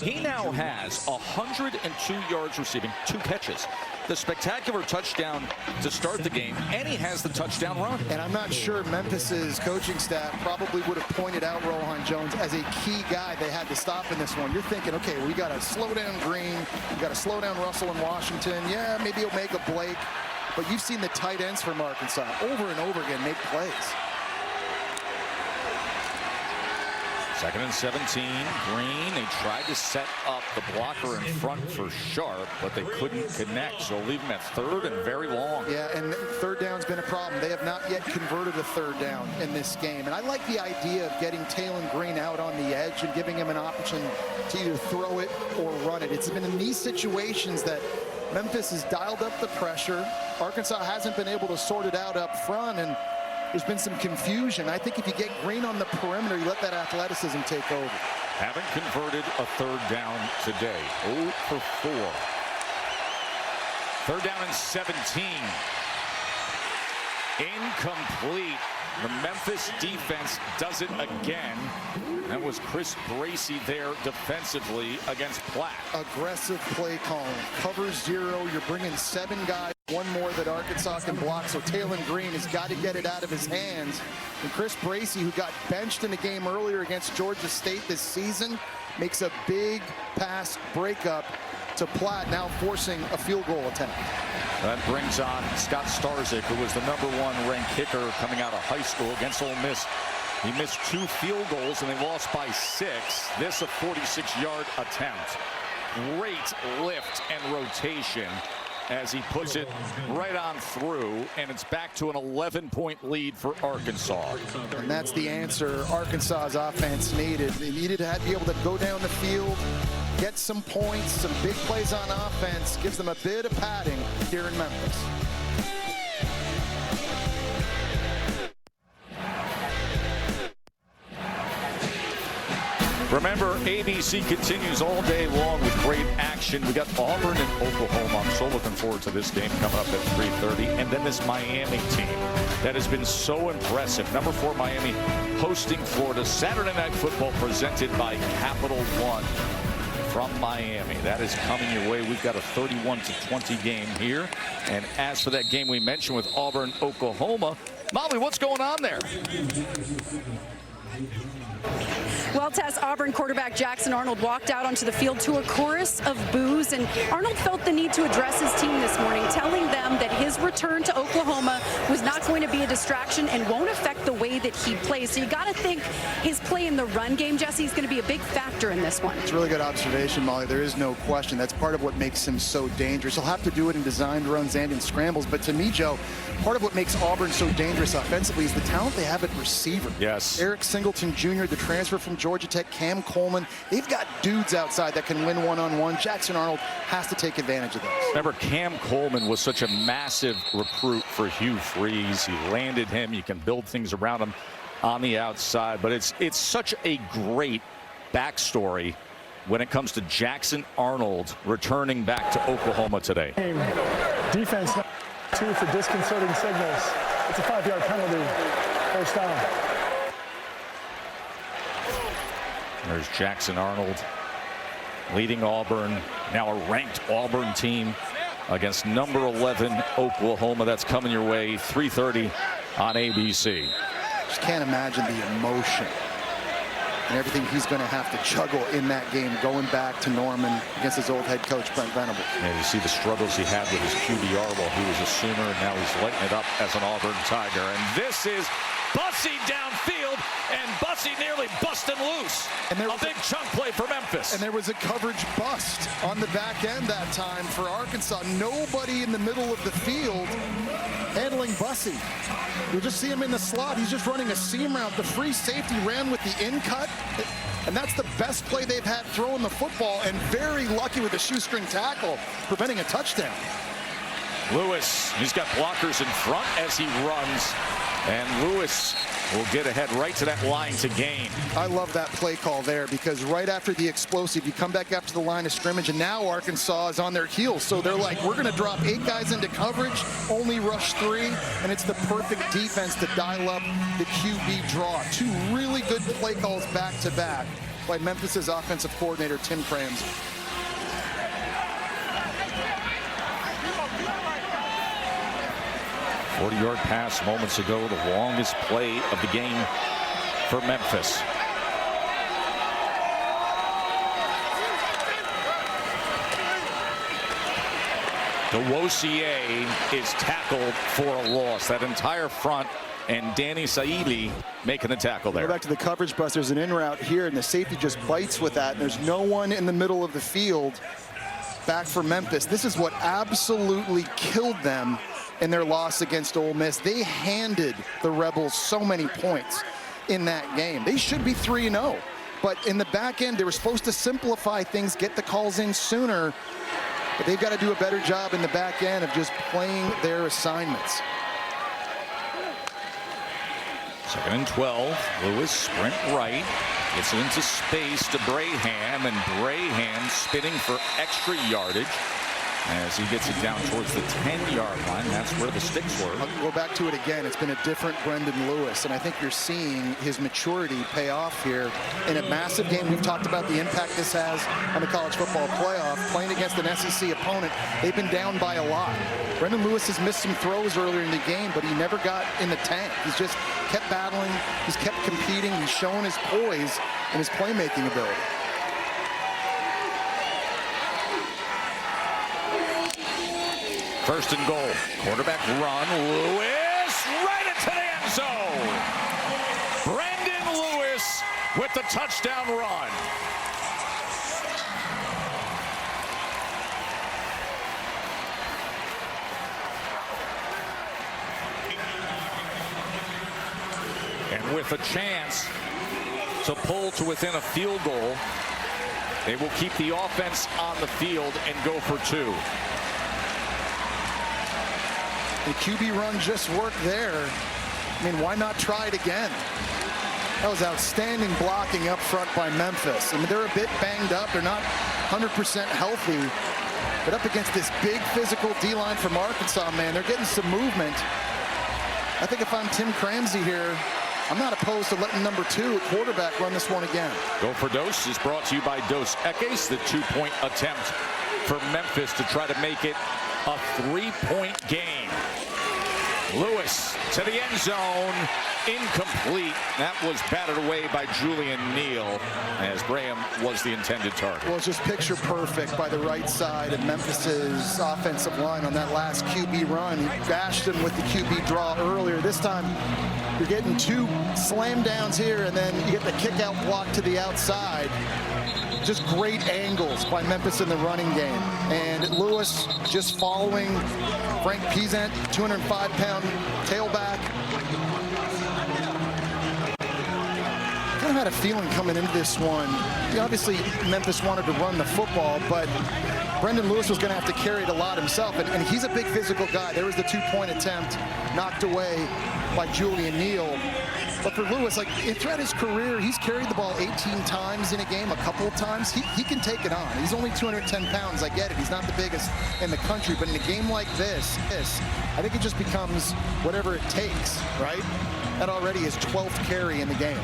he now has 102 yards receiving, 2 catches. The spectacular touchdown to start the game, and he has the touchdown run. And I'm not sure Memphis's coaching staff probably would have pointed out Rohan Jones as a key guy they had to stop in this one. You're thinking, okay, we got to slow down Green. We got to slow down Russell and Washington. Yeah, maybe Omega Blake. But you've seen the tight ends from Arkansas over and over again make plays. Second and 17. Green, they tried to set up the blocker in front for Sharp, but they couldn't connect, so leave him at third and very long. Yeah, and third down's been a problem. They have not yet converted a third down in this game. And I like the idea of getting Taylon Green out on the edge and giving him an option to either throw it or run it. It's been in these situations that Memphis has dialed up the pressure. Arkansas hasn't been able to sort it out up front, and there's been some confusion. I think if you get Green on the perimeter, you let that athleticism take over. Haven't converted a third down today. 0 for 4. Third down and 17. Incomplete. The Memphis defense does it again. That was Chris Bracey there defensively against Platt. Aggressive play calling. Cover 0. You're bringing 7 guys. One more that Arkansas can block, so Taylon Green has got to get it out of his hands. And Chris Bracey, who got benched in the game earlier against Georgia State this season, makes a big pass breakup to Platt, now forcing a field goal attempt. That brings on Scott Starzik, who was the #1 ranked kicker coming out of high school against Ole Miss. He missed 2 field goals, and they lost by 6. This a 46-yard attempt. Great lift and rotation as he puts it right on through, and it's back to an 11-point lead for Arkansas. And that's the answer Arkansas's offense needed. They needed to be able to go down the field, get some points, some big plays on offense, gives them a bit of padding here in Memphis. Remember, ABC continues all day long with great action. We got Auburn and Oklahoma. I'm so looking forward to this game coming up at 3:30. And then this Miami team that has been so impressive. #4 Miami hosting Florida. Saturday Night Football presented by Capital One from Miami. That is coming your way. We've got a 31-20 game here. And as for that game we mentioned with Auburn, Oklahoma, Molly, what's going on there? Well, Tess, Auburn quarterback Jackson Arnold walked out onto the field to a chorus of boos, and Arnold felt the need to address his team this morning, telling them that his return to Oklahoma was not going to be a distraction and won't affect the way that he plays. So you got to think his play in the run game, Jesse, is going to be a big factor in this one. It's a really good observation, Molly. There is no question. That's part of what makes him so dangerous. He'll have to do it in designed runs and in scrambles. But to me, Joe, part of what makes Auburn so dangerous offensively is the talent they have at receiver. Yes. Eric Singleton Jr., the transfer from Georgia Tech, Cam Coleman. They've got dudes outside that can win one-on-one. Jackson Arnold has to take advantage of those. Remember, Cam Coleman was such a massive recruit for Hugh Freeze. He landed him. You can build things around him on the outside. But it's such a great backstory when it comes to Jackson Arnold returning back to Oklahoma today. Defense 2 for disconcerting signals. It's a 5-yard penalty. First down. There's Jackson Arnold leading Auburn, now a ranked Auburn team against #11 Oklahoma. That's coming your way, 3:30 on ABC. Just can't imagine the emotion and everything he's going to have to juggle in that game, going back to Norman against his old head coach, Brent Venable. Yeah, you see the struggles he had with his QBR while he was a Sooner, and now he's lighting it up as an Auburn Tiger. And this is Bussey downfield, and Bussey nearly busting loose. And there was a big chunk play for Memphis. And there was a coverage bust on the back end that time for Arkansas. Nobody in the middle of the field handling Bussey. You'll just see him in the slot. He's just running a seam route. The free safety ran with the in cut. And that's the best play they've had throwing the football, and very lucky with the shoestring tackle, preventing a touchdown. Lewis, he's got blockers in front as he runs. And Lewis will get ahead right to that line to gain. I love that play call there, because right after the explosive, you come back up to the line of scrimmage, and now Arkansas is on their heels. So they're like, we're going to drop 8 guys into coverage, only rush 3, and it's the perfect defense to dial up the QB draw. 2 really good play calls back to back by Memphis's offensive coordinator, Tim Cramsey. A 40-yard pass moments ago, the longest play of the game for Memphis. DeWosier is tackled for a loss. That entire front and Danny Saili making the tackle there. Go back to the coverage bus. There's an in route here, and the safety just bites with that. And there's no one in the middle of the field back for Memphis. This is what absolutely killed them in their loss against Ole Miss. They handed the Rebels so many points in that game. They should be 3-0. But in the back end, they were supposed to simplify things, get the calls in sooner. But they've got to do a better job in the back end of just playing their assignments. 2nd and 12. Lewis sprint right. Gets it into space to Braham, and Braham spinning for extra yardage as he gets it down towards the 10-yard line. That's where the sticks were. I'll go back to it again. It's been a different Brendan Lewis, and I think you're seeing his maturity pay off here in a massive game. We've talked about the impact this has on the college football playoff. Playing against an SEC opponent, they've been down by a lot. Brendan Lewis has missed some throws earlier in the game, but he never got in the tank. He's just kept battling. He's kept competing. He's shown his poise and his playmaking ability. First and goal. Quarterback run. Lewis right into the end zone. Brendan Lewis with the touchdown run. And with a chance to pull to within a field goal, they will keep the offense on the field and go for 2. The QB run just worked there. I mean, why not try it again? That was outstanding blocking up front by Memphis. I mean, they're a bit banged up. They're not 100% healthy. But up against this big physical D-line from Arkansas, man, they're getting some movement. I think if I'm Tim Cramsey here, I'm not opposed to letting number 2 at quarterback run this one again. Go for Dose is brought to you by Dos Equis, the 2-point attempt for Memphis to try to make it a 3-point game. Lewis to the end zone, incomplete. That was batted away by Julian Neal, as Graham was the intended target. Well, it's just picture perfect by the right side of Memphis's offensive line on that last QB run. He bashed him with the QB draw earlier. This time, you're getting 2 slam downs here, and then you get the kick out block to the outside. Just great angles by Memphis in the running game. And Lewis just following Frank Peasant, 205-pound tailback. Kind of had a feeling coming into this one. Obviously, Memphis wanted to run the football, but Brendan Lewis was going to have to carry it a lot himself. And he's a big physical guy. There was the 2-point attempt knocked away by Julian Neal. But for Lewis, like throughout his career, he's carried the ball 18 times in a game, a couple of times. He can take it on. He's only 210 pounds. I get it. He's not the biggest in the country. But in a game like this, I think it just becomes whatever it takes, right? That already is 12th carry in the game.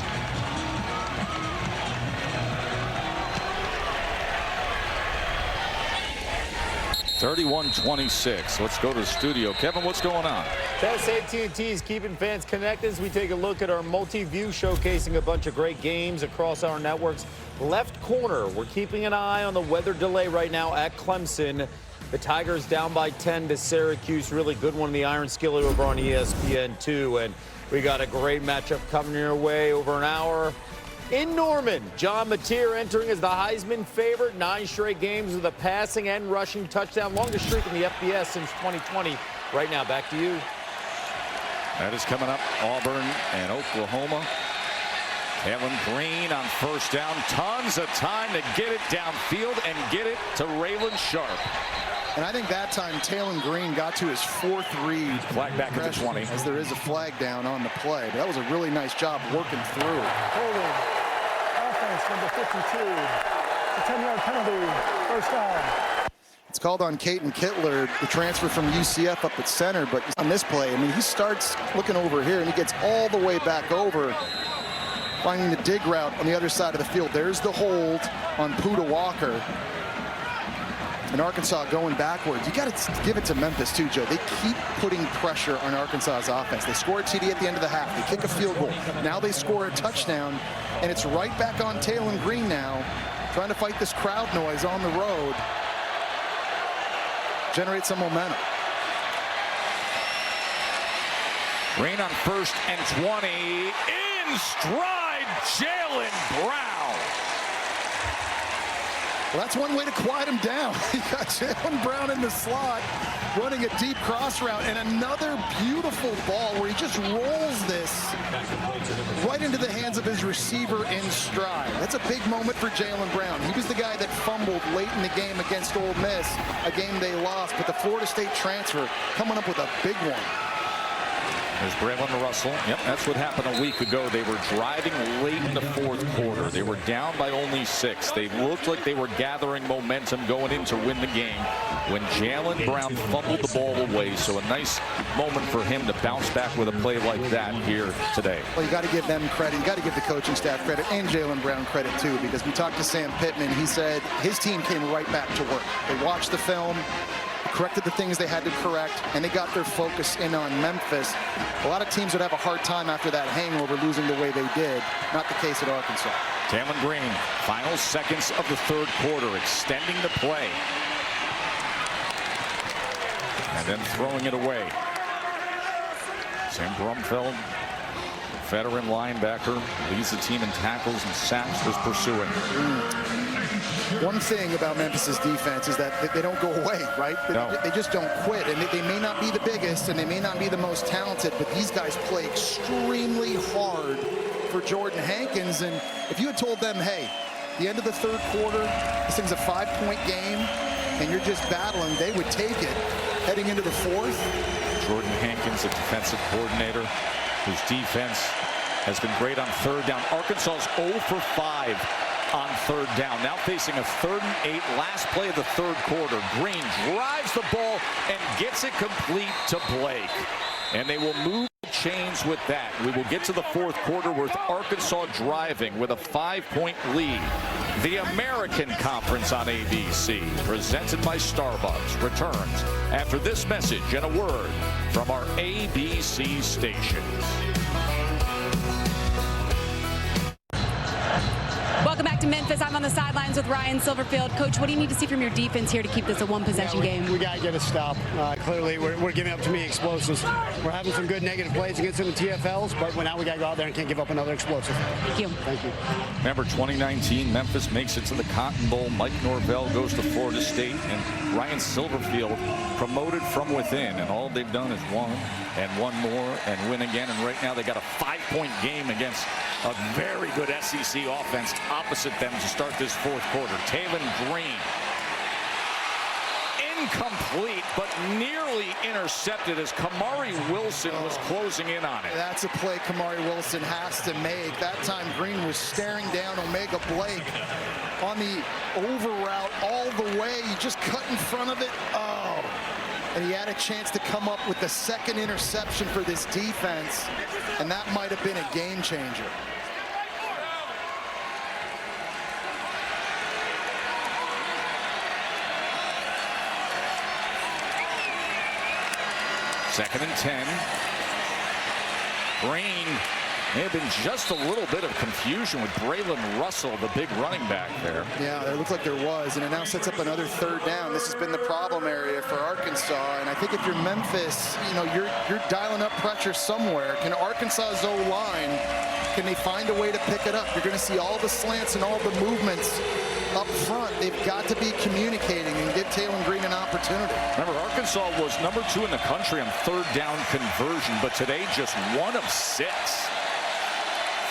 (31-26). Let's go to the studio. Kevin, what's going on? That's AT&T is keeping fans connected as we take a look at our multi-view showcasing a bunch of great games across our networks. Left corner, we're keeping an eye on the weather delay right now at Clemson. The Tigers down by 10 to Syracuse. Really good one in the Iron Skillet over on ESPN2. And we got a great matchup coming your way over an hour. In Norman, John Mateer entering as the Heisman favorite. 9 straight games with a passing and rushing touchdown. Longest streak in the FBS since 2020. Right now, back to you. That is coming up. Auburn and Oklahoma. Taylon Green on first down. Tons of time to get it downfield and get it to Raylan Sharp. And I think that time Taylon Green got to his 4th read. Flag back at the 20. As there is a flag down on the play. But that was a really nice job working through. Holding. Offense number 52. A 10-yard penalty. First down. It's called on Caden Kittler, the transfer from UCF up at center. But on this play, I mean, he starts looking over here and he gets all the way back over, finding the dig route on the other side of the field. There's the hold on Puda Walker. And Arkansas going backwards. You got to give it to Memphis too, Joe. They keep putting pressure on Arkansas's offense. They score a TD at the end of the half. They kick a field goal. Now they score a touchdown, and it's right back on Taylon Green now, trying to fight this crowd noise on the road, generate some momentum. Green on 1st and 20. In stride, Jalen Brown. Well, that's one way to quiet him down. You got Jalen Brown in the slot, running a deep cross route, and another beautiful ball where he just rolls this right into the hands of his receiver in stride. That's a big moment for Jalen Brown. He was the guy that fumbled late in the game against Ole Miss, a game they lost, but the Florida State transfer coming up with a big one. There's Braylon Russell. Yep, that's what happened a week ago. They were driving late in the 4th quarter. They were down by only 6. They looked like they were gathering momentum going in to win the game when Jalen Brown fumbled the ball away. So a nice moment for him to bounce back with a play like that here today. Well, you got to give them credit. You got to give the coaching staff credit and Jalen Brown credit too, because we talked to Sam Pittman. He said his team came right back to work. They watched the film, corrected the things they had to correct, and they got their focus in on Memphis. A lot of teams would have a hard time after that hangover losing the way they did. Not the case at Arkansas. Talon Green, final seconds of the 3rd quarter, extending the play. And then throwing it away. Sam Brumfeld, veteran linebacker, leads the team in tackles and sacks, is pursuing. One thing about Memphis's defense is that they don't go away, right? They just don't quit. And they may not be the biggest and they may not be the most talented, but these guys play extremely hard for Jordan Hankins. And if you had told them, hey, the end of the 3rd quarter, this thing's a 5-point game, and you're just battling, they would take it heading into the 4th. Jordan Hankins, a defensive coordinator, whose defense has been great on 3rd down. Arkansas's 0 for 5 on 3rd down. Now facing a 3rd and 8, last play of the 3rd quarter. Green drives the ball and gets it complete to Blake. And they will move the chains with that. We will get to the 4th quarter with Arkansas driving with a 5-point lead. The American Conference on ABC, presented by Starbucks, returns after this message and a word from our ABC stations. Welcome back to Memphis. I'm on the sidelines with Ryan Silverfield. Coach, what do you need to see from your defense here to keep this a one-possession game? We got to get a stop. Clearly, we're giving up too many explosives. We're having some good negative plays against them in TFLs, but now we got to go out there and can't give up another explosive. Thank you. Thank you. Remember, 2019, Memphis makes it to the Cotton Bowl. Mike Norvell goes to Florida State, and Ryan Silverfield promoted from within. And all they've done is won and won more and win again. And right now they got a 5-point game against a very good SEC offense opposite them to start this 4th quarter. Talon Green. Incomplete, but nearly intercepted as Kamari Wilson was closing in on it. That's a play Kamari Wilson has to make. That time Green was staring down Omega Blake on the over route all the way. He just cut in front of it. Oh. And he had a chance to come up with the 2nd interception for this defense, and that might have been a game changer. Second and 10. Green may have been just a little bit of confusion with Braylon Russell, the big running back there. Yeah, it looked like there was, and it now sets up another 3rd down. This has been the problem area for Arkansas, and I think if you're Memphis, you know, you're dialing up pressure somewhere. Can Arkansas's O-line, can they find a way to pick it up? You're going to see all the slants and all the movements up front. They've got to be communicating and give Talon Green an opportunity. Remember, Arkansas was number 2 in the country on 3rd down conversion, but today just 1 of 6.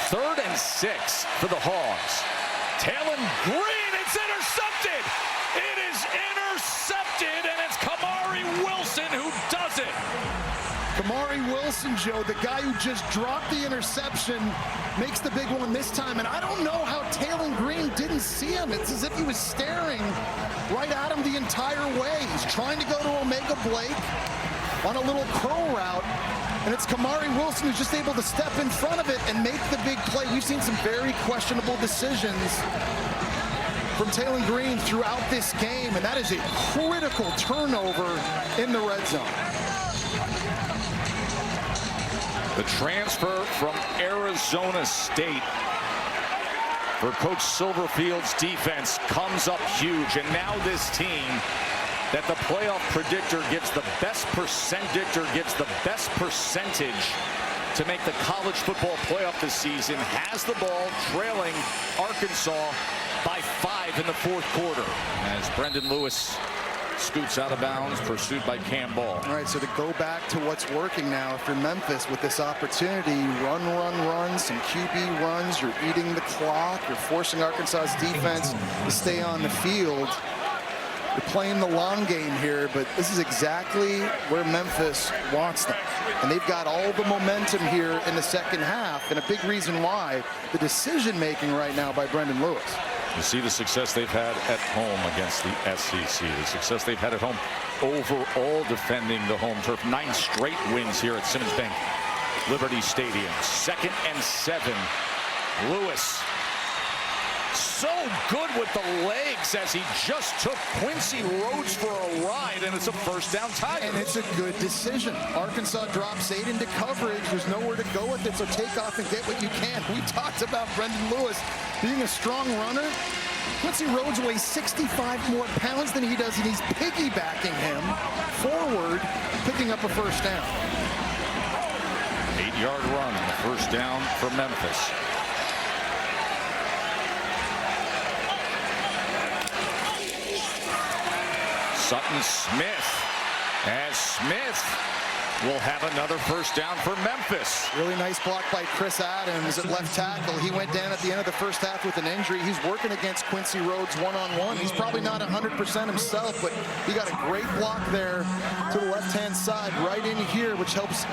3rd and 6 for the Hogs. Talon Green, it's intercepted! It is intercepted, and it's Kamari Wilson who does it! Kamari Wilson, Joe, the guy who just dropped the interception, makes the big one this time. And I don't know how Talon Green didn't see him. It's as if he was staring right at him the entire way. He's trying to go to Omega Blake on a little curl route. And it's Kamari Wilson who's just able to step in front of it and make the big play. We've seen some very questionable decisions from Talon Green throughout this game, and that is a critical turnover in the red zone. The transfer from Arizona State for Coach Silverfield's defense comes up huge, and now this team that the playoff predictor gives the best percentage to make the college football playoff this season, has the ball, trailing Arkansas by 5 in the fourth quarter as Brendan Lewis scoots out of bounds, pursued by Cam Ball. All right, so to go back to what's working now, if you're Memphis with this opportunity, run, some QB runs, you're eating the clock, you're forcing Arkansas's defense to stay on the field. You're playing the long game here, but this is exactly where Memphis wants them. And they've got all the momentum here in the second half, and a big reason why, the decision-making right now by Brendan Lewis. You see the success they've had at home against the SEC, the success they've had at home overall defending the home turf. 9 straight wins here at Simmons Bank Liberty Stadium. 2nd and 7. Lewis so good with the legs as he just took Quincy Rhodes for a ride, and it's a first down Tigers. And it's a good decision. Arkansas drops 8 into coverage. There's nowhere to go with it, so take off and get what you can. We talked about Brendan Lewis being a strong runner. Quincy Rhodes weighs 65 more pounds than he does, and he's piggybacking him forward, picking up a first down. 8-yard run, the first down for Memphis. Sutton Smith, as Smith will have another first down for Memphis. Really nice block by Chris Adams at left tackle. He went down at the end of the first half with an injury. He's working against Quincy Rhodes one-on-one. He's probably not 100% himself, but he got a great block there to the left-hand side right in here, which helps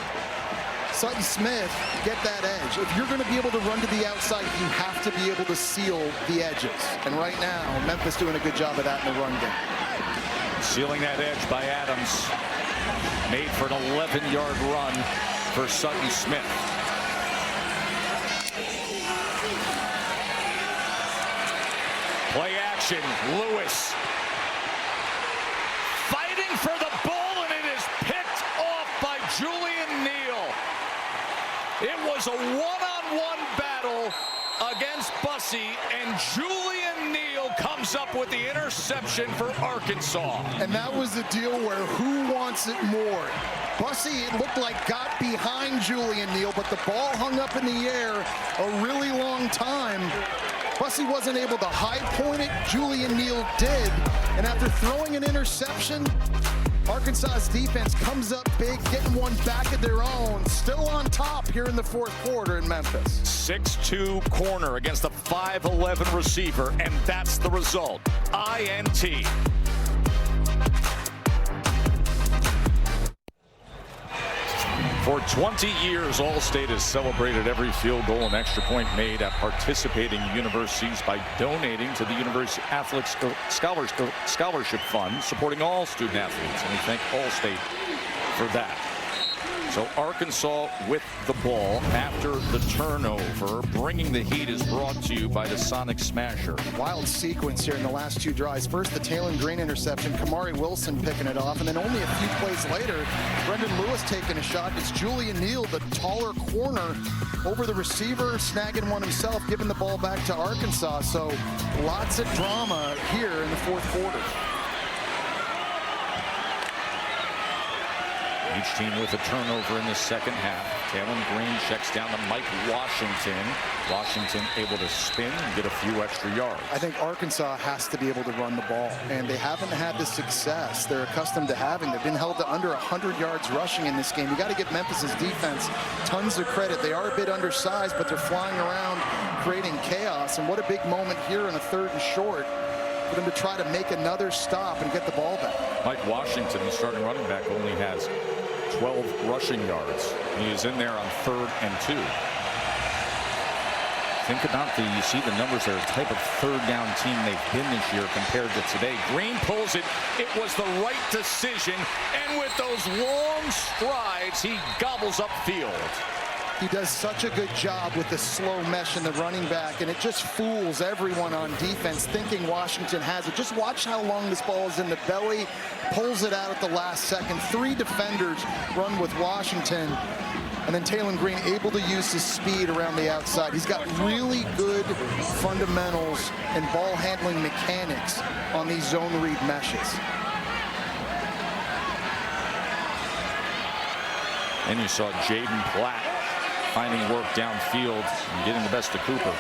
Sutton Smith get that edge. If you're going to be able to run to the outside, you have to be able to seal the edges. And right now, Memphis doing a good job of that in the run game. Sealing that edge by Adams. Made for an 11-yard run for Sutton Smith. Play action, Lewis. Fighting for the ball, and it is picked off by Julian Neal. It was a one-on-one battle against Bussey, and Julian Neal comes up with the interception for Arkansas. And that was the deal where who wants it more? Bussey, it looked like, got behind Julian Neal, but the ball hung up in the air a really long time. Bussey wasn't able to high point it. Julian Neal did. And after throwing an interception, Arkansas's defense comes up big, getting one back of their own. Still on top here in the fourth quarter in Memphis. 6'2" corner against a 5'11" receiver, and that's the result. INT. For 20 years, Allstate has celebrated every field goal and extra point made at participating universities by donating to the University Athletes Scholarship Fund, supporting all student athletes, and we thank Allstate for that. So Arkansas with the ball after the turnover. Bringing the heat is brought to you by the Sonic Smasher. Wild sequence here in the last 2 drives. First, the Talon Green interception. Kamari Wilson picking it off. And then only a few plays later, Brendan Lewis taking a shot. It's Julian Neal, the taller corner, over the receiver, snagging one himself, giving the ball back to Arkansas. So lots of drama here in the fourth quarter. Each team with a turnover in the second half. Talon Green checks down to Mike Washington. Washington able to spin and get a few extra yards. I think Arkansas has to be able to run the ball, and they haven't had the success they're accustomed to having. They've been held to under 100 yards rushing in this game. You got to give Memphis's defense tons of credit. They are a bit undersized, but they're flying around, creating chaos. And what a big moment here in a 3rd and short for them to try to make another stop and get the ball back. Mike Washington, the starting running back, only has 12 rushing yards. He is in there on 3rd and 2. Think about you see the numbers there, the type of 3rd down team they've been this year compared to today. Green pulls it. It was the right decision. And with those long strides, he gobbles up field. He does such a good job with the slow mesh in the running back, and it just fools everyone on defense thinking Washington has it. Just watch how long this ball is in the belly, pulls it out at the last second. 3 defenders run with Washington, and then Talon Green able to use his speed around the outside. He's got really good fundamentals and ball handling mechanics on these zone read meshes. And you saw Jaden Platt finding work downfield and getting the best of Cooper.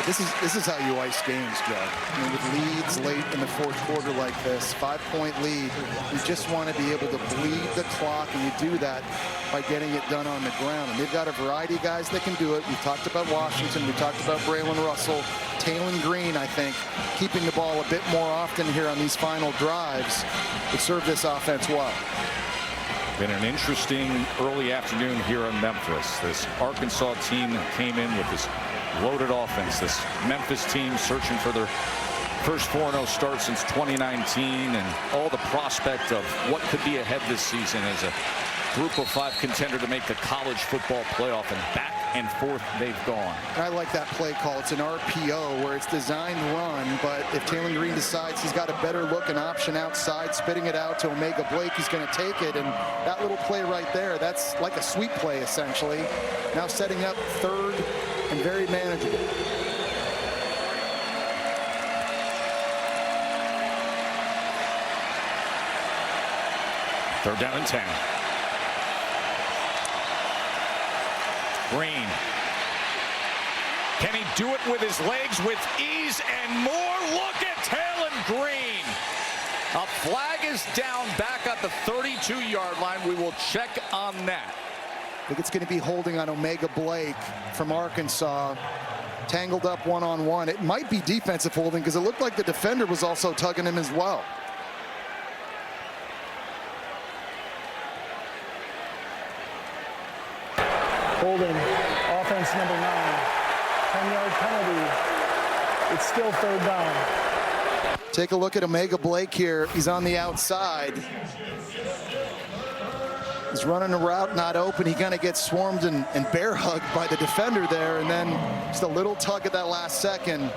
This is how you ice games, Joe. I mean, with leads late in the fourth quarter like this, 5-point lead, you just want to be able to bleed the clock, and you do that by getting it done on the ground. And they've got a variety of guys that can do it. We've talked about Washington. We talked about Braylon Russell. Taylon Green, I think, keeping the ball a bit more often here on these final drives would serve this offense well. Been an interesting early afternoon here in Memphis. This Arkansas team came in with this loaded offense. This Memphis team searching for their first 4-0 start since 2019, and all the prospect of what could be ahead this season as a group of 5 contender to make the college football playoff, and back and forth they've gone. I like that play call. It's an RPO where it's designed run, but if Taylon Green decides he's got a better look and option outside, spitting it out to Omega Blake, he's going to take it. And that little play right there, that's like a sweep play essentially. Now setting up third and very manageable. Third down and 10. Green. Can he do it with his legs with ease and more? Look at Taylon Green. A flag is down back at the 32-yard line. We will check on that. I think it's going to be holding on Omega Blake from Arkansas. Tangled up one-on-one. It might be defensive holding because it looked like the defender was also tugging him as well. Holding, offense number 9, 10-yard penalty. It's still third down. Take a look at Omega Blake here. He's on the outside. He's running a route not open. He kind of gets swarmed and bear hugged by the defender there, and then just a little tug at that last second.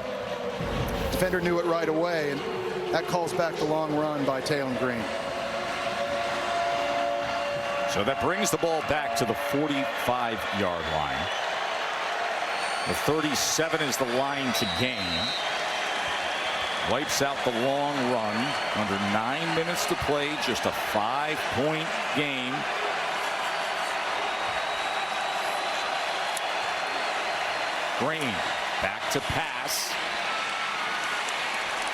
Defender knew it right away, and that calls back the long run by Taylon Green. So that brings the ball back to the 45-yard line. The 37 is the line to gain. Wipes out the long run. Under 9 minutes to play, just a 5-point game. Green back to pass.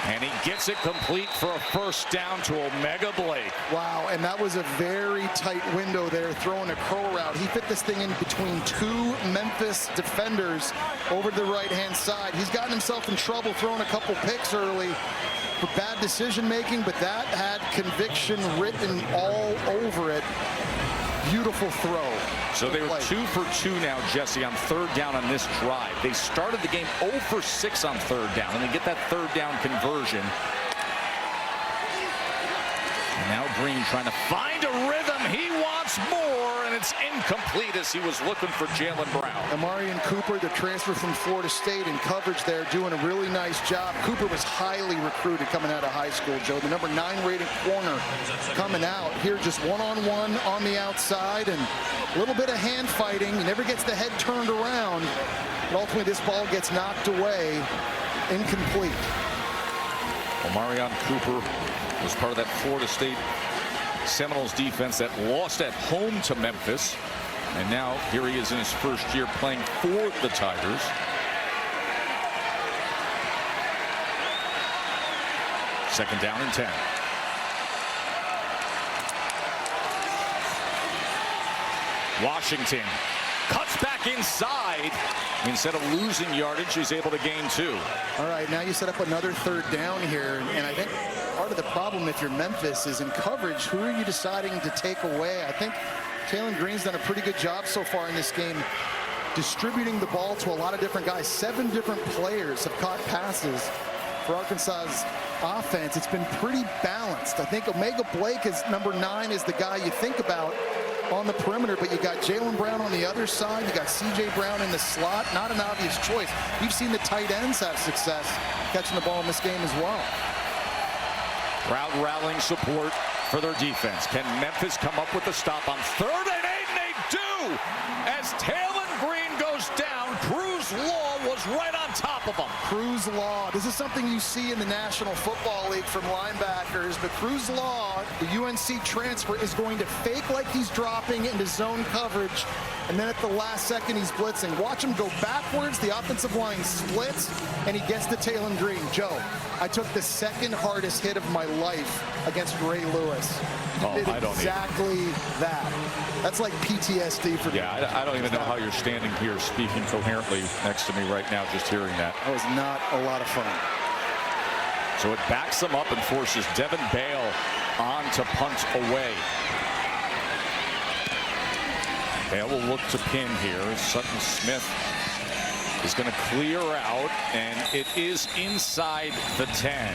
And he gets it complete for a first down to Omega Blake. Wow, and that was a very tight window there, throwing a crow route. He fit this thing in between 2 Memphis defenders over to the right-hand side. He's gotten himself in trouble throwing a couple picks early for bad decision-making, but that had conviction written all over it. Beautiful throw. So they were 2 for 2 now, Jesse, on third down on this drive. They started the game 0 for 6 on third down, and they get that third down conversion. And now Green trying to find a rhythm. He wants more, and it's incomplete as he was looking for Jalen Brown. Amarian Cooper, the transfer from Florida State, in coverage there, doing a really nice job. Cooper was highly recruited coming out of high school, Joe. The number 9 rated corner coming out here, just one-on-one on the outside, and a little bit of hand fighting. He never gets the head turned around, but ultimately this ball gets knocked away, incomplete. Amarian Cooper was part of that Florida State Seminoles defense that lost at home to Memphis. And now here he is in his first year playing for the Tigers. Second down and 10. Washington cuts back inside. Instead of losing yardage, he's able to gain 2. All right, now you set up another third down here, and I think part of the problem if you're Memphis is in coverage. Who are you deciding to take away? I think Taylon Green's done a pretty good job so far in this game, distributing the ball to a lot of different guys. 7 different players have caught passes for Arkansas's offense. It's been pretty balanced. I think Omega Blake is number 9 is the guy you think about on the perimeter, but you got Jalen Brown on the other side. You got C.J. Brown in the slot. Not an obvious choice. You've seen the tight ends have success catching the ball in this game as well. Crowd rallying support for their defense. Can Memphis come up with a stop on 3rd and 8? And they do! As Taylon Green goes down, Cruz Law was right on top top of them. Cruz Law. This is something you see in the National Football League from linebackers, but Cruz Law, the UNC transfer, is going to fake like he's dropping into zone coverage, and then at the last second he's blitzing. Watch him go backwards, the offensive line splits, and he gets to Taylon Green. Joe, I took the second hardest hit of my life against Ray Lewis. He did exactly that. That's like PTSD for me. Yeah, I don't even know how you're standing here speaking coherently next to me right now, just hearing that. That was not a lot of fun. So it backs them up and forces Devin Bale on to punt away. Bale will look to pin here. Sutton Smith is going to clear out, and it is inside the 10.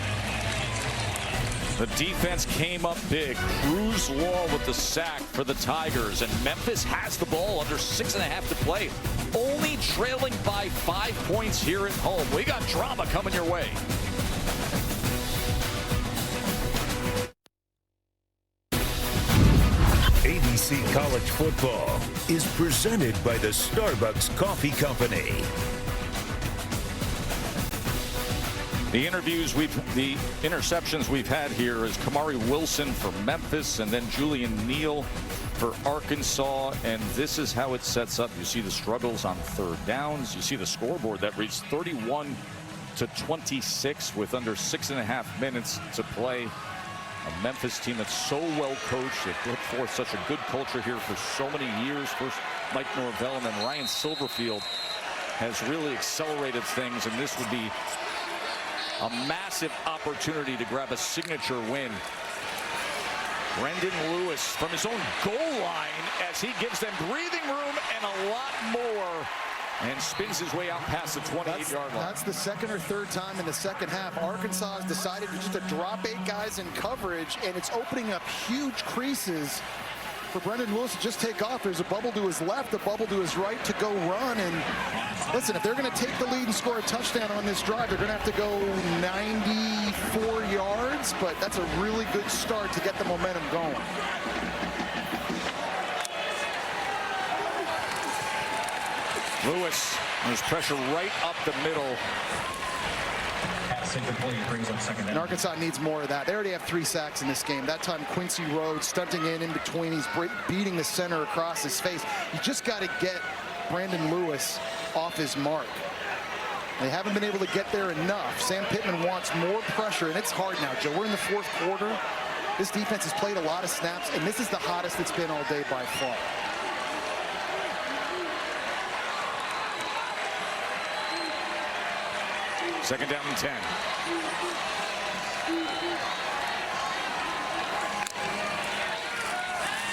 The defense came up big. Cruz Law with the sack for the Tigers, and Memphis has the ball under 6.5 to play. Only trailing by 5 points here at home. We got drama coming your way. ABC College Football is presented by the Starbucks Coffee Company. The interceptions we've had here is Kamari Wilson for Memphis, and then Julian Neal for Arkansas, and this is how it sets up. You see the struggles on third downs. You see the scoreboard that reads 31-26 with under 6.5 minutes to play. A Memphis team that's so well coached. They've put forth such a good culture here for so many years. First Mike Norvell, and then Ryan Silverfield has really accelerated things, and this would be a massive opportunity to grab a signature win. Brendan Lewis from his own goal line as he gives them breathing room and a lot more, and spins his way out past the 28-yard line. That's the second or third time in the second half Arkansas has decided just to drop 8 guys in coverage, and it's opening up huge creases for Brendan Lewis to just take off. There's a bubble to his left, a bubble to his right to go run. And listen, if they're going to take the lead and score a touchdown on this drive, they're going to have to go 94 yards, but that's a really good start to get the momentum going. Lewis, there's pressure right up the middle. And Arkansas needs more of that. They already have 3 sacks in this game. That time Quincy Rhodes stunting in between. He's beating the center across his face. You just got to get Brandon Lewis off his mark. They haven't been able to get there enough. Sam Pittman wants more pressure, and it's hard now, Joe. We're in the 4th quarter. This defense has played a lot of snaps, and this is the hottest it's been all day by far. Second down and 10.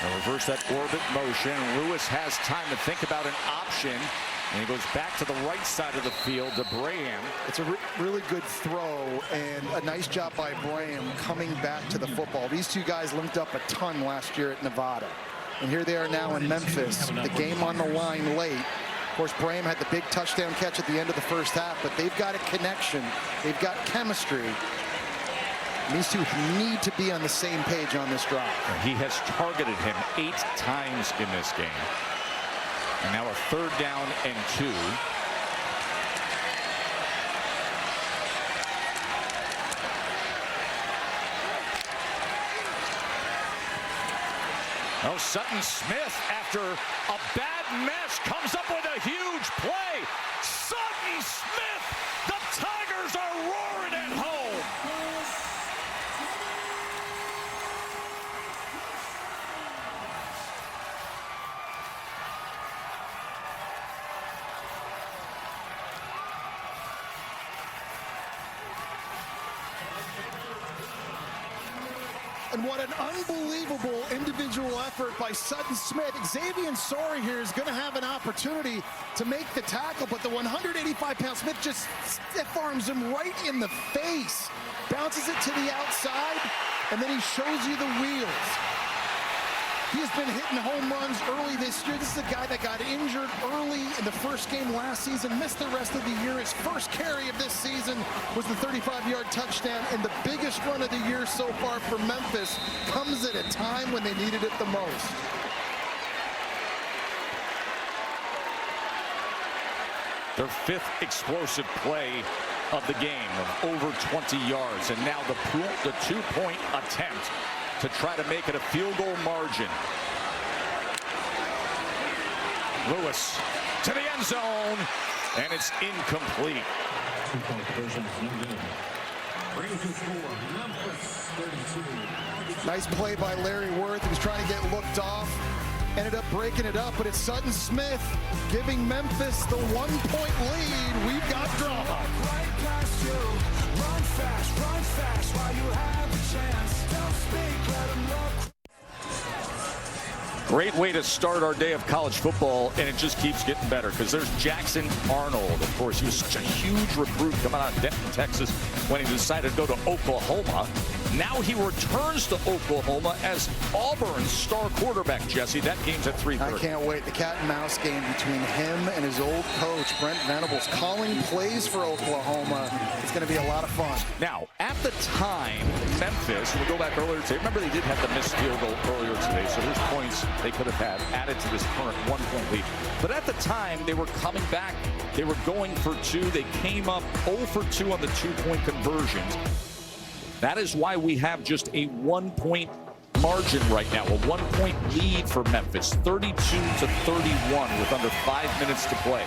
They'll reverse that orbit motion. Lewis has time to think about an option, and he goes back to the right side of the field to Braham. It's a really good throw, and a nice job by Braham coming back to the football. These 2 guys linked up a ton last year at Nevada, and here they are now in Memphis. The game on the line late. Of course, Braham had the big touchdown catch at the end of the first half, but they've got a connection. They've got chemistry. And these 2 need to be on the same page on this drive. He has targeted him 8 times in this game. And now a 3rd down and 2. Oh, Sutton Smith, after a bad mesh, comes up with a huge play. Sutton Smith, the Tigers are roaring at home. And what an unbelievable individual effort by Sutton Smith. Xavier Sorey here is going to have an opportunity to make the tackle, but the 185-pound Smith just stiff arms him right in the face. Bounces it to the outside, and then he shows you the wheels. He has been hitting home runs early this year. This is a guy that got injured early in the first game last season, missed the rest of the year. His first carry of this season was the 35-yard touchdown, and the biggest run of the year so far for Memphis comes at a time when they needed it the most. Their 5th explosive play of the game of over 20 yards. And now the 2-point attempt to try to make it a field goal margin. Lewis to the end zone, and it's incomplete. 2-point conversion is no good. Brings the score, Memphis 32. Nice play by Larry Worth. He was trying to get looked off. Ended up breaking it up, but it's Sutton Smith giving Memphis the 1-point lead. We've got drama. Right past you. Run fast while you have a chance. Don't speak, let them look. Great way to start our day of college football, and it just keeps getting better because there's Jackson Arnold. Of course, he was such a huge recruit coming out of Denton, Texas when he decided to go to Oklahoma. Now he returns to Oklahoma as Auburn's star quarterback, Jesse. That game's at 3:30. I can't wait. The cat and mouse game between him and his old coach, Brent Venables, calling plays for Oklahoma. It's going to be a lot of fun. Now, at the time, Memphis, we go back earlier today, remember they did have the missed field goal earlier today, so there's points they could have had added to this current 1-point lead. But at the time, they were coming back. They were going for 2. They came up 0 for 2 on the 2-point conversions. That is why we have just a 1-point margin right now, a 1-point lead for Memphis, 32-31 with under 5 minutes to play.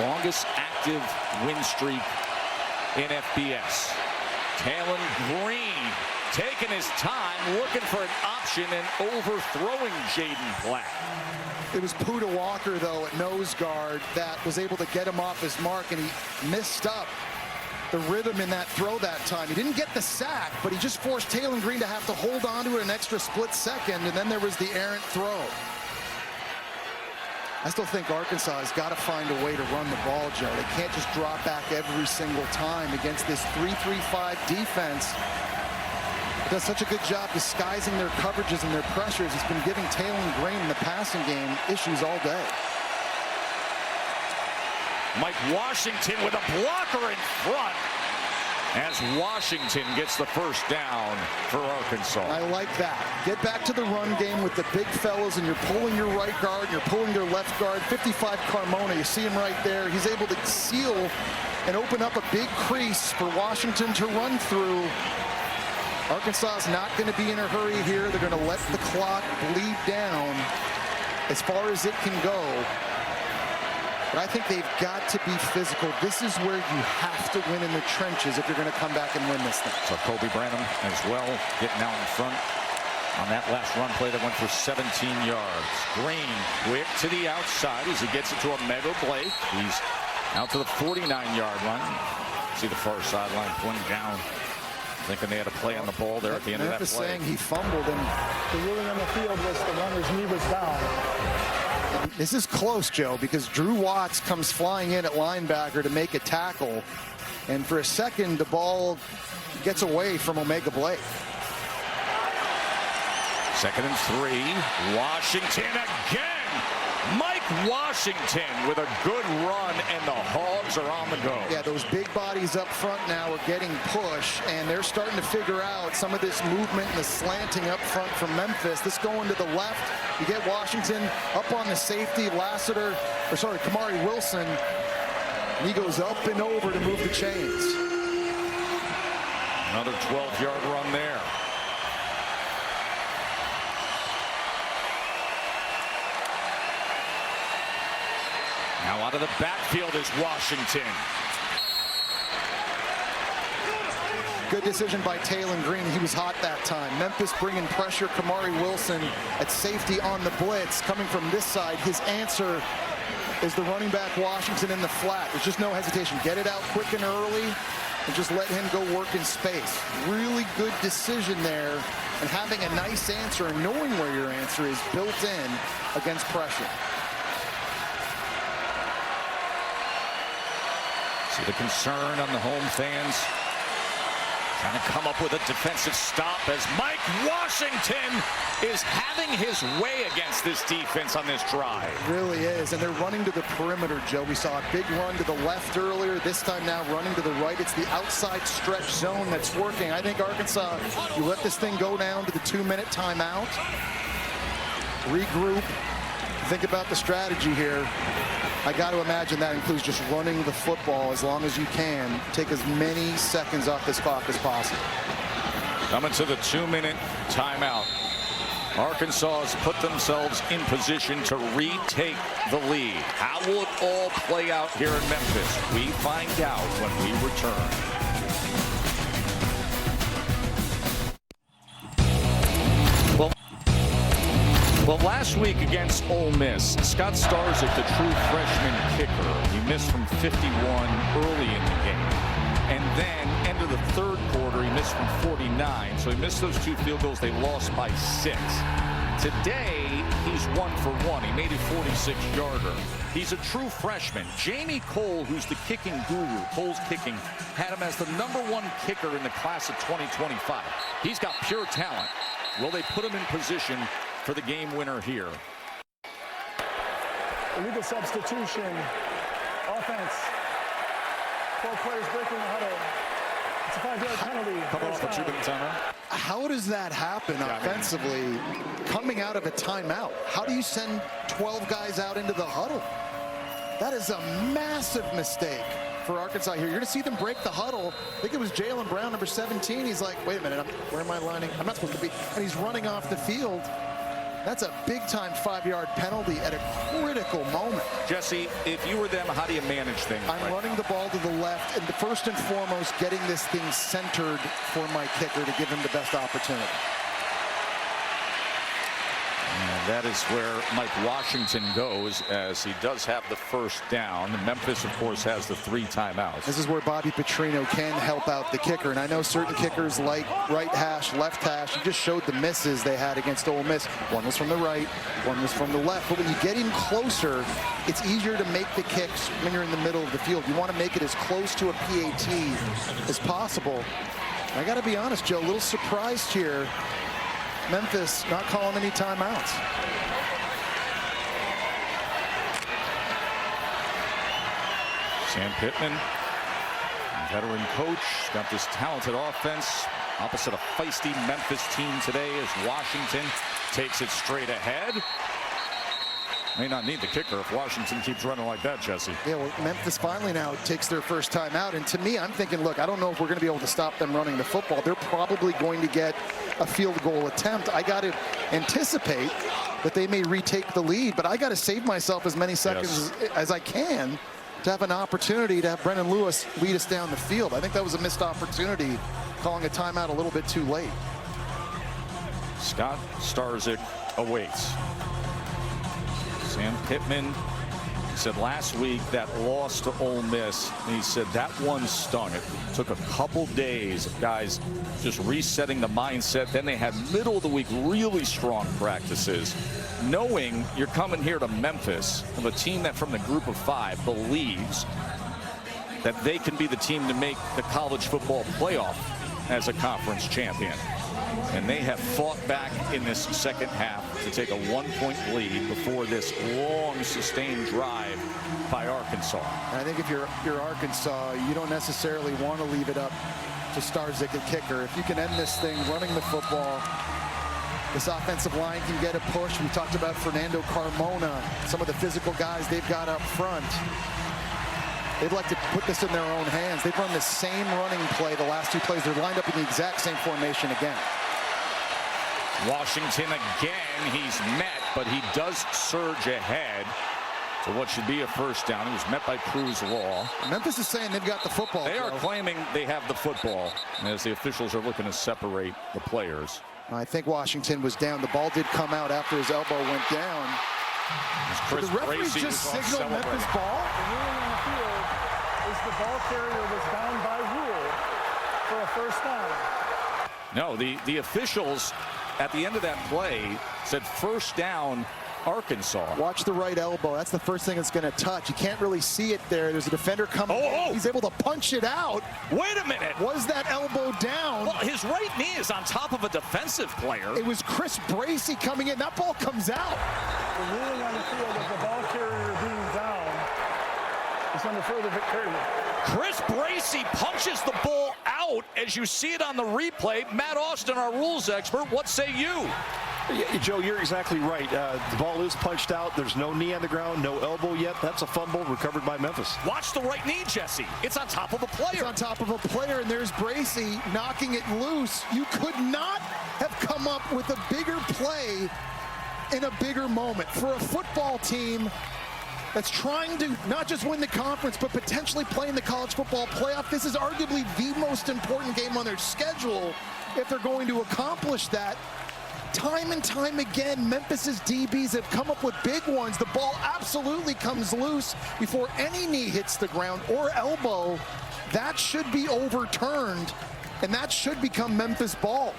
Longest active win streak in FBS. Talon Green taking his time, looking for an option and overthrowing Jaden Black. It was Puda Walker, though, at nose guard that was able to get him off his mark, and he missed up the rhythm in that throw that time. He didn't get the sack, but he just forced Talon Green to have to hold on to it an extra split second, and then there was the errant throw. I still think Arkansas has got to find a way to run the ball, Joe. They can't just drop back every single time against this 3-3-5 defense. It does such a good job disguising their coverages and their pressures. It's been giving Talon Green in the passing game issues all day. Mike Washington with a blocker in front as Washington gets the first down for Arkansas. I like that. Get back to the run game with the big fellas, and you're pulling your right guard, and you're pulling their left guard. 55 Carmona, you see him right there. He's able to seal and open up a big crease for Washington to run through. Arkansas is not going to be in a hurry here. They're going to let the clock bleed down as far as it can go. But I think they've got to be physical. This is where you have to win in the trenches if you're going to come back and win this thing. So Kobe Branham as well getting out in front on that last run play that went for 17 yards. Green quick to the outside as he gets it to a Mego Blake. He's out to the 49-yard line. See the far sideline pointing down, thinking they had a play on the ball there at the end of that play. Saying he fumbled, and the ruling on the field was the runner's knee was down. This is close, Joe, because Drew Watts comes flying in at linebacker to make a tackle, and for a second the ball gets away from Omega Blake. 2nd and 3. Washington again. Mike Washington with a good run, and the Hogs are on the go. Yeah, those big bodies up front now are getting push, and they're starting to figure out some of this movement and the slanting up front from Memphis. This going to the left. You get Washington up on the safety, Kamari Wilson. And he goes up and over to move the chains. Another 12-yard run there. Now out of the backfield is Washington. Good decision by Talon Green. He was hot that time. Memphis bringing pressure. Kamari Wilson at safety on the blitz. Coming from this side, his answer is the running back Washington in the flat. There's just no hesitation. Get it out quick and early and just let him go work in space. Really good decision there, and having a nice answer and knowing where your answer is built in against pressure. See the concern on the home fans. Trying to come up with a defensive stop as Mike Washington is having his way against this defense on this drive. It really is, and they're running to the perimeter, Joe. We saw a big run to the left earlier. This time now running to the right. It's the outside stretch zone that's working. I think Arkansas, you let this thing go down to the 2-minute timeout. Regroup. think about the strategy here. I got to imagine that includes just running the football as long as you can. Take as many seconds off this clock as possible. Coming to the 2-minute timeout. Arkansas has put themselves in position to retake the lead. How will it all play out here in Memphis? We find out when we return. Well, last week against Ole Miss, Scott Starzik, the true freshman kicker, he missed from 51 early in the game. And then, end of the third quarter, he missed from 49. So he missed those 2 field goals. They lost by 6. Today, he's 1 for 1. He made a 46-yarder. He's a true freshman. Jamie Cole, who's the kicking guru, Cole's Kicking, had him as the #1 kicker in the class of 2025. He's got pure talent. Will they put him in position for the game winner here? Illegal substitution. Offense. 4 players breaking the huddle. It's a 5-yard penalty. Coming off a 2-minute timeout. How does that happen offensively coming out of a timeout? How do you send 12 guys out into the huddle? That is a massive mistake for Arkansas here. You're going to see them break the huddle. I think it was Jalen Brown, number 17. He's like, wait a minute, where am I lining? I'm not supposed to be. And he's running off the field. That's a big-time 5-yard penalty at a critical moment. Jesse, if you were them, how do you manage things? I'm running the ball to the left, and first and foremost, getting this thing centered for my kicker to give him the best opportunity. And that is where Mike Washington goes, as he does have the first down. Memphis, of course, has the 3 timeouts. This is where Bobby Petrino can help out the kicker. And I know certain kickers like right hash, left hash. You just showed the misses they had against Ole Miss. One was from the right, one was from the left. But when you get in closer, it's easier to make the kicks when you're in the middle of the field. You want to make it as close to a PAT as possible. And I got to be honest, Joe, a little surprised here. Memphis not calling any timeouts. Sam Pittman, veteran coach, got this talented offense opposite a feisty Memphis team today as Washington takes it straight ahead. May not need the kicker if Washington keeps running like that, Jesse. Yeah, well, Memphis finally now takes their first time out. And to me, I'm thinking, look, I don't know if we're going to be able to stop them running the football. They're probably going to get a field goal attempt. I got to anticipate that they may retake the lead, but I got to save myself as many seconds as I can to have an opportunity to have Brendan Lewis lead us down the field. I think that was a missed opportunity, calling a timeout a little bit too late. Scott Starzik awaits. Sam Pittman said last week that loss to Ole Miss, and he said that one stung. It took a couple days of guys just resetting the mindset. Then they had middle of the week really strong practices, knowing you're coming here to Memphis, of a team that from the group of 5 believes that they can be the team to make the college football playoff as a conference champion. And they have fought back in this second half to take a 1-point lead before this long sustained drive by Arkansas. And I think if you're Arkansas, you don't necessarily want to leave it up to Starzik, a kicker. If you can end this thing running the football, this offensive line can get a push. We talked about Fernando Carmona, some of the physical guys they've got up front. They'd like to put this in their own hands. They've run the same running play the last 2 plays. They're lined up in the exact same formation again. Washington again, he's met, but he does surge ahead to what should be a first down. He was met by Cruz Law. Memphis is saying they've got the football. They are claiming they have the football, as the officials are looking to separate the players. I think Washington was down. The ball did come out after his elbow went down. Did the referee just signal Memphis ball? The ruling on the field is the ball carrier was down by rule for a first down. No, the officials at the end of that play said first down Arkansas. Watch the right elbow. That's the first thing it's going to touch. You can't really see it there. There's a defender coming. Oh. He's able to punch it out. Wait a minute. Was that elbow down? Well, his right knee is on top of a defensive player. It was Chris Bracey coming in. That ball comes out. The ruling on the field of the ball carrier being down is under further victory. Chris Bracey punches the ball out as you see it on the replay. Matt Austin, our rules expert, what say you? Yeah, Joe, you're exactly right. The ball is punched out. There's no knee on the ground, no elbow yet. That's a fumble recovered by Memphis. Watch the right knee, Jesse. It's on top of a player. It's on top of a player, and there's Bracey knocking it loose. You could not have come up with a bigger play in a bigger moment. For a football team that's trying to not just win the conference, but potentially play in the college football playoff, this is arguably the most important game on their schedule if they're going to accomplish that. Time and time again, Memphis's DBs have come up with big ones. The ball absolutely comes loose before any knee hits the ground or elbow. That should be overturned, and that should become Memphis ball.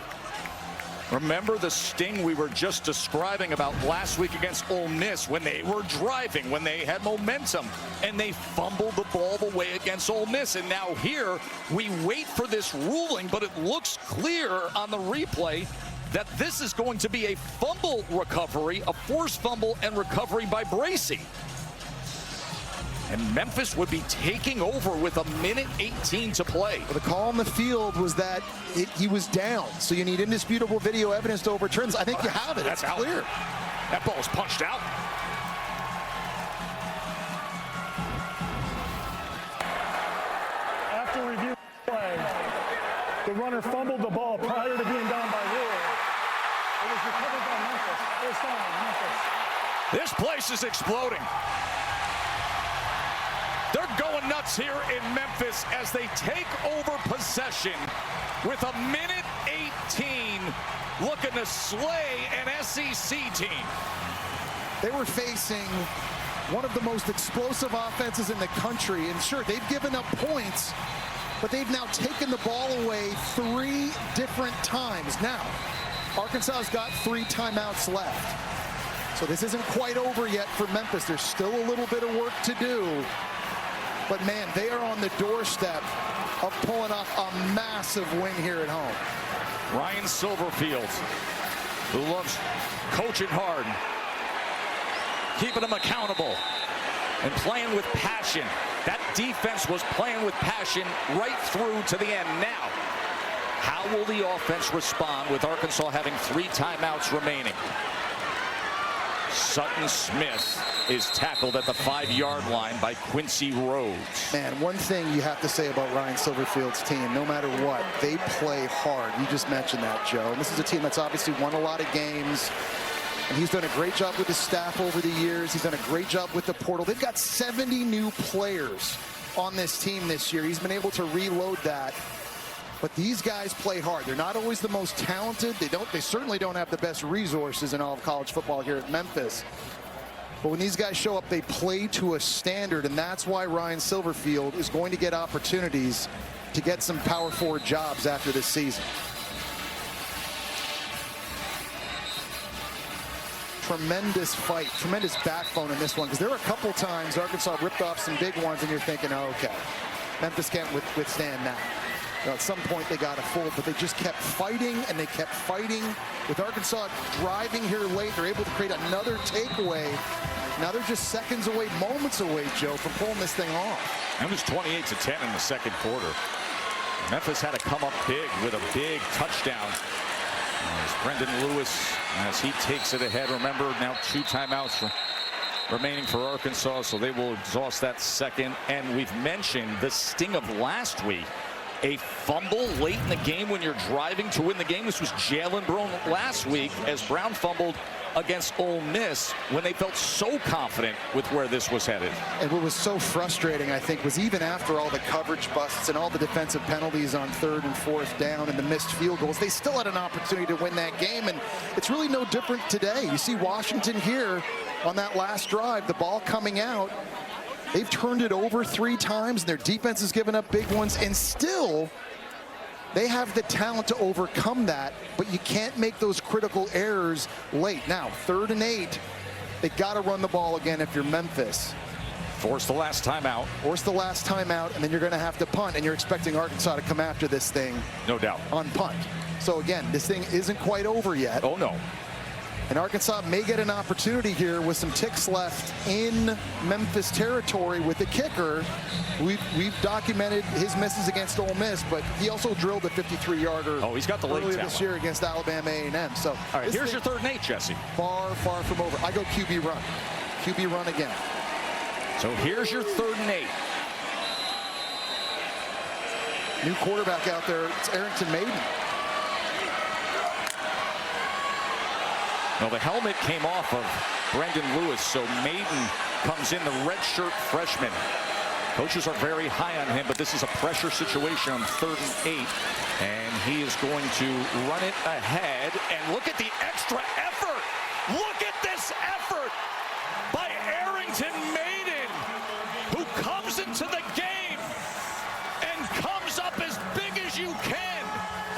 Remember the sting we were just describing about last week against Ole Miss when they were driving, when they had momentum, and they fumbled the ball away against Ole Miss. And now here, we wait for this ruling, but it looks clear on the replay that this is going to be a fumble recovery, a forced fumble and recovery by Bracey. And Memphis would be taking over with 1:18 to play. Well, the call on the field was that he was down, so you need indisputable video evidence to overturn this. I think you have it. That's it's clear. That ball is punched out. After review play, the runner fumbled the ball prior to being down by rule. It was recovered by Memphis. First down, Memphis. This place is exploding. They're going nuts here in Memphis as they take over possession with 1:18, looking to slay an SEC team. They were facing one of the most explosive offenses in the country, and sure, they've given up points, but they've now taken the ball away 3 different times. Now, Arkansas's got 3 timeouts left, so this isn't quite over yet for Memphis. There's still a little bit of work to do. But, man, they are on the doorstep of pulling off a massive win here at home. Ryan Silverfield, who loves coaching hard, keeping them accountable, and playing with passion. That defense was playing with passion right through to the end. Now, how will the offense respond with Arkansas having 3 timeouts remaining? Sutton Smith is tackled at the 5-yard line by Quincy Rhodes. Man, one thing you have to say about Ryan Silverfield's team, no matter what, they play hard. You just mentioned that, Joe. And this is a team that's obviously won a lot of games. And he's done a great job with his staff over the years. He's done a great job with the portal. They've got 70 new players on this team this year. He's been able to reload that. But these guys play hard. They're not always the most talented. They certainly don't have the best resources in all of college football here at Memphis. But when these guys show up, they play to a standard, and that's why Ryan Silverfield is going to get opportunities to get some power forward jobs after this season. Tremendous fight, tremendous backbone in this one, because there were a couple times Arkansas ripped off some big ones, and you're thinking, oh, okay, Memphis can't withstand that. Now, at some point, they got a full, but they just kept fighting, and they kept fighting. With Arkansas driving here late, they're able to create another takeaway. Now they're just seconds away, moments away, Joe, from pulling this thing off. It was 28-10 in the second quarter. Memphis had to come up big with a big touchdown. As Brendan Lewis, as he takes it ahead. Remember, now 2 timeouts remaining for Arkansas, so they will exhaust that second. And we've mentioned the sting of last week. A fumble late in the game when you're driving to win the game. This was Jalen Brown last week as Brown fumbled against Ole Miss when they felt so confident with where this was headed. And what was so frustrating, I think, was even after all the coverage busts and all the defensive penalties on 3rd and 4th down and the missed field goals, they still had an opportunity to win that game. And it's really no different today. You see Washington here on that last drive, the ball coming out. They've turned it over 3 times, and their defense has given up big ones, and still they have the talent to overcome that, but you can't make those critical errors late. Now, 3rd and 8, they got to run the ball again if you're Memphis. Force the last timeout. Force the last timeout, and then you're going to have to punt, and you're expecting Arkansas to come after this thing. No doubt. On punt. So, again, this thing isn't quite over yet. Oh, no. And Arkansas may get an opportunity here with some ticks left in Memphis territory with the kicker. We've documented his misses against Ole Miss, but he also drilled a 53-yarder. Oh, he's got the leg earlier talent this year against Alabama A&M. So all right, here's your 3rd and 8, Jesse. Far, far from over. I go QB run. QB run again. So here's your 3rd and 8. New quarterback out there. It's Arrington Maiden. Well, the helmet came off of Brendan Lewis, so Maiden comes in, the redshirt freshman. Coaches are very high on him, but this is a pressure situation on 3rd and 8. And he is going to run it ahead. And look at the extra effort. Look at this effort by Arrington Maiden, who comes into the game and comes up as big as you can.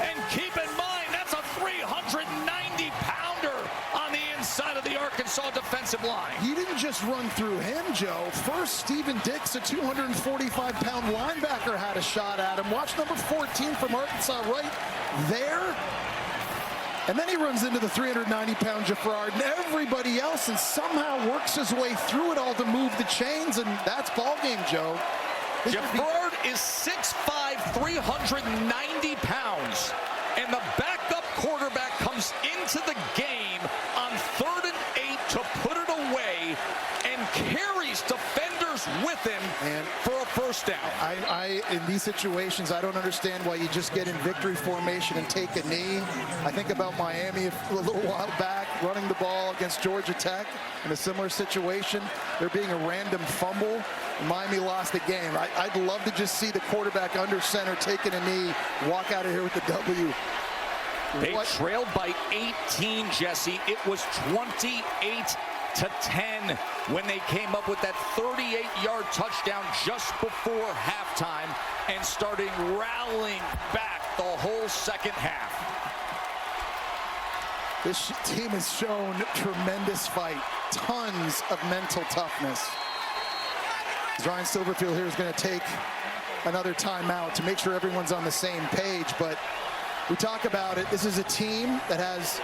And keep in mind, that's a 390-pounder on the inside of the Arkansas defensive line. He didn't just run through him, Joe. First, Stephen Dix, a 245-pound linebacker, had a shot at him. Watch number 14 from Arkansas right there. And then he runs into the 390-pound Jaffrard and everybody else and somehow works his way through it all to move the chains, and that's ball game, Joe. Jaffrard is 6'5", 390 pounds, and the backup quarterback comes into the game on 3rd and 8 to put it away and carries defenders with him for a first down. In these situations, I don't understand why you just get in victory formation and take a knee. I think about Miami a little while back, running the ball against Georgia Tech in a similar situation. There being a random fumble. Miami lost the game. I'd love to just see the quarterback under center taking a knee, walk out of here with the W. They trailed by 18, Jesse. It was 28-10 when they came up with that 38-yard touchdown just before halftime and started rallying back the whole second half. This team has shown tremendous fight, tons of mental toughness. Ryan Silverfield here is going to take another timeout to make sure everyone's on the same page, but we talk about it. This is a team that has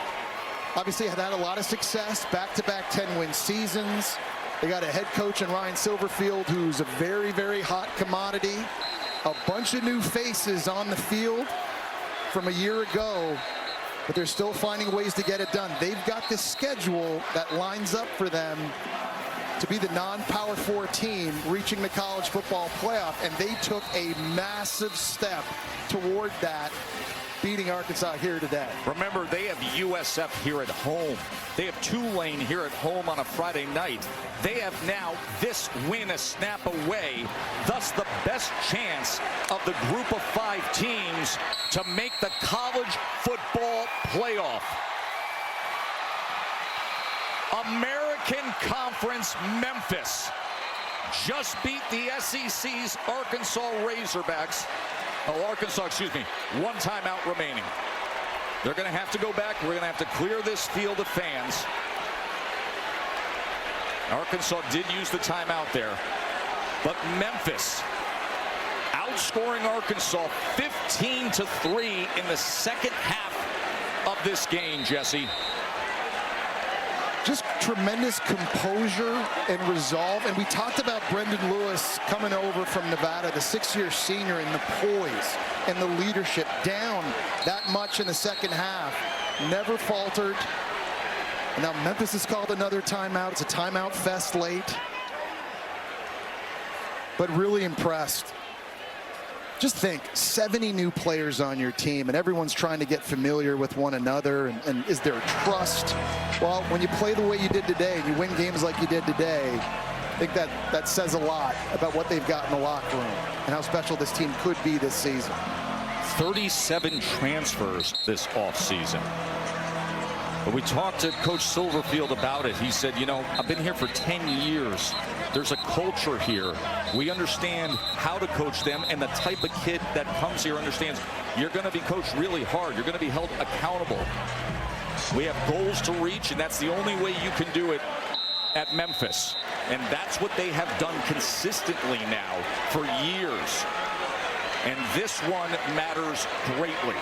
obviously had a lot of success, back-to-back 10-win seasons. They got a head coach in Ryan Silverfield who's a very, very hot commodity. A bunch of new faces on the field from a year ago, but they're still finding ways to get it done. They've got this schedule that lines up for them to be the non-Power 4 team reaching the college football playoff, and they took a massive step toward that, beating Arkansas here today. Remember, they have USF here at home. They have Tulane here at home on a Friday night. They have now this win a snap away, thus the best chance of the group of 5 teams to make the college football playoff. American Conference Memphis just beat the SEC's Arkansas Razorbacks. One timeout remaining. They're going to have to go back. We're going to have to clear this field of fans. Arkansas did use the timeout there. But Memphis outscoring Arkansas 15-3 in the second half of this game, Jesse. Just tremendous composure and resolve. And we talked about Brendan Lewis coming over from Nevada, the 6-year senior, and the poise and the leadership down that much in the second half. Never faltered. And now Memphis has called another timeout. It's a timeout fest late. But really impressed. Just think, 70 new players on your team, and everyone's trying to get familiar with one another, and is there trust? Well, when you play the way you did today, and you win games like you did today, I think that says a lot about what they've got in the locker room and how special this team could be this season. 37 transfers this offseason. But we talked to Coach Silverfield about it. He said, you know, I've been here for 10 years. There's a culture here. We understand how to coach them, and the type of kid that comes here understands you're going to be coached really hard. You're going to be held accountable. We have goals to reach, and that's the only way you can do it at Memphis. And that's what they have done consistently now for years. And this one matters greatly.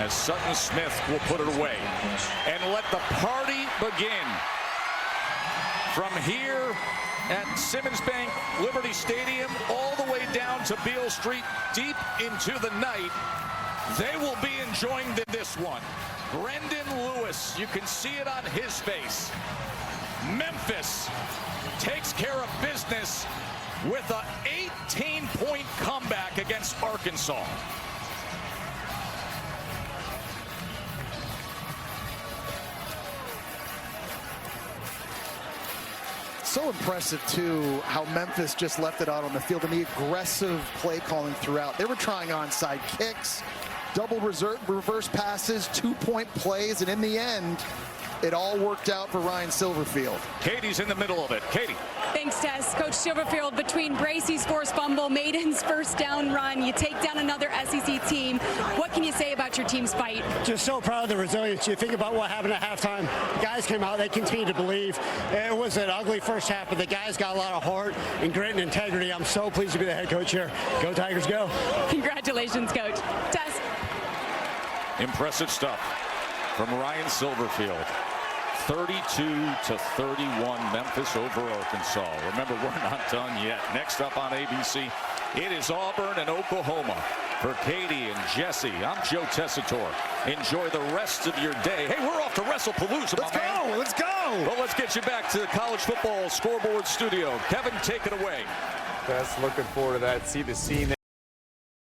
as Sutton Smith will put it away. And let the party begin. From here at Simmons Bank Liberty Stadium all the way down to Beale Street, deep into the night, they will be enjoying this one. Brendan Lewis, you can see it on his face. Memphis takes care of business with an 18-point comeback against Arkansas. So impressive, too, how Memphis just left it out on the field and the aggressive play calling throughout. They were trying onside kicks, double reverse passes, two-point plays, and in the end, it all worked out for Ryan Silverfield. Katie's in the middle of it. Katie. Thanks, Tess. Coach Silverfield, between Bracey's forced fumble, Maiden's first down run, you take down another SEC team. What can you say about your team's fight? Just so proud of the resilience. You think about what happened at halftime. The guys came out. They continue to believe. It was an ugly first half, but the guys got a lot of heart and grit and integrity. I'm so pleased to be the head coach here. Go Tigers, go. Congratulations, Coach. Tess. Impressive stuff from Ryan Silverfield. 32-31, Memphis over Arkansas. Remember, we're not done yet. Next up on ABC, it is Auburn and Oklahoma. For Katie and Jesse, I'm Joe Tessitore. Enjoy the rest of your day. Hey, we're off to WrestlePalooza, my man. Let's go! Well, let's get you back to the college football scoreboard studio. Kevin, take it away. Best looking forward to that. See the scene.